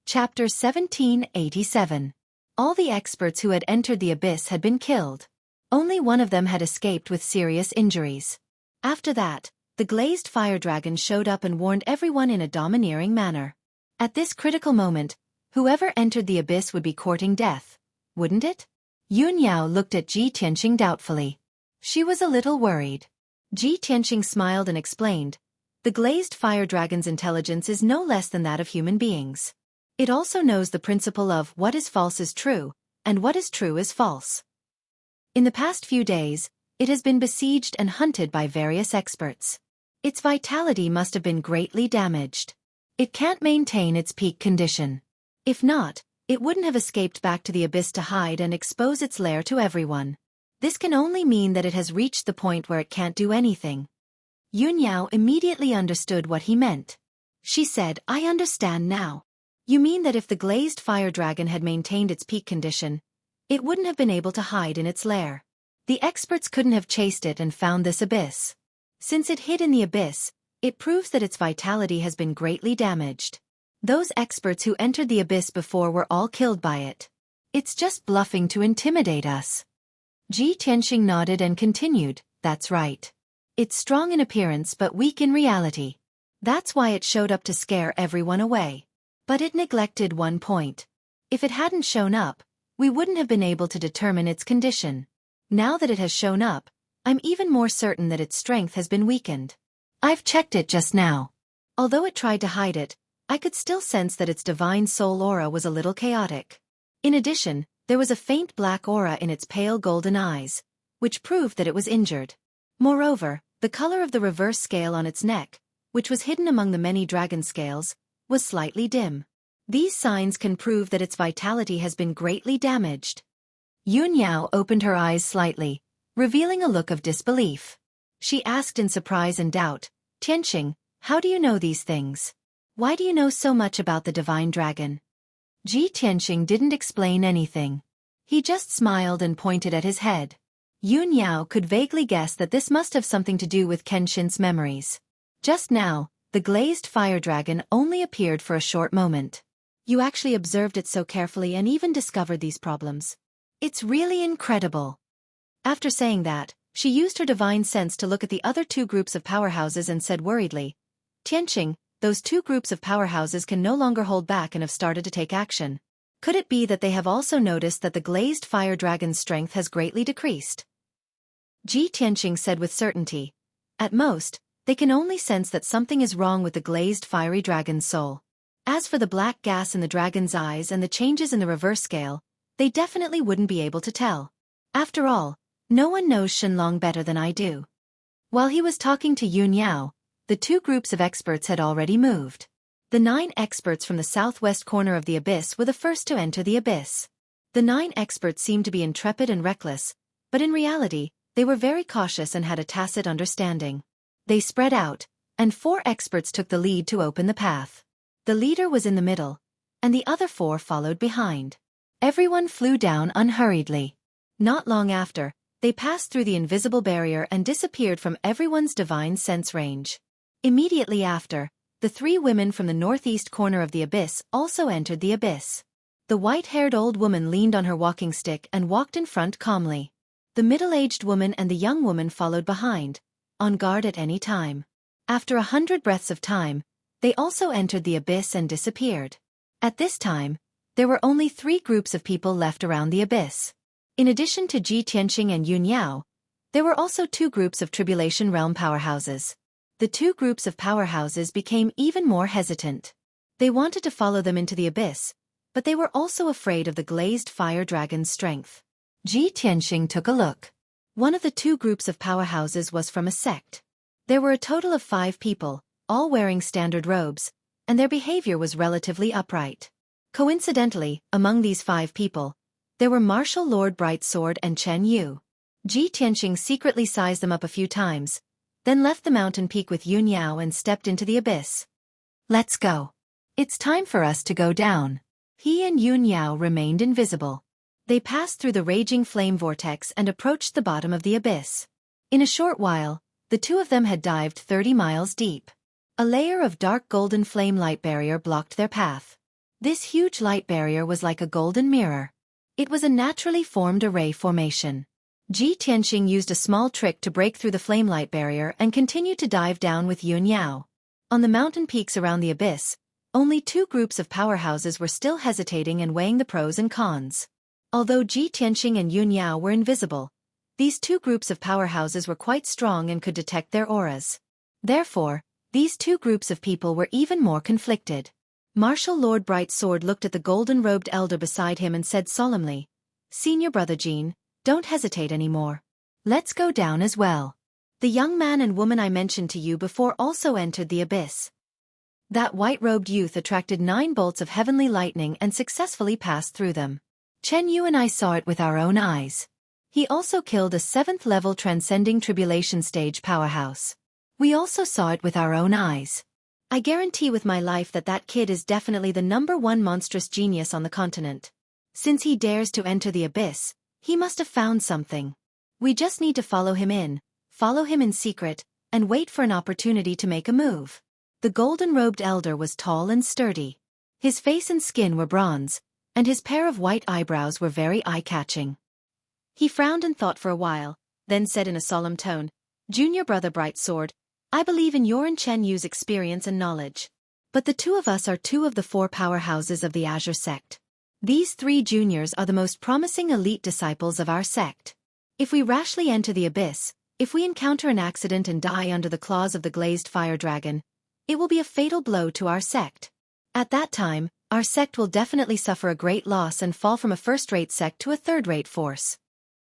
Chapter 1787. All the experts who had entered the abyss had been killed. Only one of them had escaped with serious injuries. After that, the glazed fire dragon showed up and warned everyone in a domineering manner. At this critical moment, whoever entered the abyss would be courting death, wouldn't it? Yun Yao looked at Ji Tianxing doubtfully. She was a little worried. Ji Tianxing smiled and explained, "The glazed fire dragon's intelligence is no less than that of human beings. It also knows the principle of what is false is true, and what is true is false. In the past few days, it has been besieged and hunted by various experts. Its vitality must have been greatly damaged. It can't maintain its peak condition. If not, it wouldn't have escaped back to the abyss to hide and expose its lair to everyone. This can only mean that it has reached the point where it can't do anything." Yun Yao immediately understood what he meant. She said, "I understand now. You mean that if the glazed fire dragon had maintained its peak condition, it wouldn't have been able to hide in its lair. The experts couldn't have chased it and found this abyss. Since it hid in the abyss, it proves that its vitality has been greatly damaged. Those experts who entered the abyss before were all killed by it. It's just bluffing to intimidate us." Ji Tianxing nodded and continued, "That's right. It's strong in appearance but weak in reality. That's why it showed up to scare everyone away. But it neglected one point. If it hadn't shown up, we wouldn't have been able to determine its condition. Now that it has shown up, I'm even more certain that its strength has been weakened. I've checked it just now. Although it tried to hide it, I could still sense that its divine soul aura was a little chaotic. In addition, there was a faint black aura in its pale golden eyes, which proved that it was injured. Moreover, the color of the reverse scale on its neck, which was hidden among the many dragon scales, was slightly dim. These signs can prove that its vitality has been greatly damaged. Yun Yao opened her eyes slightly, revealing a look of disbelief. She asked in surprise and doubt, "Tianqing, how do you know these things? Why do you know so much about the divine dragon?" Tianqing didn't explain anything. He just smiled and pointed at his head. Yun Yao could vaguely guess that this must have something to do with Kenshin's memories. Just now, the glazed fire dragon only appeared for a short moment. You actually observed it so carefully and even discovered these problems. It's really incredible. After saying that, she used her divine sense to look at the other two groups of powerhouses and said worriedly, "Tianqing, those two groups of powerhouses can no longer hold back and have started to take action. Could it be that they have also noticed that the glazed fire dragon's strength has greatly decreased?" Tianqing said with certainty. At most, they can only sense that something is wrong with the glazed fiery dragon's soul. As for the black gas in the dragon's eyes and the changes in the reverse scale, they definitely wouldn't be able to tell. After all, no one knows Shenlong better than I do. While he was talking to Yun Yao, the two groups of experts had already moved. The 9 experts from the southwest corner of the abyss were the first to enter the abyss. The 9 experts seemed to be intrepid and reckless, but in reality, they were very cautious and had a tacit understanding. They spread out, and 4 experts took the lead to open the path. The leader was in the middle, and the other 4 followed behind. Everyone flew down unhurriedly. Not long after, they passed through the invisible barrier and disappeared from everyone's divine sense range. Immediately after, the 3 women from the northeast corner of the abyss also entered the abyss. The white-haired old woman leaned on her walking stick and walked in front calmly. The middle-aged woman and the young woman followed behind, on guard at any time. After 100 breaths of time, they also entered the abyss and disappeared. At this time, there were only 3 groups of people left around the abyss. In addition to Tianqing and Yun Yao, there were also 2 groups of Tribulation Realm powerhouses. The 2 groups of powerhouses became even more hesitant. They wanted to follow them into the abyss, but they were also afraid of the glazed fire dragon's strength. Tianqing took a look. One of the 2 groups of powerhouses was from a sect. There were a total of 5 people, all wearing standard robes, and their behavior was relatively upright. Coincidentally, among these 5 people, there were Martial Lord Brightsword and Chen Yu. Tianqing secretly sized them up a few times, then left the mountain peak with Yun Yao and stepped into the abyss. "Let's go. It's time for us to go down." He and Yun Yao remained invisible. They passed through the raging flame vortex and approached the bottom of the abyss. In a short while, the 2 of them had dived 30 miles deep. A layer of dark golden flame light barrier blocked their path. This huge light barrier was like a golden mirror. It was a naturally formed array formation. Tianqing used a small trick to break through the flame light barrier and continued to dive down with Yun Yao. On the mountain peaks around the abyss, only 2 groups of powerhouses were still hesitating and weighing the pros and cons. Although Tianqing and Yun Yao were invisible, these 2 groups of powerhouses were quite strong and could detect their auras. Therefore, these 2 groups of people were even more conflicted. Martial Lord Brightsword looked at the golden-robed elder beside him and said solemnly, "Senior brother Jean, don't hesitate anymore. Let's go down as well." The young man and woman I mentioned to you before also entered the abyss. That white-robed youth attracted 9 bolts of heavenly lightning and successfully passed through them. Chen Yu and I saw it with our own eyes. He also killed a 7th-level transcending tribulation stage powerhouse. We also saw it with our own eyes. I guarantee with my life that that kid is definitely the #1 monstrous genius on the continent. Since he dares to enter the abyss, he must have found something. We just need to follow him in secret, and wait for an opportunity to make a move. The golden-robed elder was tall and sturdy. His face and skin were bronze, and his pair of white eyebrows were very eye-catching. He frowned and thought for a while, then said in a solemn tone, "Junior brother Brightsword, I believe in your and Chen Yu's experience and knowledge. But the 2 of us are 2 of the 4 powerhouses of the Azure sect. These 3 juniors are the most promising elite disciples of our sect. If we rashly enter the abyss, if we encounter an accident and die under the claws of the glazed fire dragon, it will be a fatal blow to our sect. At that time, Our sect will definitely suffer a great loss and fall from a first-rate sect to a third-rate force.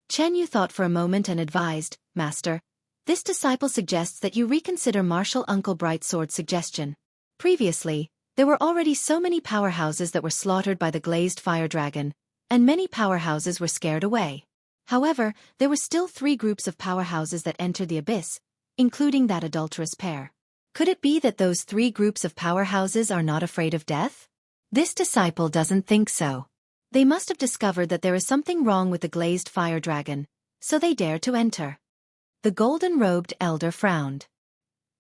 Chen Yu thought for a moment and advised, Master, this disciple suggests that you reconsider Martial Uncle Brightsword's suggestion. Previously, there were already so many powerhouses that were slaughtered by the glazed fire dragon, and many powerhouses were scared away. However, there were still 3 groups of powerhouses that entered the abyss, including that adulterous pair. Could it be that those 3 groups of powerhouses are not afraid of death? This disciple doesn't think so. They must have discovered that there is something wrong with the glazed fire dragon, so they dared to enter. The golden-robed elder frowned.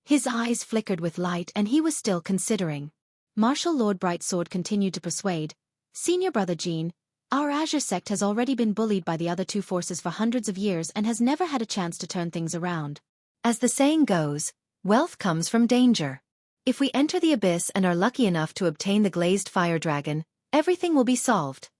His eyes flickered with light and he was still considering. Martial Lord Brightsword continued to persuade, Senior Brother Jean, our Azure sect has already been bullied by the other 2 forces for hundreds of years and has never had a chance to turn things around. As the saying goes, wealth comes from danger. If we enter the abyss and are lucky enough to obtain the glazed fire dragon, everything will be solved.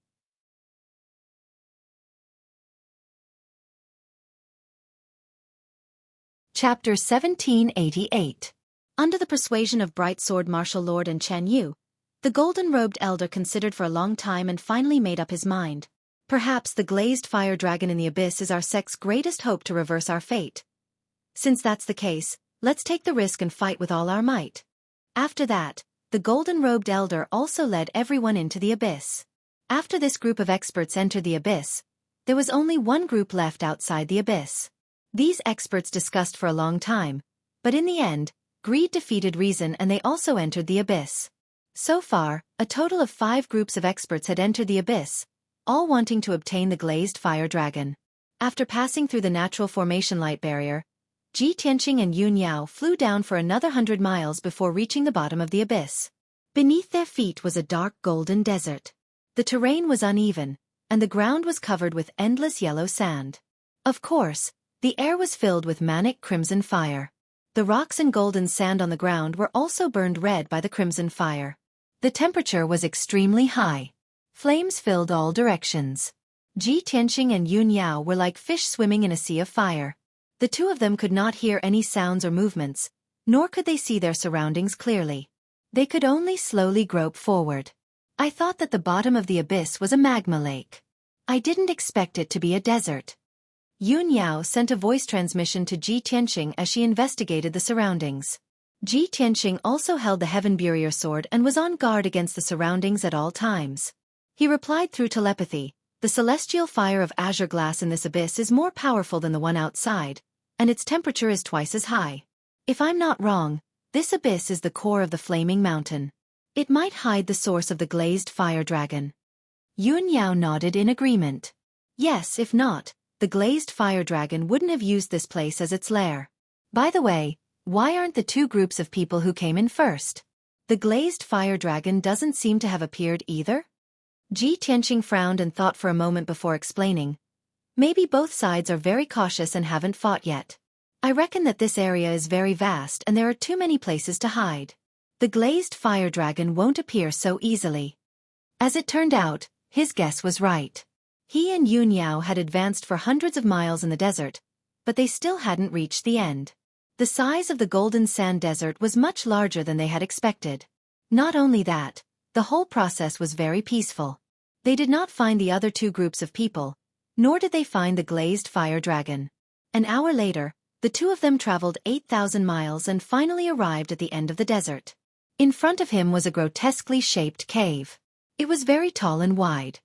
Chapter 1788. Under the persuasion of Brightsword Martial Lord and Chen Yu, the golden-robed elder considered for a long time and finally made up his mind. Perhaps the glazed fire dragon in the abyss is our sect's greatest hope to reverse our fate. Since that's the case, let's take the risk and fight with all our might. After that, the golden-robed elder also led everyone into the abyss. After this group of experts entered the abyss, there was only one group left outside the abyss. These experts discussed for a long time, but in the end, greed defeated reason and they also entered the abyss. So far, a total of 5 groups of experts had entered the abyss, all wanting to obtain the glazed fire dragon. After passing through the natural formation light barrier, Ji Tianqing and Yun Yao flew down for another 100 miles before reaching the bottom of the abyss. Beneath their feet was a dark golden desert. The terrain was uneven, and the ground was covered with endless yellow sand. Of course, the air was filled with manic crimson fire. The rocks and golden sand on the ground were also burned red by the crimson fire. The temperature was extremely high. Flames filled all directions. Ji Tianqing and Yun Yao were like fish swimming in a sea of fire. The 2 of them could not hear any sounds or movements, nor could they see their surroundings clearly. They could only slowly grope forward. I thought that the bottom of the abyss was a magma lake. I didn't expect it to be a desert. Yun Yao sent a voice transmission to Ji Tianqing as she investigated the surroundings. Ji Tianqing also held the Heaven Barrier sword and was on guard against the surroundings at all times. He replied through telepathy, the celestial fire of azure glass in this abyss is more powerful than the one outside, and its temperature is twice as high. If I'm not wrong, this abyss is the core of the flaming mountain. It might hide the source of the glazed fire dragon. Yun Yao nodded in agreement. Yes, if not, the glazed fire dragon wouldn't have used this place as its lair. By the way, why aren't the 2 groups of people who came in first? The glazed fire dragon doesn't seem to have appeared either? Ji Tianqing frowned and thought for a moment before explaining. Maybe both sides are very cautious and haven't fought yet. I reckon that this area is very vast and there are too many places to hide. The glazed fire dragon won't appear so easily. As it turned out, his guess was right. He and Yun Yao had advanced for hundreds of miles in the desert, but they still hadn't reached the end. The size of the golden sand desert was much larger than they had expected. Not only that, the whole process was very peaceful. They did not find the other 2 groups of people, nor did they find the glazed fire dragon. An hour later, the 2 of them traveled 8,000 miles and finally arrived at the end of the desert. In front of him was a grotesquely shaped cave. It was very tall and wide.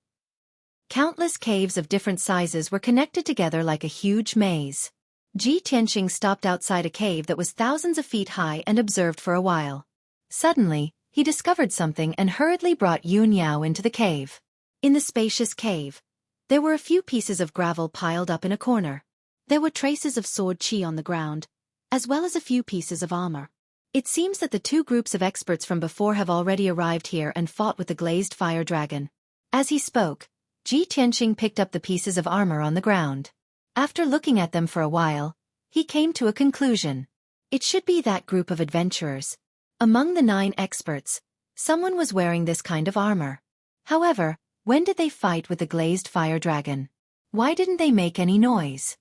Countless caves of different sizes were connected together like a huge maze. Ji Tianqing stopped outside a cave that was thousands of feet high and observed for a while. Suddenly, he discovered something and hurriedly brought Yun Yao into the cave. In the spacious cave, there were a few pieces of gravel piled up in a corner. There were traces of sword qi on the ground, as well as a few pieces of armor. It seems that the 2 groups of experts from before have already arrived here and fought with the glazed fire dragon. As he spoke, Ji Tianqing picked up the pieces of armor on the ground. After looking at them for a while, he came to a conclusion. It should be that group of adventurers. Among the 9 experts, someone was wearing this kind of armor. However, when did they fight with the glazed fire dragon? Why didn't they make any noise?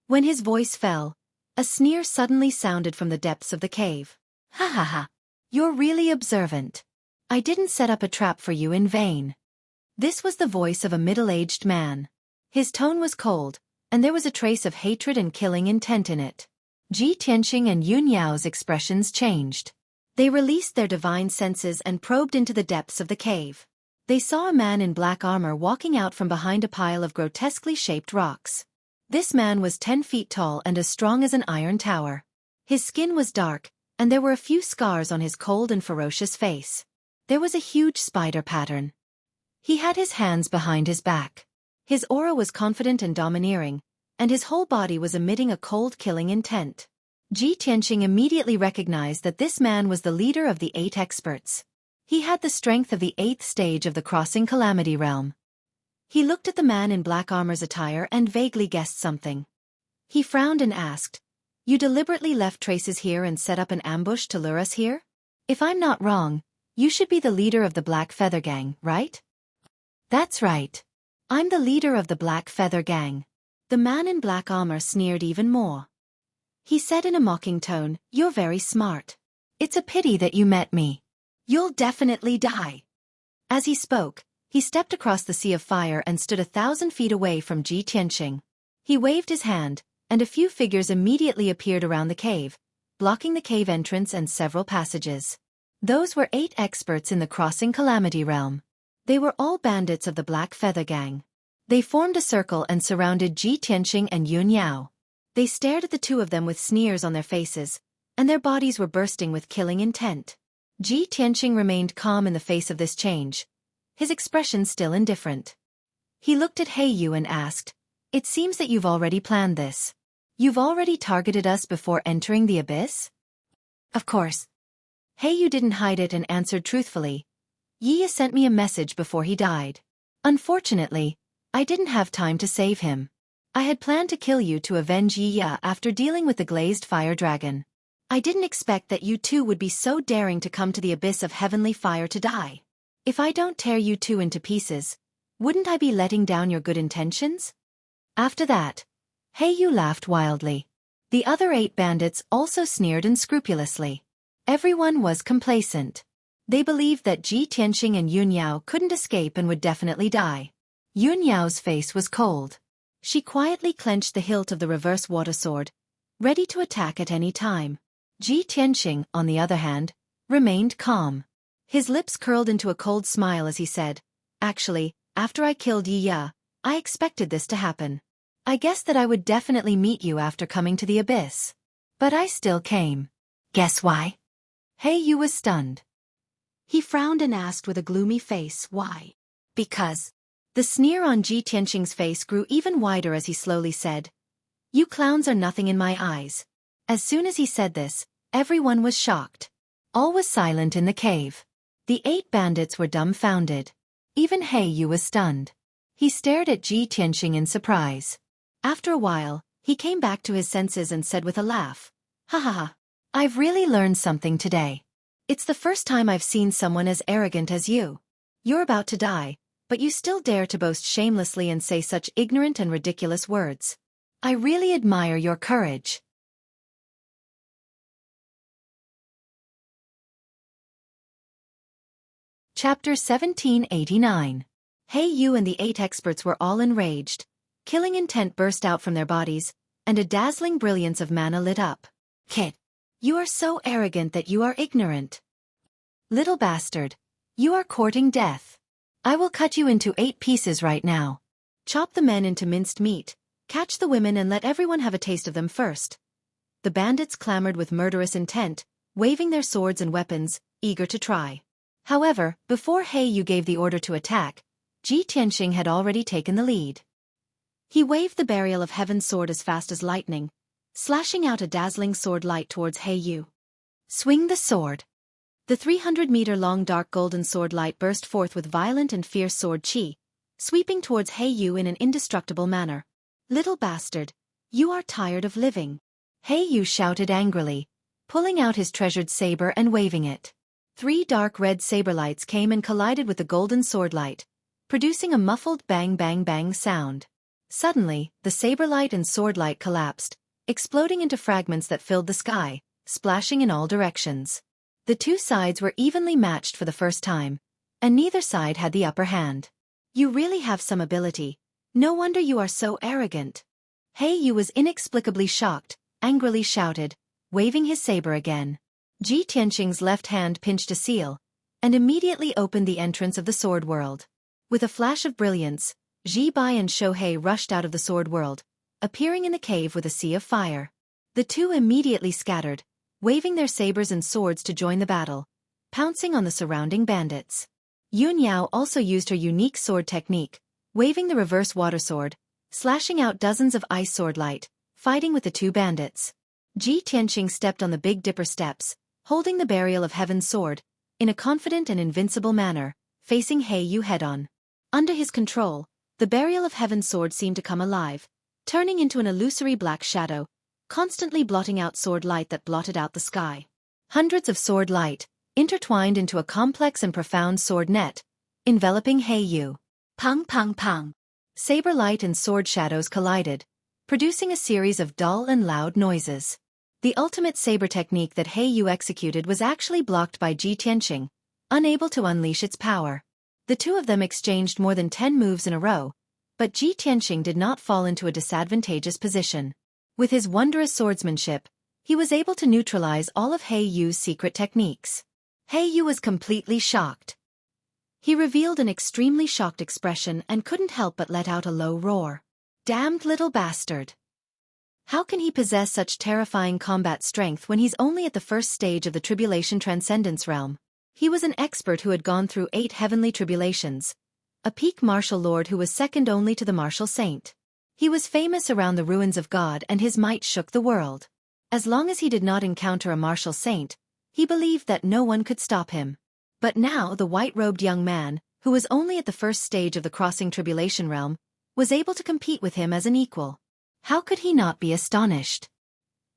When his voice fell, a sneer suddenly sounded from the depths of the cave. Ha ha ha! You're really observant. I didn't set up a trap for you in vain. This was the voice of a middle-aged man. His tone was cold, and there was a trace of hatred and killing intent in it. Ji Tianqing and Yun Yao's expressions changed. They released their divine senses and probed into the depths of the cave. They saw a man in black armor walking out from behind a pile of grotesquely shaped rocks. This man was 10 feet tall and as strong as an iron tower. His skin was dark, and there were a few scars on his cold and ferocious face. There was a huge spider pattern. He had his hands behind his back. His aura was confident and domineering, and his whole body was emitting a cold killing intent. Ji Tianqing immediately recognized that this man was the leader of the 8 experts. He had the strength of the 8th stage of the crossing calamity realm. He looked at the man in black armor's attire and vaguely guessed something. He frowned and asked, "You deliberately left traces here and set up an ambush to lure us here? If I'm not wrong, you should be the leader of the Black Feather Gang, right?" "That's right. I'm the leader of the Black Feather Gang." The man in black armor sneered even more. He said in a mocking tone, "You're very smart. It's a pity that you met me. You'll definitely die." As he spoke, he stepped across the sea of fire and stood 1,000 feet away from Ji Tianqing. He waved his hand, and a few figures immediately appeared around the cave, blocking the cave entrance and several passages. Those were 8 experts in the crossing calamity realm. They were all bandits of the Black Feather Gang. They formed a circle and surrounded Ji Tianqing and Yun Yao. They stared at the two of them with sneers on their faces, and their bodies were bursting with killing intent. Ji Tianqing remained calm in the face of this change, his expression still indifferent. He looked at He Yu and asked, "It seems that you've already planned this. You've already targeted us before entering the abyss?" "Of course." He Yu didn't hide it and answered truthfully, "Yi sent me a message before he died. Unfortunately, I didn't have time to save him. I had planned to kill you to avenge Yi after dealing with the glazed fire dragon. I didn't expect that you two would be so daring to come to the abyss of heavenly fire to die. If I don't tear you two into pieces, wouldn't I be letting down your good intentions?" After that, He Yu laughed wildly. The other 8 bandits also sneered unscrupulously. Everyone was complacent. They believed that Ji Tianqing and Yun Yao couldn't escape and would definitely die. Yun Yao's face was cold. She quietly clenched the hilt of the reverse water sword, ready to attack at any time. Ji Tianqing, on the other hand, remained calm. His lips curled into a cold smile as he said, "Actually, after I killed Yi, I expected this to happen. I guessed that I would definitely meet you after coming to the abyss. But I still came. Guess why?" He Yu was stunned. He frowned and asked with a gloomy face, "Why?" "Because." The sneer on Ji Tianqing's face grew even wider as he slowly said, "You clowns are nothing in my eyes." As soon as he said this, everyone was shocked. All was silent in the cave. The 8 bandits were dumbfounded. Even He Yu was stunned. He stared at Ji Tianqing in surprise. After a while, he came back to his senses and said with a laugh, "Ha ha ha. I've really learned something today. It's the first time I've seen someone as arrogant as you. You're about to die, but you still dare to boast shamelessly and say such ignorant and ridiculous words. I really admire your courage." Chapter 1789. He Yu and the 8 experts were all enraged. Killing intent burst out from their bodies, and a dazzling brilliance of mana lit up. "Kid, you are so arrogant that you are ignorant. Little bastard, you are courting death. I will cut you into 8 pieces right now. Chop the men into minced meat, catch the women and let everyone have a taste of them first." The bandits clamored with murderous intent, waving their swords and weapons, eager to try. However, before He Yu gave the order to attack, Ji Tianqing had already taken the lead. He waved the Burial of Heaven's sword as fast as lightning, slashing out a dazzling sword light towards He Yu. "Swing the sword." The 300-meter-long dark golden sword light burst forth with violent and fierce sword chi, sweeping towards He Yu in an indestructible manner. "Little bastard, you are tired of living." He Yu shouted angrily, pulling out his treasured saber and waving it. 3 dark red saber lights came and collided with the golden sword light, producing a muffled bang bang bang sound. Suddenly, the saber light and sword light collapsed, exploding into fragments that filled the sky, splashing in all directions. The two sides were evenly matched for the first time, and neither side had the upper hand. You really have some ability. No wonder you are so arrogant. He Yu was inexplicably shocked, angrily shouted, waving his saber again. Ji Tianqing's left hand pinched a seal, and immediately opened the entrance of the sword world. With a flash of brilliance, Ji Bai and Xueqi rushed out of the sword world, appearing in the cave with a sea of fire. The two immediately scattered, waving their sabers and swords to join the battle, pouncing on the surrounding bandits. Yun Yao also used her unique sword technique, waving the reverse water sword, slashing out dozens of ice sword light, fighting with the two bandits. Ji Tianqing stepped on the Big Dipper steps, holding the Burial of Heaven's sword, in a confident and invincible manner, facing He Yu head-on. Under his control, the Burial of Heaven's sword seemed to come alive, turning into an illusory black shadow, constantly blotting out sword light that blotted out the sky. Hundreds of sword light, intertwined into a complex and profound sword net, enveloping He Yu. Pang pang pang. Saber light and sword shadows collided, producing a series of dull and loud noises. The ultimate saber technique that He Yu executed was actually blocked by Ji Tianqing, unable to unleash its power. The two of them exchanged more than 10 moves in a row, but Ji Tianqing did not fall into a disadvantageous position. With his wondrous swordsmanship, he was able to neutralize all of He Yu's secret techniques. He Yu was completely shocked. He revealed an extremely shocked expression and couldn't help but let out a low roar. Damned little bastard! How can he possess such terrifying combat strength when he's only at the first stage of the Tribulation Transcendence realm? He was an expert who had gone through 8 heavenly tribulations, a peak martial lord who was second only to the martial saint. He was famous around the ruins of God and his might shook the world. As long as he did not encounter a martial saint, he believed that no one could stop him. But now the white-robed young man, who was only at the first stage of the crossing tribulation realm, was able to compete with him as an equal. How could he not be astonished?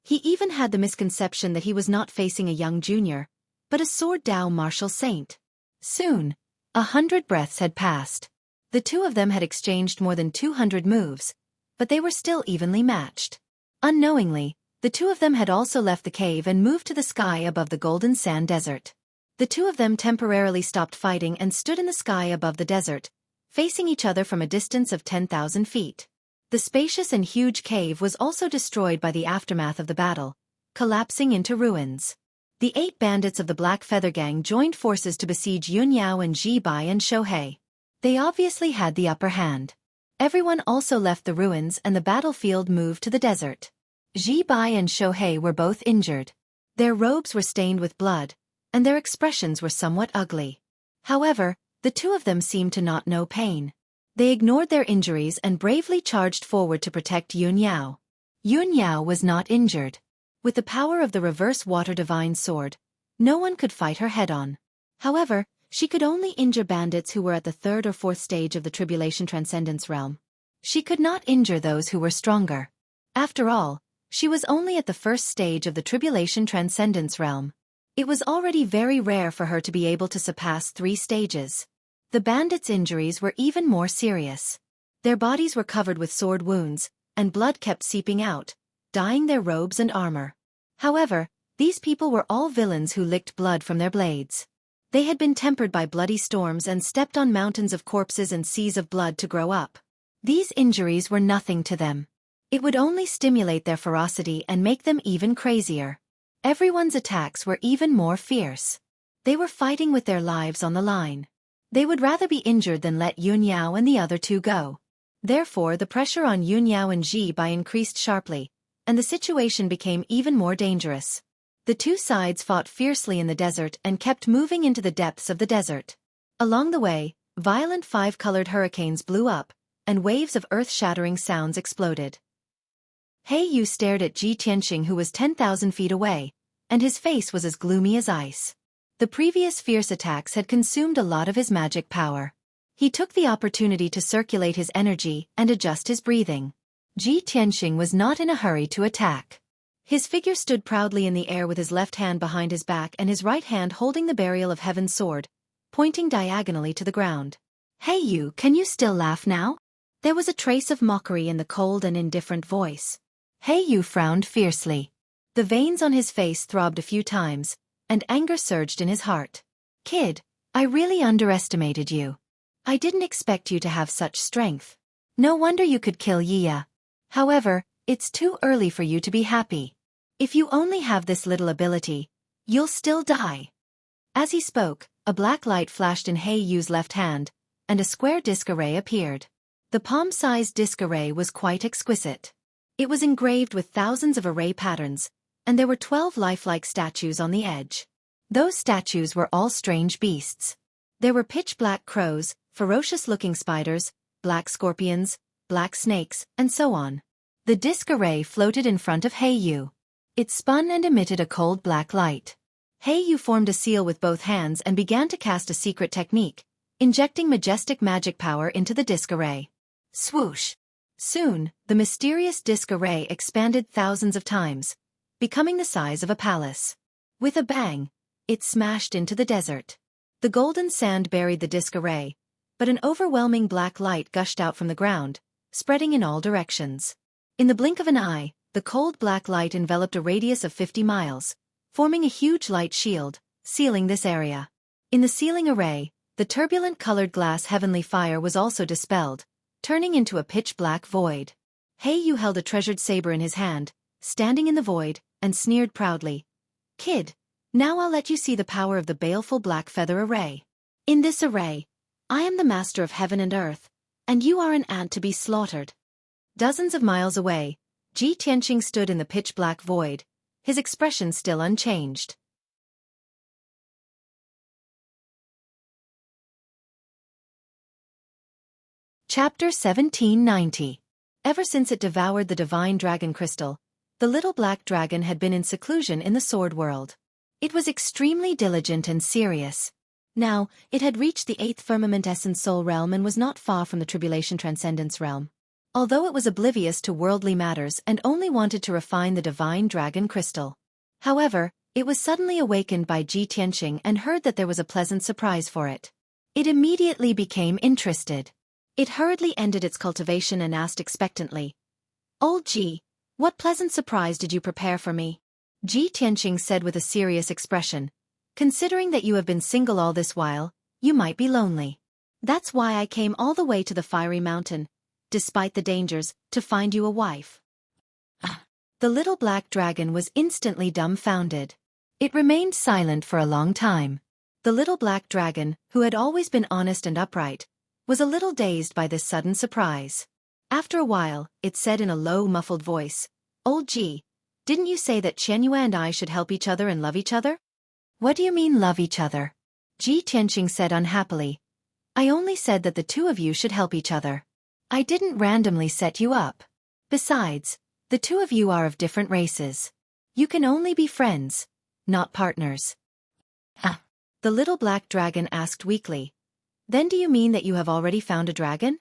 He even had the misconception that he was not facing a young junior, but a Sword Dao martial saint. Soon, 100 breaths had passed. The two of them had exchanged more than 200 moves, but they were still evenly matched. Unknowingly, the two of them had also left the cave and moved to the sky above the golden sand desert. The two of them temporarily stopped fighting and stood in the sky above the desert, facing each other from a distance of 10,000 feet. The spacious and huge cave was also destroyed by the aftermath of the battle, collapsing into ruins. The 8 bandits of the Black Feather Gang joined forces to besiege Yun Yao and Ji Bai and Xueqi. They obviously had the upper hand. Everyone also left the ruins and the battlefield moved to the desert. Ji Bai and Xueqi were both injured. Their robes were stained with blood, and their expressions were somewhat ugly. However, the two of them seemed to not know pain. They ignored their injuries and bravely charged forward to protect Yun Yao. Yun Yao was not injured. With the power of the reverse water divine sword, no one could fight her head-on. However, she could only injure bandits who were at the 3rd or 4th stage of the Tribulation Transcendence realm. She could not injure those who were stronger. After all, she was only at the 1st stage of the Tribulation Transcendence realm. It was already very rare for her to be able to surpass 3 stages. The bandits' injuries were even more serious. Their bodies were covered with sword wounds, and blood kept seeping out, dyeing their robes and armor. However, these people were all villains who licked blood from their blades. They had been tempered by bloody storms and stepped on mountains of corpses and seas of blood to grow up. These injuries were nothing to them. It would only stimulate their ferocity and make them even crazier. Everyone's attacks were even more fierce. They were fighting with their lives on the line. They would rather be injured than let Yun Yao and the other two go. Therefore the pressure on Yun Yao and Ji Bai increased sharply, and the situation became even more dangerous. The two sides fought fiercely in the desert and kept moving into the depths of the desert. Along the way, violent 5-colored hurricanes blew up, and waves of earth-shattering sounds exploded. He Yu stared at Ji Tianqing, who was 10,000 feet away, and his face was as gloomy as ice. The previous fierce attacks had consumed a lot of his magic power. He took the opportunity to circulate his energy and adjust his breathing. Ji Tianqing was not in a hurry to attack. His figure stood proudly in the air with his left hand behind his back and his right hand holding the Burial of Heaven's sword, pointing diagonally to the ground. "Hey you, can you still laugh now?" There was a trace of mockery in the cold and indifferent voice. He Yu frowned fiercely. The veins on his face throbbed a few times, and anger surged in his heart. Kid, I really underestimated you. I didn't expect you to have such strength. No wonder you could kill Yiya. However, it's too early for you to be happy. If you only have this little ability, you'll still die. As he spoke, a black light flashed in Yu's left hand, and a square disc array appeared. The palm-sized disc array was quite exquisite. It was engraved with thousands of array patterns, and there were 12 lifelike statues on the edge. Those statues were all strange beasts. There were pitch-black crows, ferocious-looking spiders, black scorpions, black snakes, and so on. The disc array floated in front of Yu. It spun and emitted a cold black light. Yu formed a seal with both hands and began to cast a secret technique, injecting majestic magic power into the disc array. Swoosh! Soon, the mysterious disc array expanded thousands of times, becoming the size of a palace. With a bang, it smashed into the desert. The golden sand buried the disc array, but an overwhelming black light gushed out from the ground, spreading in all directions. In the blink of an eye, the cold black light enveloped a radius of 50 miles, forming a huge light shield, sealing this area. In the sealing array, the turbulent colored glass heavenly fire was also dispelled, turning into a pitch-black void. Yu held a treasured saber in his hand, standing in the void, and sneered proudly. Kid, now I'll let you see the power of the baleful black feather array. In this array, I am the master of heaven and earth, and you are an ant to be slaughtered. Dozens of miles away, Ji Tianqing stood in the pitch-black void, his expression still unchanged. Chapter 1790. Ever since it devoured the divine dragon crystal, the little black dragon had been in seclusion in the sword world. It was extremely diligent and serious. Now, it had reached the 8th firmament essence soul realm and was not far from the tribulation transcendence realm. Although it was oblivious to worldly matters and only wanted to refine the divine dragon crystal. However, it was suddenly awakened by Ji Tianqing and heard that there was a pleasant surprise for it. It immediately became interested. It hurriedly ended its cultivation and asked expectantly, Old Ji, what pleasant surprise did you prepare for me? Ji Tianqing said with a serious expression, considering that you have been single all this while, you might be lonely. That's why I came all the way to the fiery mountain, despite the dangers, to find you a wife. The little black dragon was instantly dumbfounded. It remained silent for a long time. The little black dragon, who had always been honest and upright, was a little dazed by this sudden surprise. After a while, it said in a low, muffled voice, Old Ji, didn't you say that Qianyue and I should help each other and love each other? What do you mean love each other? Ji Tianqing said unhappily. I only said that the two of you should help each other. I didn't randomly set you up. Besides, the two of you are of different races. You can only be friends, not partners. The little black dragon asked weakly. Then do you mean that you have already found a dragon?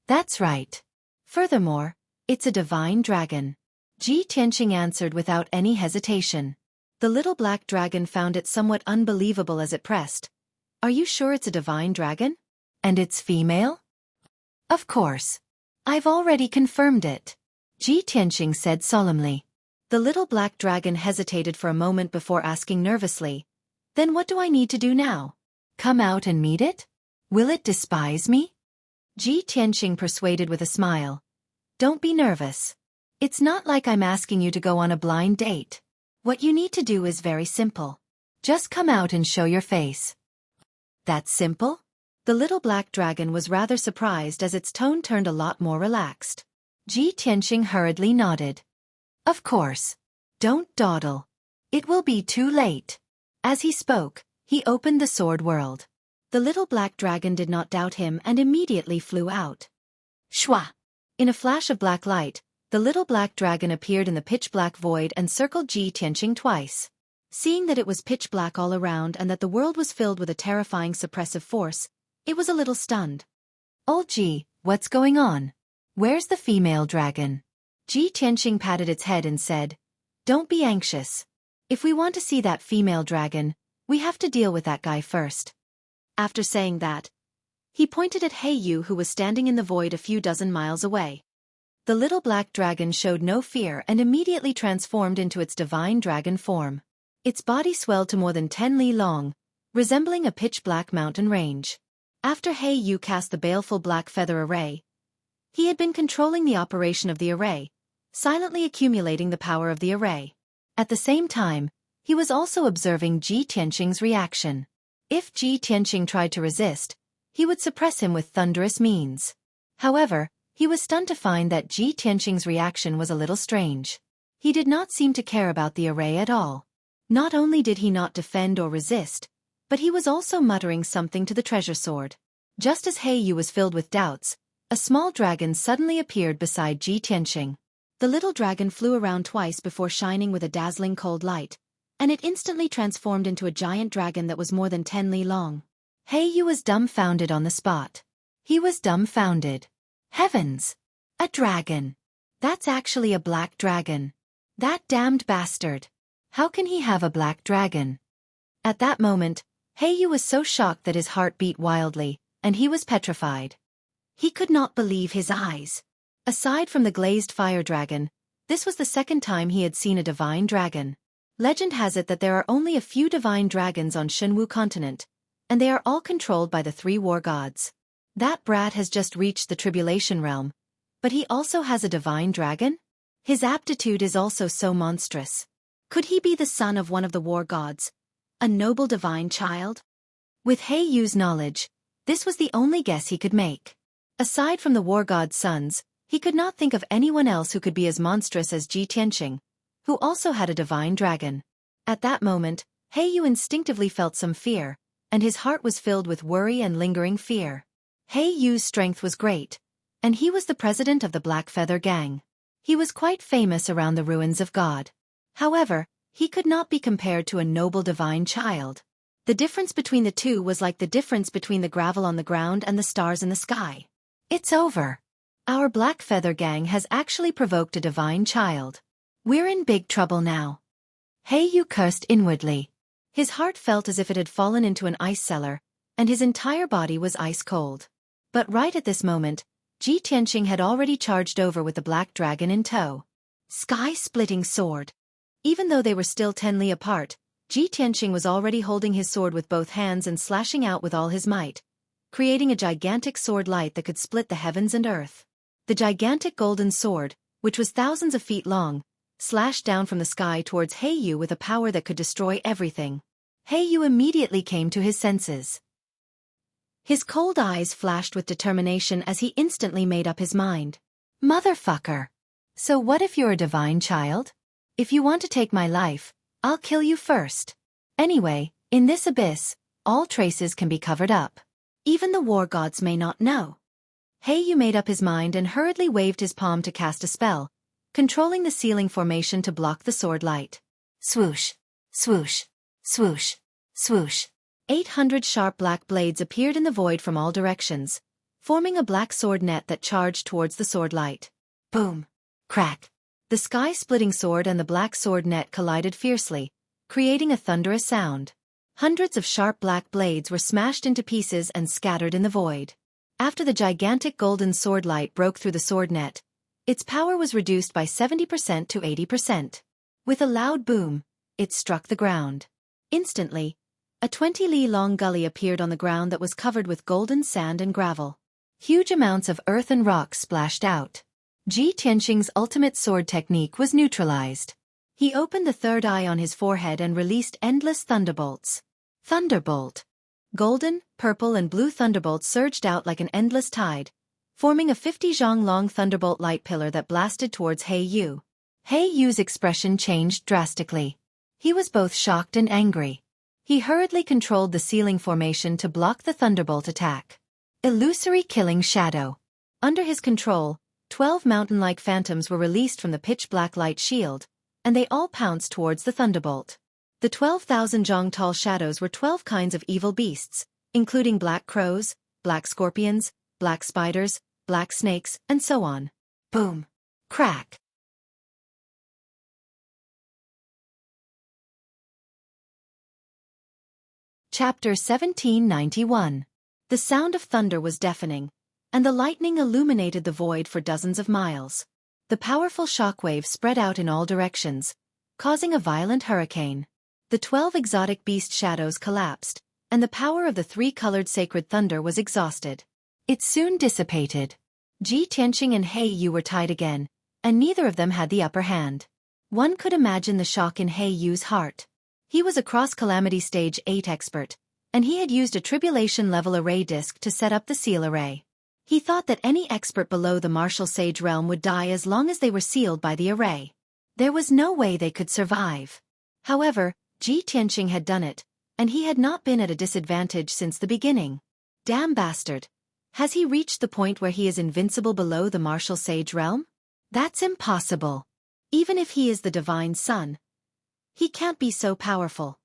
That's right. Furthermore, it's a divine dragon. Ji Tianqing answered without any hesitation. The little black dragon found it somewhat unbelievable as it pressed. Are you sure it's a divine dragon? And it's female? Of course. I've already confirmed it. Ji Tianqing said solemnly. The little black dragon hesitated for a moment before asking nervously. Then what do I need to do now? Come out and meet it? Will it despise me? Ji Tianqing persuaded with a smile. Don't be nervous. It's not like I'm asking you to go on a blind date. What you need to do is very simple. Just come out and show your face. That's simple? The little black dragon was rather surprised as its tone turned a lot more relaxed. Ji Tianqing hurriedly nodded. Of course. Don't dawdle. It will be too late. As he spoke, he opened the sword world. The little black dragon did not doubt him and immediately flew out. Shwa! In a flash of black light, the little black dragon appeared in the pitch-black void and circled Ji Tianqing twice. Seeing that it was pitch-black all around and that the world was filled with a terrifying suppressive force, it was a little stunned. Old Ji, what's going on? Where's the female dragon? Ji Tianqing patted its head and said, Don't be anxious. If we want to see that female dragon, we have to deal with that guy first. After saying that, he pointed at Yu who was standing in the void a few dozen miles away. The little black dragon showed no fear and immediately transformed into its divine dragon form. Its body swelled to more than 10 li long, resembling a pitch-black mountain range. After He Yu cast the baleful black feather array, he had been controlling the operation of the array, silently accumulating the power of the array. At the same time, he was also observing Ji Tianqing's reaction. If Ji Tianqing tried to resist, he would suppress him with thunderous means. However, he was stunned to find that Ji Tianqing's reaction was a little strange. He did not seem to care about the array at all. Not only did he not defend or resist, but he was also muttering something to the treasure sword. Just as He Yu was filled with doubts, a small dragon suddenly appeared beside Ji Tianqing. The little dragon flew around twice before shining with a dazzling cold light, and it instantly transformed into a giant dragon that was more than 10 li long. He Yu was dumbfounded on the spot. He was dumbfounded. Heavens! A dragon! That's actually a black dragon. That damned bastard! How can he have a black dragon? At that moment, He Yu was so shocked that his heart beat wildly, and he was petrified. He could not believe his eyes. Aside from the glazed fire dragon, this was the second time he had seen a divine dragon. Legend has it that there are only a few divine dragons on Shenwu continent, and they are all controlled by the 3 war gods. That brat has just reached the tribulation realm, but he also has a divine dragon? His aptitude is also so monstrous. Could he be the son of one of the war gods, a noble divine child? With He Yu's knowledge, this was the only guess he could make. Aside from the war god's sons, he could not think of anyone else who could be as monstrous as Ji Tianqing, who also had a divine dragon. At that moment, He Yu instinctively felt some fear, and his heart was filled with worry and lingering fear. He Yu's strength was great, and he was the president of the Black Feather Gang. He was quite famous around the ruins of God. However, he could not be compared to a noble divine child. The difference between the two was like the difference between the gravel on the ground and the stars in the sky. It's over. Our Black Feather Gang has actually provoked a divine child. We're in big trouble now. He Yu cursed inwardly. His heart felt as if it had fallen into an ice cellar, and his entire body was ice cold. But right at this moment, Ji Tianqing had already charged over with the black dragon in tow. Sky-splitting sword. Even though they were still 10 li apart, Ji Tianqing was already holding his sword with both hands and slashing out with all his might, creating a gigantic sword light that could split the heavens and earth. The gigantic golden sword, which was thousands of feet long, slashed down from the sky towards He Yu with a power that could destroy everything. He Yu immediately came to his senses. His cold eyes flashed with determination as he instantly made up his mind. Motherfucker! So what if you're a divine child? If you want to take my life, I'll kill you first. Anyway, in this abyss, all traces can be covered up. Even the war gods may not know. He Yu made up his mind and hurriedly waved his palm to cast a spell, controlling the ceiling formation to block the sword light. Swoosh, swoosh, swoosh, swoosh. 800 sharp black blades appeared in the void from all directions, forming a black sword net that charged towards the sword light. Boom! Crack! The sky-splitting sword and the black sword net collided fiercely, creating a thunderous sound. Hundreds of sharp black blades were smashed into pieces and scattered in the void. After the gigantic golden sword light broke through the sword net, its power was reduced by 70% to 80%. With a loud boom, it struck the ground. Instantly, a 20 li long gully appeared on the ground that was covered with golden sand and gravel. Huge amounts of earth and rock splashed out. Ji Tianqing's ultimate sword technique was neutralized. He opened the third eye on his forehead and released endless thunderbolts. Thunderbolt. Golden, purple and blue thunderbolts surged out like an endless tide, forming a 50 zhang long thunderbolt light pillar that blasted towards He Yu. He Yu's expression changed drastically. He was both shocked and angry. He hurriedly controlled the ceiling formation to block the thunderbolt attack. Illusory killing shadow. Under his control, 12 mountain-like phantoms were released from the pitch-black light shield, and they all pounced towards the thunderbolt. The 12,000 zhang tall shadows were 12 kinds of evil beasts, including black crows, black scorpions, black spiders, black snakes, and so on. Boom! Crack! Chapter 1791. The sound of thunder was deafening, and the lightning illuminated the void for dozens of miles. The powerful shockwave spread out in all directions, causing a violent hurricane. The 12 exotic beast shadows collapsed, and the power of the 3-colored sacred thunder was exhausted. It soon dissipated. Ji Tianqing and He Yu were tied again, and neither of them had the upper hand. One could imagine the shock in He Yu's heart. He was a cross-calamity stage 8 expert, and he had used a tribulation-level array disk to set up the seal array. He thought that any expert below the martial sage realm would die as long as they were sealed by the array. There was no way they could survive. However, Ji Tianqing had done it, and he had not been at a disadvantage since the beginning. Damn bastard. Has he reached the point where he is invincible below the martial sage realm? That's impossible. Even if he is the divine son, he can't be so powerful.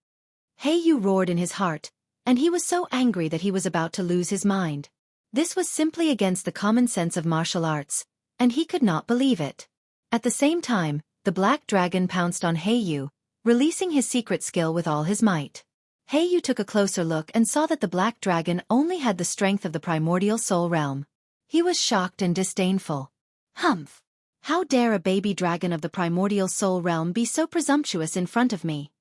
He Yu roared in his heart, and he was so angry that he was about to lose his mind. This was simply against the common sense of martial arts, and he could not believe it. At the same time, the black dragon pounced on He Yu, releasing his secret skill with all his might. He Yu took a closer look and saw that the black dragon only had the strength of the primordial soul realm. He was shocked and disdainful. Humph! How dare a baby dragon of the primordial soul realm be so presumptuous in front of me?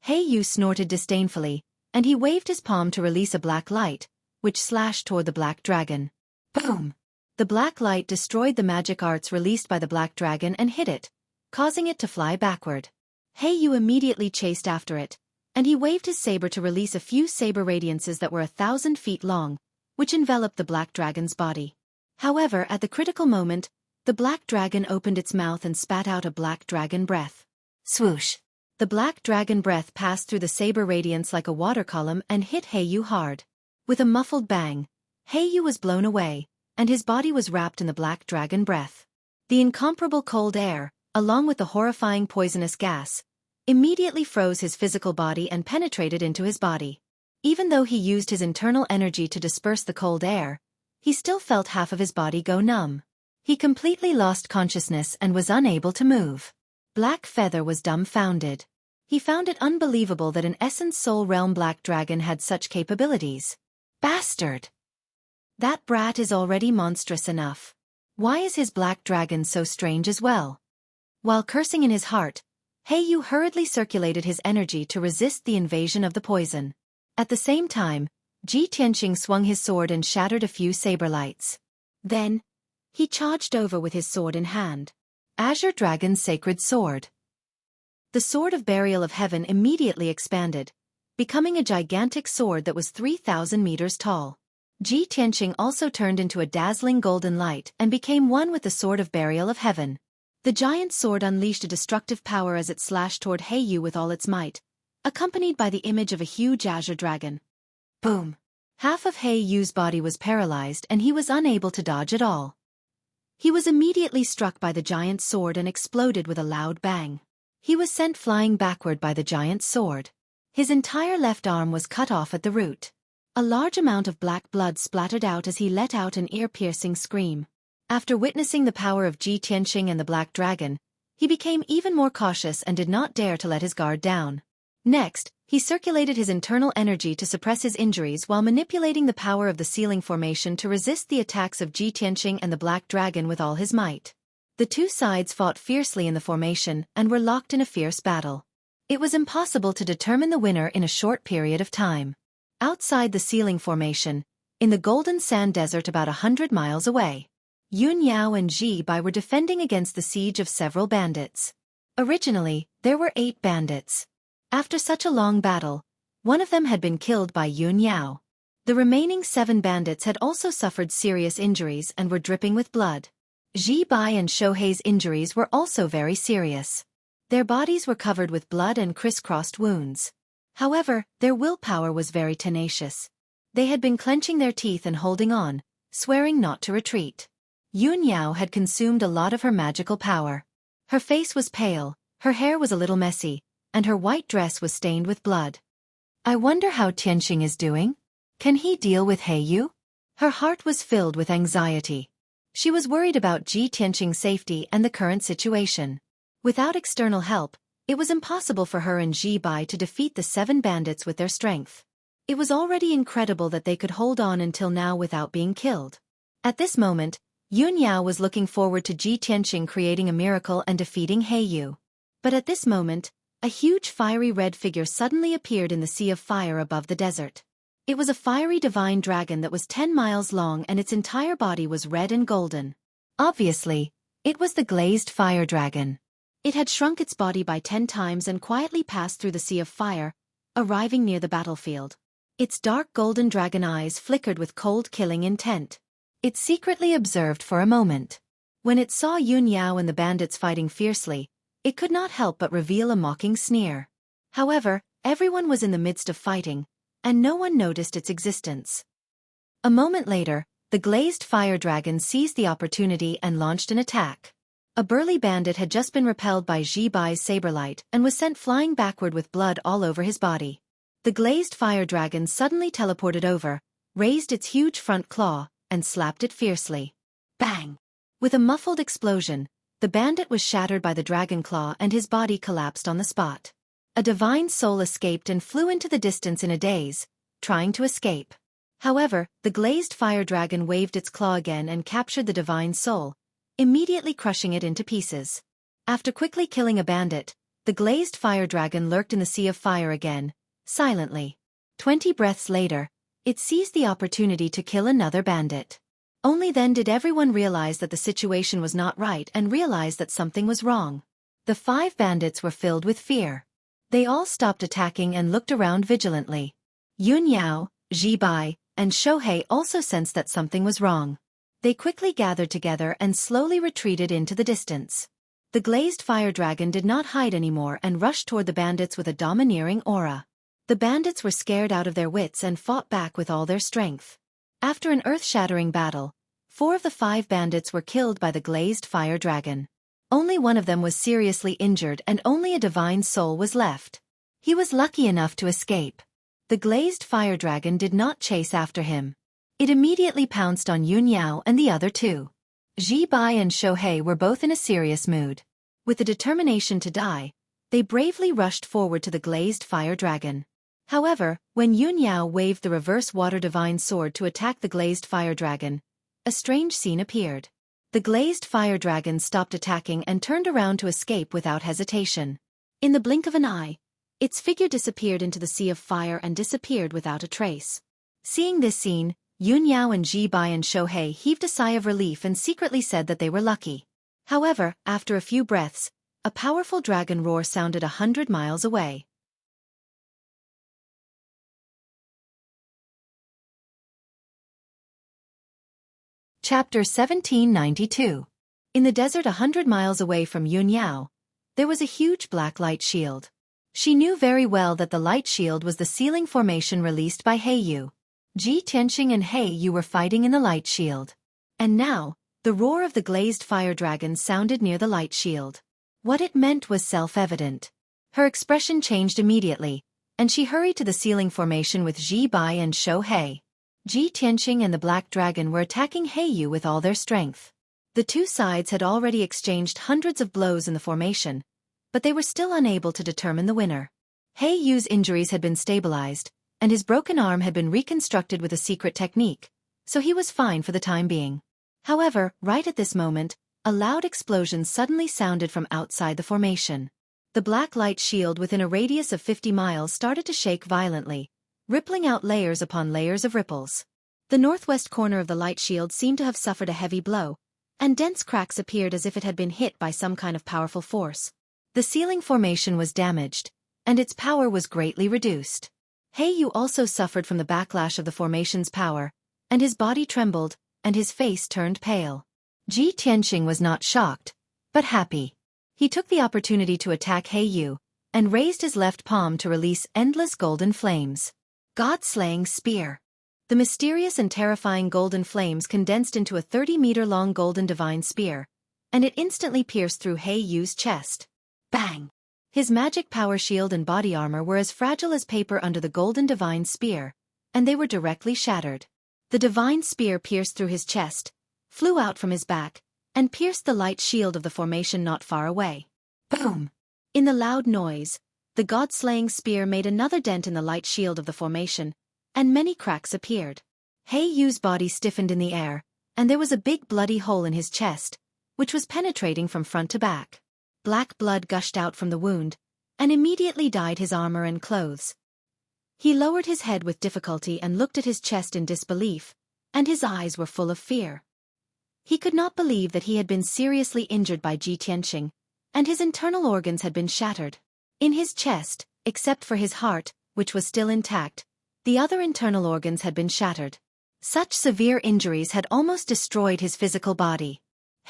He Yu snorted disdainfully, and he waved his palm to release a black light, which slashed toward the black dragon. Boom! The black light destroyed the magic arts released by the black dragon and hit it, causing it to fly backward. He Yu immediately chased after it, and he waved his saber to release a few saber radiances that were 1,000 feet long, which enveloped the black dragon's body. However, at the critical moment, the black dragon opened its mouth and spat out a black dragon breath. Swoosh! The black dragon breath passed through the saber radiance like a water column and hit He Yu hard. With a muffled bang, He Yu was blown away, and his body was wrapped in the black dragon breath. The incomparable cold air, along with the horrifying poisonous gas, immediately froze his physical body and penetrated into his body. Even though he used his internal energy to disperse the cold air, he still felt half of his body go numb. He completely lost consciousness and was unable to move. Black Feather was dumbfounded. He found it unbelievable that an Essence Soul Realm black dragon had such capabilities. Bastard! That brat is already monstrous enough. Why is his black dragon so strange as well? While cursing in his heart, He Yu hurriedly circulated his energy to resist the invasion of the poison. At the same time, Ji Tianqing swung his sword and shattered a few saber lights. Then, he charged over with his sword in hand. Azure Dragon's Sacred Sword. The Sword of Burial of Heaven immediately expanded, becoming a gigantic sword that was 3,000 meters tall. Ji Tianqing also turned into a dazzling golden light and became one with the Sword of Burial of Heaven. The giant sword unleashed a destructive power as it slashed toward He Yu with all its might, accompanied by the image of a huge azure dragon. Boom! Half of He Yu's body was paralyzed and he was unable to dodge at all. He was immediately struck by the giant sword and exploded with a loud bang. He was sent flying backward by the giant sword. His entire left arm was cut off at the root. A large amount of black blood splattered out as he let out an ear-piercing scream. After witnessing the power of Ji Tianqing and the black dragon, he became even more cautious and did not dare to let his guard down. Next, he circulated his internal energy to suppress his injuries while manipulating the power of the sealing formation to resist the attacks of Ji Tianqing and the black dragon with all his might. The two sides fought fiercely in the formation and were locked in a fierce battle. It was impossible to determine the winner in a short period of time. Outside the sealing formation, in the Golden Sand Desert about 100 miles away, Yun Yao and Ji Bai were defending against the siege of several bandits. Originally, there were 8 bandits. After such a long battle, one of them had been killed by Yun Yao. The remaining 7 bandits had also suffered serious injuries and were dripping with blood. Ji Bai and Shohei's injuries were also very serious. Their bodies were covered with blood and crisscrossed wounds. However, their willpower was very tenacious. They had been clenching their teeth and holding on, swearing not to retreat. Yun Yao had consumed a lot of her magical power. Her face was pale, her hair was a little messy, and her white dress was stained with blood. I wonder how Tianqing is doing? Can he deal with He Yu? Her heart was filled with anxiety. She was worried about Ji Tianqing's safety and the current situation. Without external help, it was impossible for her and Ji Bai to defeat the 7 bandits with their strength. It was already incredible that they could hold on until now without being killed. At this moment, Yun Yao was looking forward to Ji Tianqing creating a miracle and defeating He Yu. But at this moment, A huge fiery red figure suddenly appeared in the sea of fire above the desert. It was a fiery divine dragon that was 10 miles long and its entire body was red and golden. Obviously, it was the glazed fire dragon. It had shrunk its body by 10 times and quietly passed through the sea of fire, arriving near the battlefield. Its dark golden dragon eyes flickered with cold killing intent. It secretly observed for a moment. When it saw Yun Yao and the bandits fighting fiercely, it could not help but reveal a mocking sneer. However, everyone was in the midst of fighting, and no one noticed its existence. A moment later, the glazed fire dragon seized the opportunity and launched an attack. A burly bandit had just been repelled by Ji Bai's saberlight and was sent flying backward with blood all over his body. The glazed fire dragon suddenly teleported over, raised its huge front claw, and slapped it fiercely. Bang! With a muffled explosion, the bandit was shattered by the dragon claw and his body collapsed on the spot. A divine soul escaped and flew into the distance in a daze, trying to escape. However, the glazed fire dragon waved its claw again and captured the divine soul, immediately crushing it into pieces. After quickly killing a bandit, the glazed fire dragon lurked in the sea of fire again, silently. 20 breaths later, it seized the opportunity to kill another bandit. Only then did everyone realize that the situation was not right and realize that something was wrong. The 5 bandits were filled with fear. They all stopped attacking and looked around vigilantly. Yun Yao, Ji Bai, and Xueqi also sensed that something was wrong. They quickly gathered together and slowly retreated into the distance. The glazed fire dragon did not hide anymore and rushed toward the bandits with a domineering aura. The bandits were scared out of their wits and fought back with all their strength. After an earth-shattering battle, 4 of the 5 bandits were killed by the glazed fire dragon. Only one of them was seriously injured and only a divine soul was left. He was lucky enough to escape. The glazed fire dragon did not chase after him. It immediately pounced on Yun Yao and the other 2. Ji Bai and Xueqi were both in a serious mood. With the determination to die, they bravely rushed forward to the glazed fire dragon. However, when Yun Yao waved the reverse water divine sword to attack the glazed fire dragon, a strange scene appeared. The glazed fire dragon stopped attacking and turned around to escape without hesitation. In the blink of an eye, its figure disappeared into the sea of fire and disappeared without a trace. Seeing this scene, Yun Yao and Ji Bai and Xueqi heaved a sigh of relief and secretly said that they were lucky. However, after a few breaths, a powerful dragon roar sounded 100 miles away. Chapter 1792. In the desert 100 miles away from Yun Yao, there was a huge black light shield. She knew very well that the light shield was the sealing formation released by Yu. Ji Tianxing and Yu were fighting in the light shield. And now, the roar of the glazed fire dragon sounded near the light shield. What it meant was self-evident. Her expression changed immediately, and she hurried to the sealing formation with Ji Bai and Xueqi. Ji Tianxing and the black dragon were attacking Yu with all their strength. The 2 sides had already exchanged hundreds of blows in the formation, but they were still unable to determine the winner. Yu's injuries had been stabilized, and his broken arm had been reconstructed with a secret technique, so he was fine for the time being. However, right at this moment, a loud explosion suddenly sounded from outside the formation. The black light shield within a radius of 50 miles started to shake violently, rippling out layers upon layers of ripples. The northwest corner of the light shield seemed to have suffered a heavy blow, and dense cracks appeared as if it had been hit by some kind of powerful force. The sealing formation was damaged, and its power was greatly reduced. Yu also suffered from the backlash of the formation's power, and his body trembled, and his face turned pale. Ji Tianxing was not shocked, but happy. He took the opportunity to attack Yu, and raised his left palm to release endless golden flames. God-slaying spear. The mysterious and terrifying golden flames condensed into a 30-meter-long golden divine spear, and it instantly pierced through Yu's chest. Bang! His magic power shield and body armor were as fragile as paper under the golden divine spear, and they were directly shattered. The divine spear pierced through his chest, flew out from his back, and pierced the light shield of the formation not far away. Boom! In the loud noise, the god-slaying spear made another dent in the light shield of the formation, and many cracks appeared. Yu's body stiffened in the air, and there was a big bloody hole in his chest, which was penetrating from front to back. Black blood gushed out from the wound, and immediately dyed his armor and clothes. He lowered his head with difficulty and looked at his chest in disbelief, and his eyes were full of fear. He could not believe that he had been seriously injured by Ji Tianqing, and his internal organs had been shattered. In his chest, except for his heart, which was still intact, the other internal organs had been shattered. Such severe injuries had almost destroyed his physical body.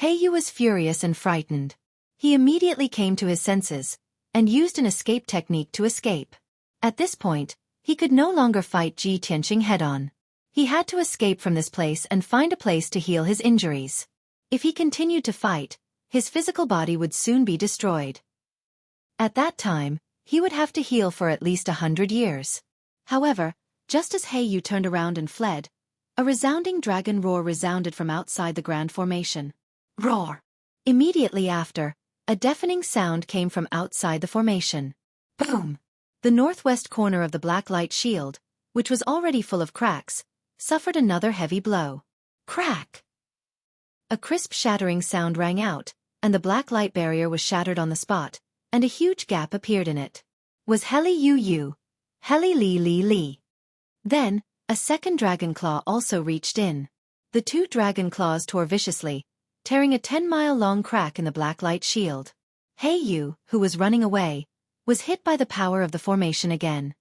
Yu was furious and frightened. He immediately came to his senses, and used an escape technique to escape. At this point, he could no longer fight Ji Tianqing head-on. He had to escape from this place and find a place to heal his injuries. If he continued to fight, his physical body would soon be destroyed. At that time, he would have to heal for at least 100 years. However, just as Yu turned around and fled, a resounding dragon roar resounded from outside the Grand Formation. Roar! Immediately after, a deafening sound came from outside the formation. Boom! The northwest corner of the black light shield, which was already full of cracks, suffered another heavy blow. Crack! A crisp shattering sound rang out, and the black light barrier was shattered on the spot, and a huge gap appeared in it. Was Heli Yu Yu? Heli Li Li Li. Then, a second dragon claw also reached in. The two dragon claws tore viciously, tearing a 10-mile-long crack in the black light shield. Yu, who was running away, was hit by the power of the formation again.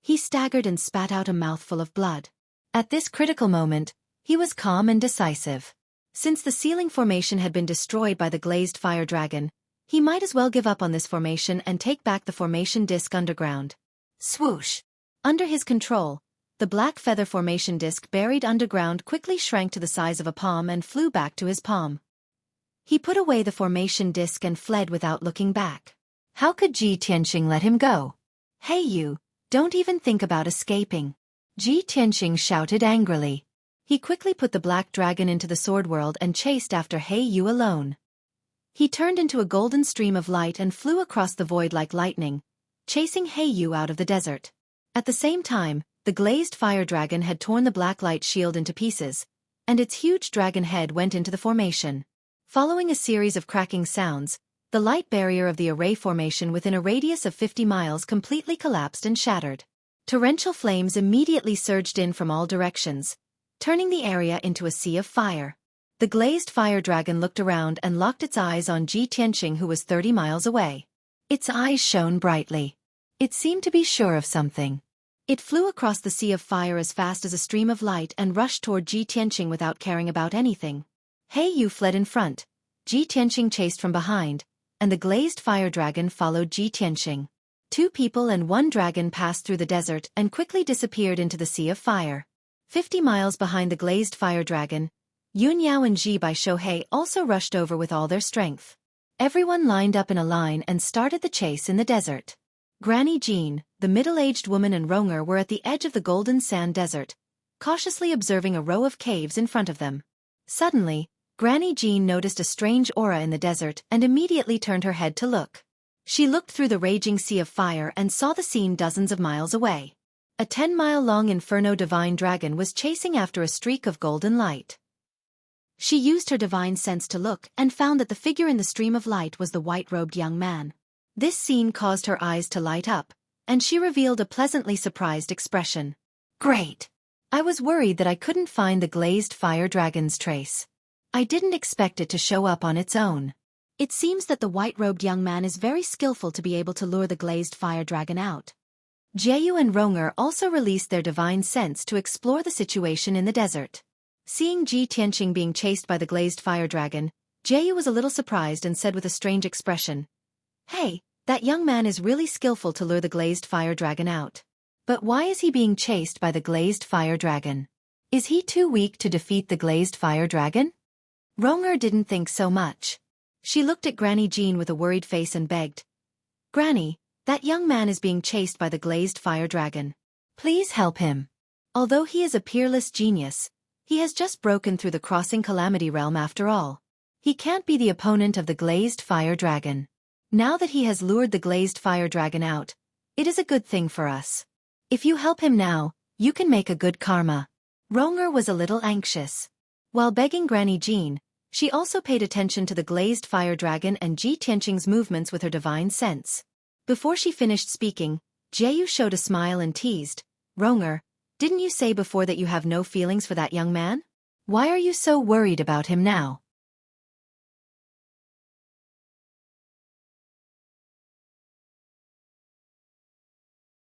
He staggered and spat out a mouthful of blood. At this critical moment, he was calm and decisive. Since the ceiling formation had been destroyed by the glazed fire dragon, he might as well give up on this formation and take back the formation disc underground. Swoosh! Under his control, the black feather formation disc buried underground quickly shrank to the size of a palm and flew back to his palm. He put away the formation disc and fled without looking back. How could Ji Tianqing let him go? Yu, don't even think about escaping. Ji Tianqing shouted angrily. He quickly put the black dragon into the sword world and chased after Yu alone. He turned into a golden stream of light and flew across the void like lightning, chasing Yu out of the desert. At the same time, the glazed fire dragon had torn the black light shield into pieces, and its huge dragon head went into the formation. Following a series of cracking sounds, the light barrier of the array formation within a radius of 50 miles completely collapsed and shattered. Torrential flames immediately surged in from all directions, turning the area into a sea of fire. The glazed fire dragon looked around and locked its eyes on Ji Tianqing, who was 30 miles away. Its eyes shone brightly. It seemed to be sure of something. It flew across the sea of fire as fast as a stream of light and rushed toward Ji Tianqing without caring about anything. Yu fled in front, Ji Tianqing chased from behind, and the glazed fire dragon followed Ji Tianqing. 2 people and 1 dragon passed through the desert and quickly disappeared into the sea of fire. 50 miles behind the glazed fire dragon, Yun Yao and Ji Bai Shohei also rushed over with all their strength. Everyone lined up in a line and started the chase in the desert. Granny Jean, the middle-aged woman, and Ronger were at the edge of the golden sand desert, cautiously observing a row of caves in front of them. Suddenly, Granny Jean noticed a strange aura in the desert and immediately turned her head to look. She looked through the raging sea of fire and saw the scene dozens of miles away. A 10-mile-long inferno divine dragon was chasing after a streak of golden light. She used her divine sense to look and found that the figure in the stream of light was the white-robed young man. This scene caused her eyes to light up, and she revealed a pleasantly surprised expression. Great! I was worried that I couldn't find the glazed fire dragon's trace. I didn't expect it to show up on its own. It seems that the white-robed young man is very skillful to be able to lure the glazed fire dragon out. Jieyu and Ronger also released their divine sense to explore the situation in the desert. Seeing Ji Tianqing being chased by the glazed fire dragon, Jieyu was a little surprised and said with a strange expression, "Hey, that young man is really skillful to lure the glazed fire dragon out. But why is he being chased by the glazed fire dragon? Is he too weak to defeat the glazed fire dragon?" Ronger didn't think so much. She looked at Granny Jean with a worried face and begged, "Granny, that young man is being chased by the glazed fire dragon. Please help him. Although he is a peerless genius, he has just broken through the crossing calamity realm after all. He can't be the opponent of the glazed fire dragon. Now that he has lured the glazed fire dragon out, it is a good thing for us. If you help him now, you can make a good karma." Ronger was a little anxious. While begging Granny Jean, she also paid attention to the glazed fire dragon and Ji Tianqing's movements with her divine sense. Before she finished speaking, Jeyu showed a smile and teased, "Ronger, didn't you say before that you have no feelings for that young man? Why are you so worried about him now?"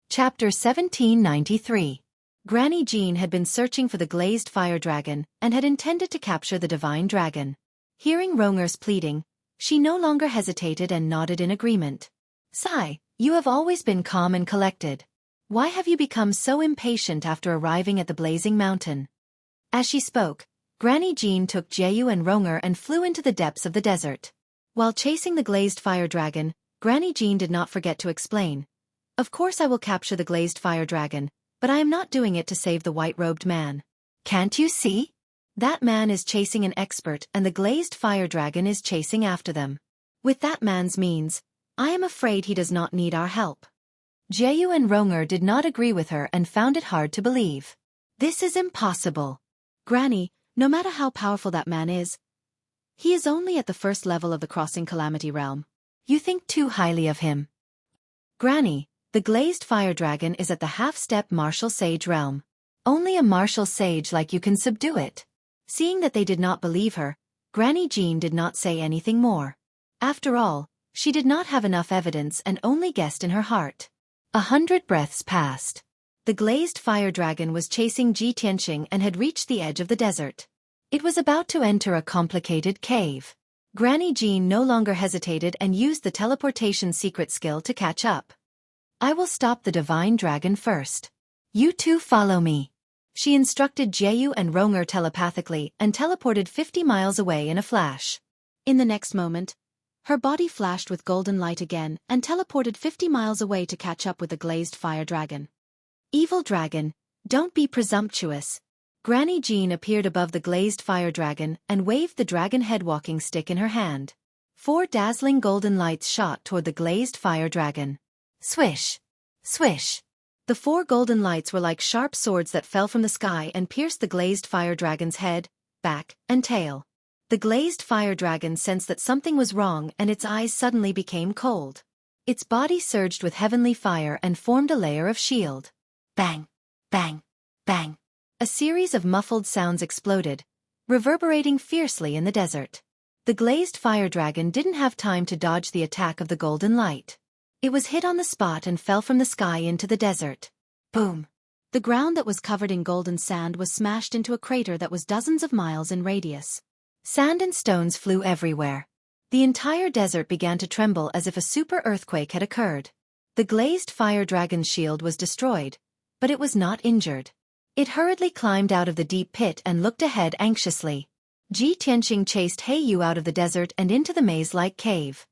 Chapter 1793. Granny Jean had been searching for the glazed fire dragon and had intended to capture the divine dragon. Hearing Ronger's pleading, she no longer hesitated and nodded in agreement. "Sai, you have always been calm and collected. Why have you become so impatient after arriving at the blazing mountain?" As she spoke, Granny Jean took Jeyu and Ronger and flew into the depths of the desert. While chasing the glazed fire dragon, Granny Jean did not forget to explain, "Of course I will capture the glazed fire dragon, but I am not doing it to save the white-robed man. Can't you see? That man is chasing an expert and the glazed fire dragon is chasing after them. With that man's means, I am afraid he does not need our help." Jeyu and Ronger did not agree with her and found it hard to believe. "This is impossible." "Granny, no matter how powerful that man is, he is only at the first level of the Crossing Calamity realm." "You think too highly of him." "Granny, the glazed fire dragon is at the half-step martial sage realm. Only a martial sage like you can subdue it." Seeing that they did not believe her, Granny Jean did not say anything more. After all, she did not have enough evidence and only guessed in her heart. 100 breaths passed. The glazed fire dragon was chasing Ji Tianqing and had reached the edge of the desert. It was about to enter a complicated cave. Granny Jean no longer hesitated and used the teleportation secret skill to catch up. "I will stop the divine dragon first. You two follow me." She instructed Jeyu and Ronger telepathically and teleported 50 miles away in a flash. In the next moment, her body flashed with golden light again and teleported 50 miles away to catch up with the glazed fire dragon. "Evil dragon, don't be presumptuous." Granny Jean appeared above the glazed fire dragon and waved the dragon head walking stick in her hand. 4 dazzling golden lights shot toward the glazed fire dragon. Swish! Swish! The 4 golden lights were like sharp swords that fell from the sky and pierced the glazed fire dragon's head, back, and tail. The glazed fire dragon sensed that something was wrong and its eyes suddenly became cold. Its body surged with heavenly fire and formed a layer of shield. Bang! Bang! Bang! A series of muffled sounds exploded, reverberating fiercely in the desert. The glazed fire dragon didn't have time to dodge the attack of the golden light. It was hit on the spot and fell from the sky into the desert. Boom! The ground that was covered in golden sand was smashed into a crater that was dozens of miles in radius. Sand and stones flew everywhere. The entire desert began to tremble as if a super earthquake had occurred. The glazed fire dragon's shield was destroyed, but it was not injured. It hurriedly climbed out of the deep pit and looked ahead anxiously. Ji Tianqing chased Heiyu out of the desert and into the maze-like cave.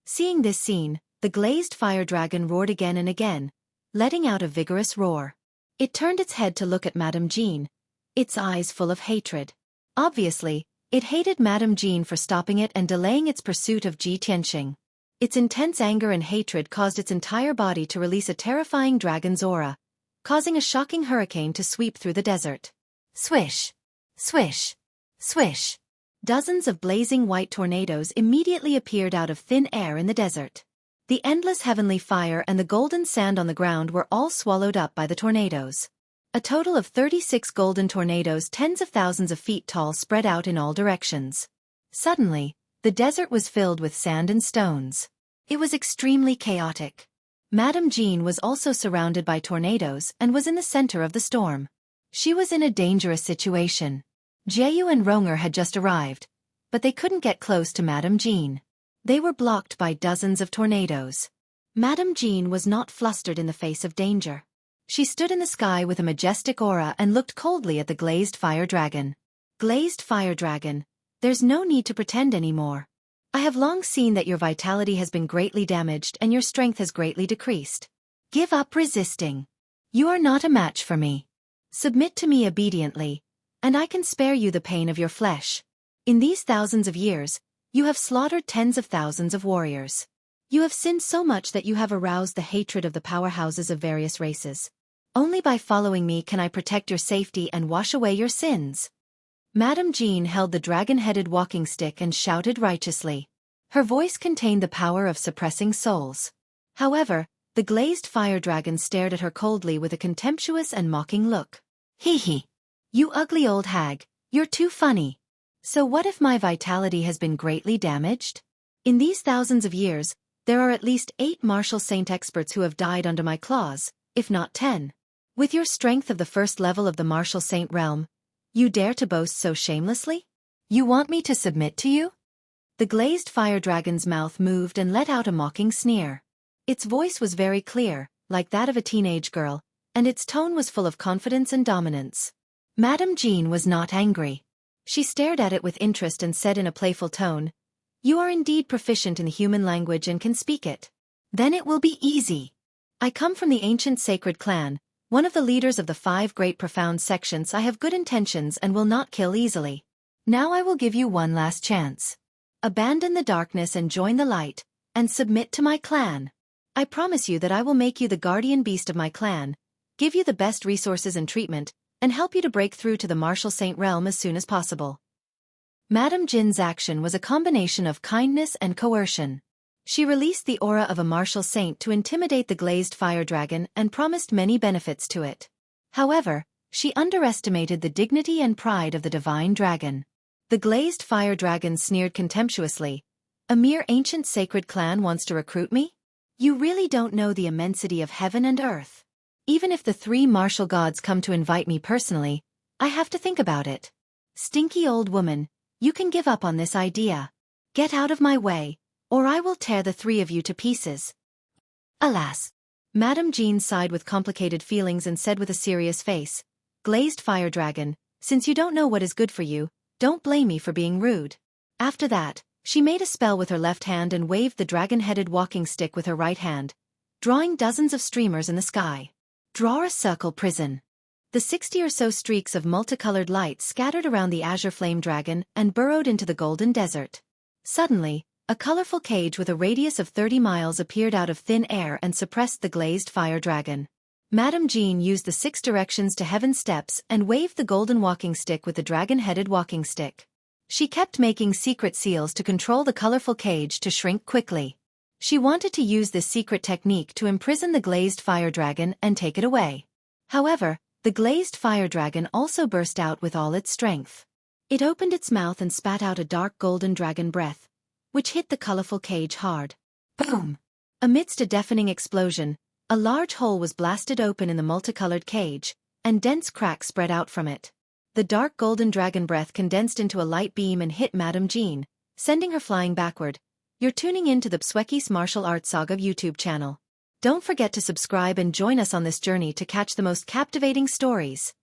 Seeing this scene, the glazed fire dragon roared again and again, letting out a vigorous roar. It turned its head to look at Madame Jean, its eyes full of hatred. Obviously, it hated Madame Jean for stopping it and delaying its pursuit of Ji Tianqing. Its intense anger and hatred caused its entire body to release a terrifying dragon's aura, causing a shocking hurricane to sweep through the desert. Swish! Swish! Swish! Dozens of blazing white tornadoes immediately appeared out of thin air in the desert. The endless heavenly fire and the golden sand on the ground were all swallowed up by the tornadoes. A total of 36 golden tornadoes tens of thousands of feet tall spread out in all directions. Suddenly, the desert was filled with sand and stones. It was extremely chaotic. Madame Jean was also surrounded by tornadoes and was in the center of the storm. She was in a dangerous situation. Jeyu and Ronger had just arrived, but they couldn't get close to Madame Jean. They were blocked by dozens of tornadoes. Madame Jean was not flustered in the face of danger. She stood in the sky with a majestic aura and looked coldly at the glazed fire dragon. "Glazed fire dragon, there's no need to pretend anymore. I have long seen that your vitality has been greatly damaged and your strength has greatly decreased. Give up resisting. You are not a match for me. Submit to me obediently, and I can spare you the pain of your flesh. In these thousands of years, you have slaughtered tens of thousands of warriors. You have sinned so much that you have aroused the hatred of the powerhouses of various races. Only by following me can I protect your safety and wash away your sins." Madame Jean held the dragon-headed walking stick and shouted righteously. Her voice contained the power of suppressing souls. However, the glazed fire dragon stared at her coldly with a contemptuous and mocking look. Hee hee. You ugly old hag, you're too funny. So what if my vitality has been greatly damaged? In these thousands of years, there are at least 8 martial saint experts who have died under my claws, if not 10. With your strength of the first level of the martial saint realm, you dare to boast so shamelessly? You want me to submit to you? The glazed fire dragon's mouth moved and let out a mocking sneer. Its voice was very clear, like that of a teenage girl, and its tone was full of confidence and dominance. Madame Jean was not angry. She stared at it with interest and said in a playful tone, "You are indeed proficient in the human language and can speak it. Then it will be easy. I come from the ancient sacred clan, one of the leaders of the 5 great profound sections. I have good intentions and will not kill easily. Now I will give you one last chance. Abandon the darkness and join the light, and submit to my clan. I promise you that I will make you the guardian beast of my clan, give you the best resources and treatment, and help you to break through to the martial saint realm as soon as possible." Madame Jin's action was a combination of kindness and coercion. She released the aura of a martial saint to intimidate the glazed fire dragon and promised many benefits to it. However, she underestimated the dignity and pride of the divine dragon. The glazed fire dragon sneered contemptuously. "A mere ancient sacred clan wants to recruit me? You really don't know the immensity of heaven and earth. Even if the 3 martial gods come to invite me personally, I have to think about it. Stinky old woman, you can give up on this idea. Get out of my way, or I will tear the 3 of you to pieces." Alas! Madame Jean sighed with complicated feelings and said with a serious face, "Glazed fire dragon, since you don't know what is good for you, don't blame me for being rude." After that, she made a spell with her left hand and waved the dragon-headed walking stick with her right hand, drawing dozens of streamers in the sky. "Draw a circle prison." The 60 or so streaks of multicolored light scattered around the azure flame dragon and burrowed into the golden desert. Suddenly, a colorful cage with a radius of 30 miles appeared out of thin air and suppressed the glazed fire dragon. Madame Jean used the 6 directions to heaven steps and waved the golden walking stick with the dragon-headed walking stick. She kept making secret seals to control the colorful cage to shrink quickly. She wanted to use this secret technique to imprison the glazed fire dragon and take it away. However, the glazed fire dragon also burst out with all its strength. It opened its mouth and spat out a dark golden dragon breath, which hit the colorful cage hard. Boom! Amidst a deafening explosion, a large hole was blasted open in the multicolored cage, and dense cracks spread out from it. The dark golden dragon breath condensed into a light beam and hit Madame Jean, sending her flying backward. You're tuning in to the Xueqi's Martial Arts Saga YouTube channel. Don't forget to subscribe and join us on this journey to catch the most captivating stories.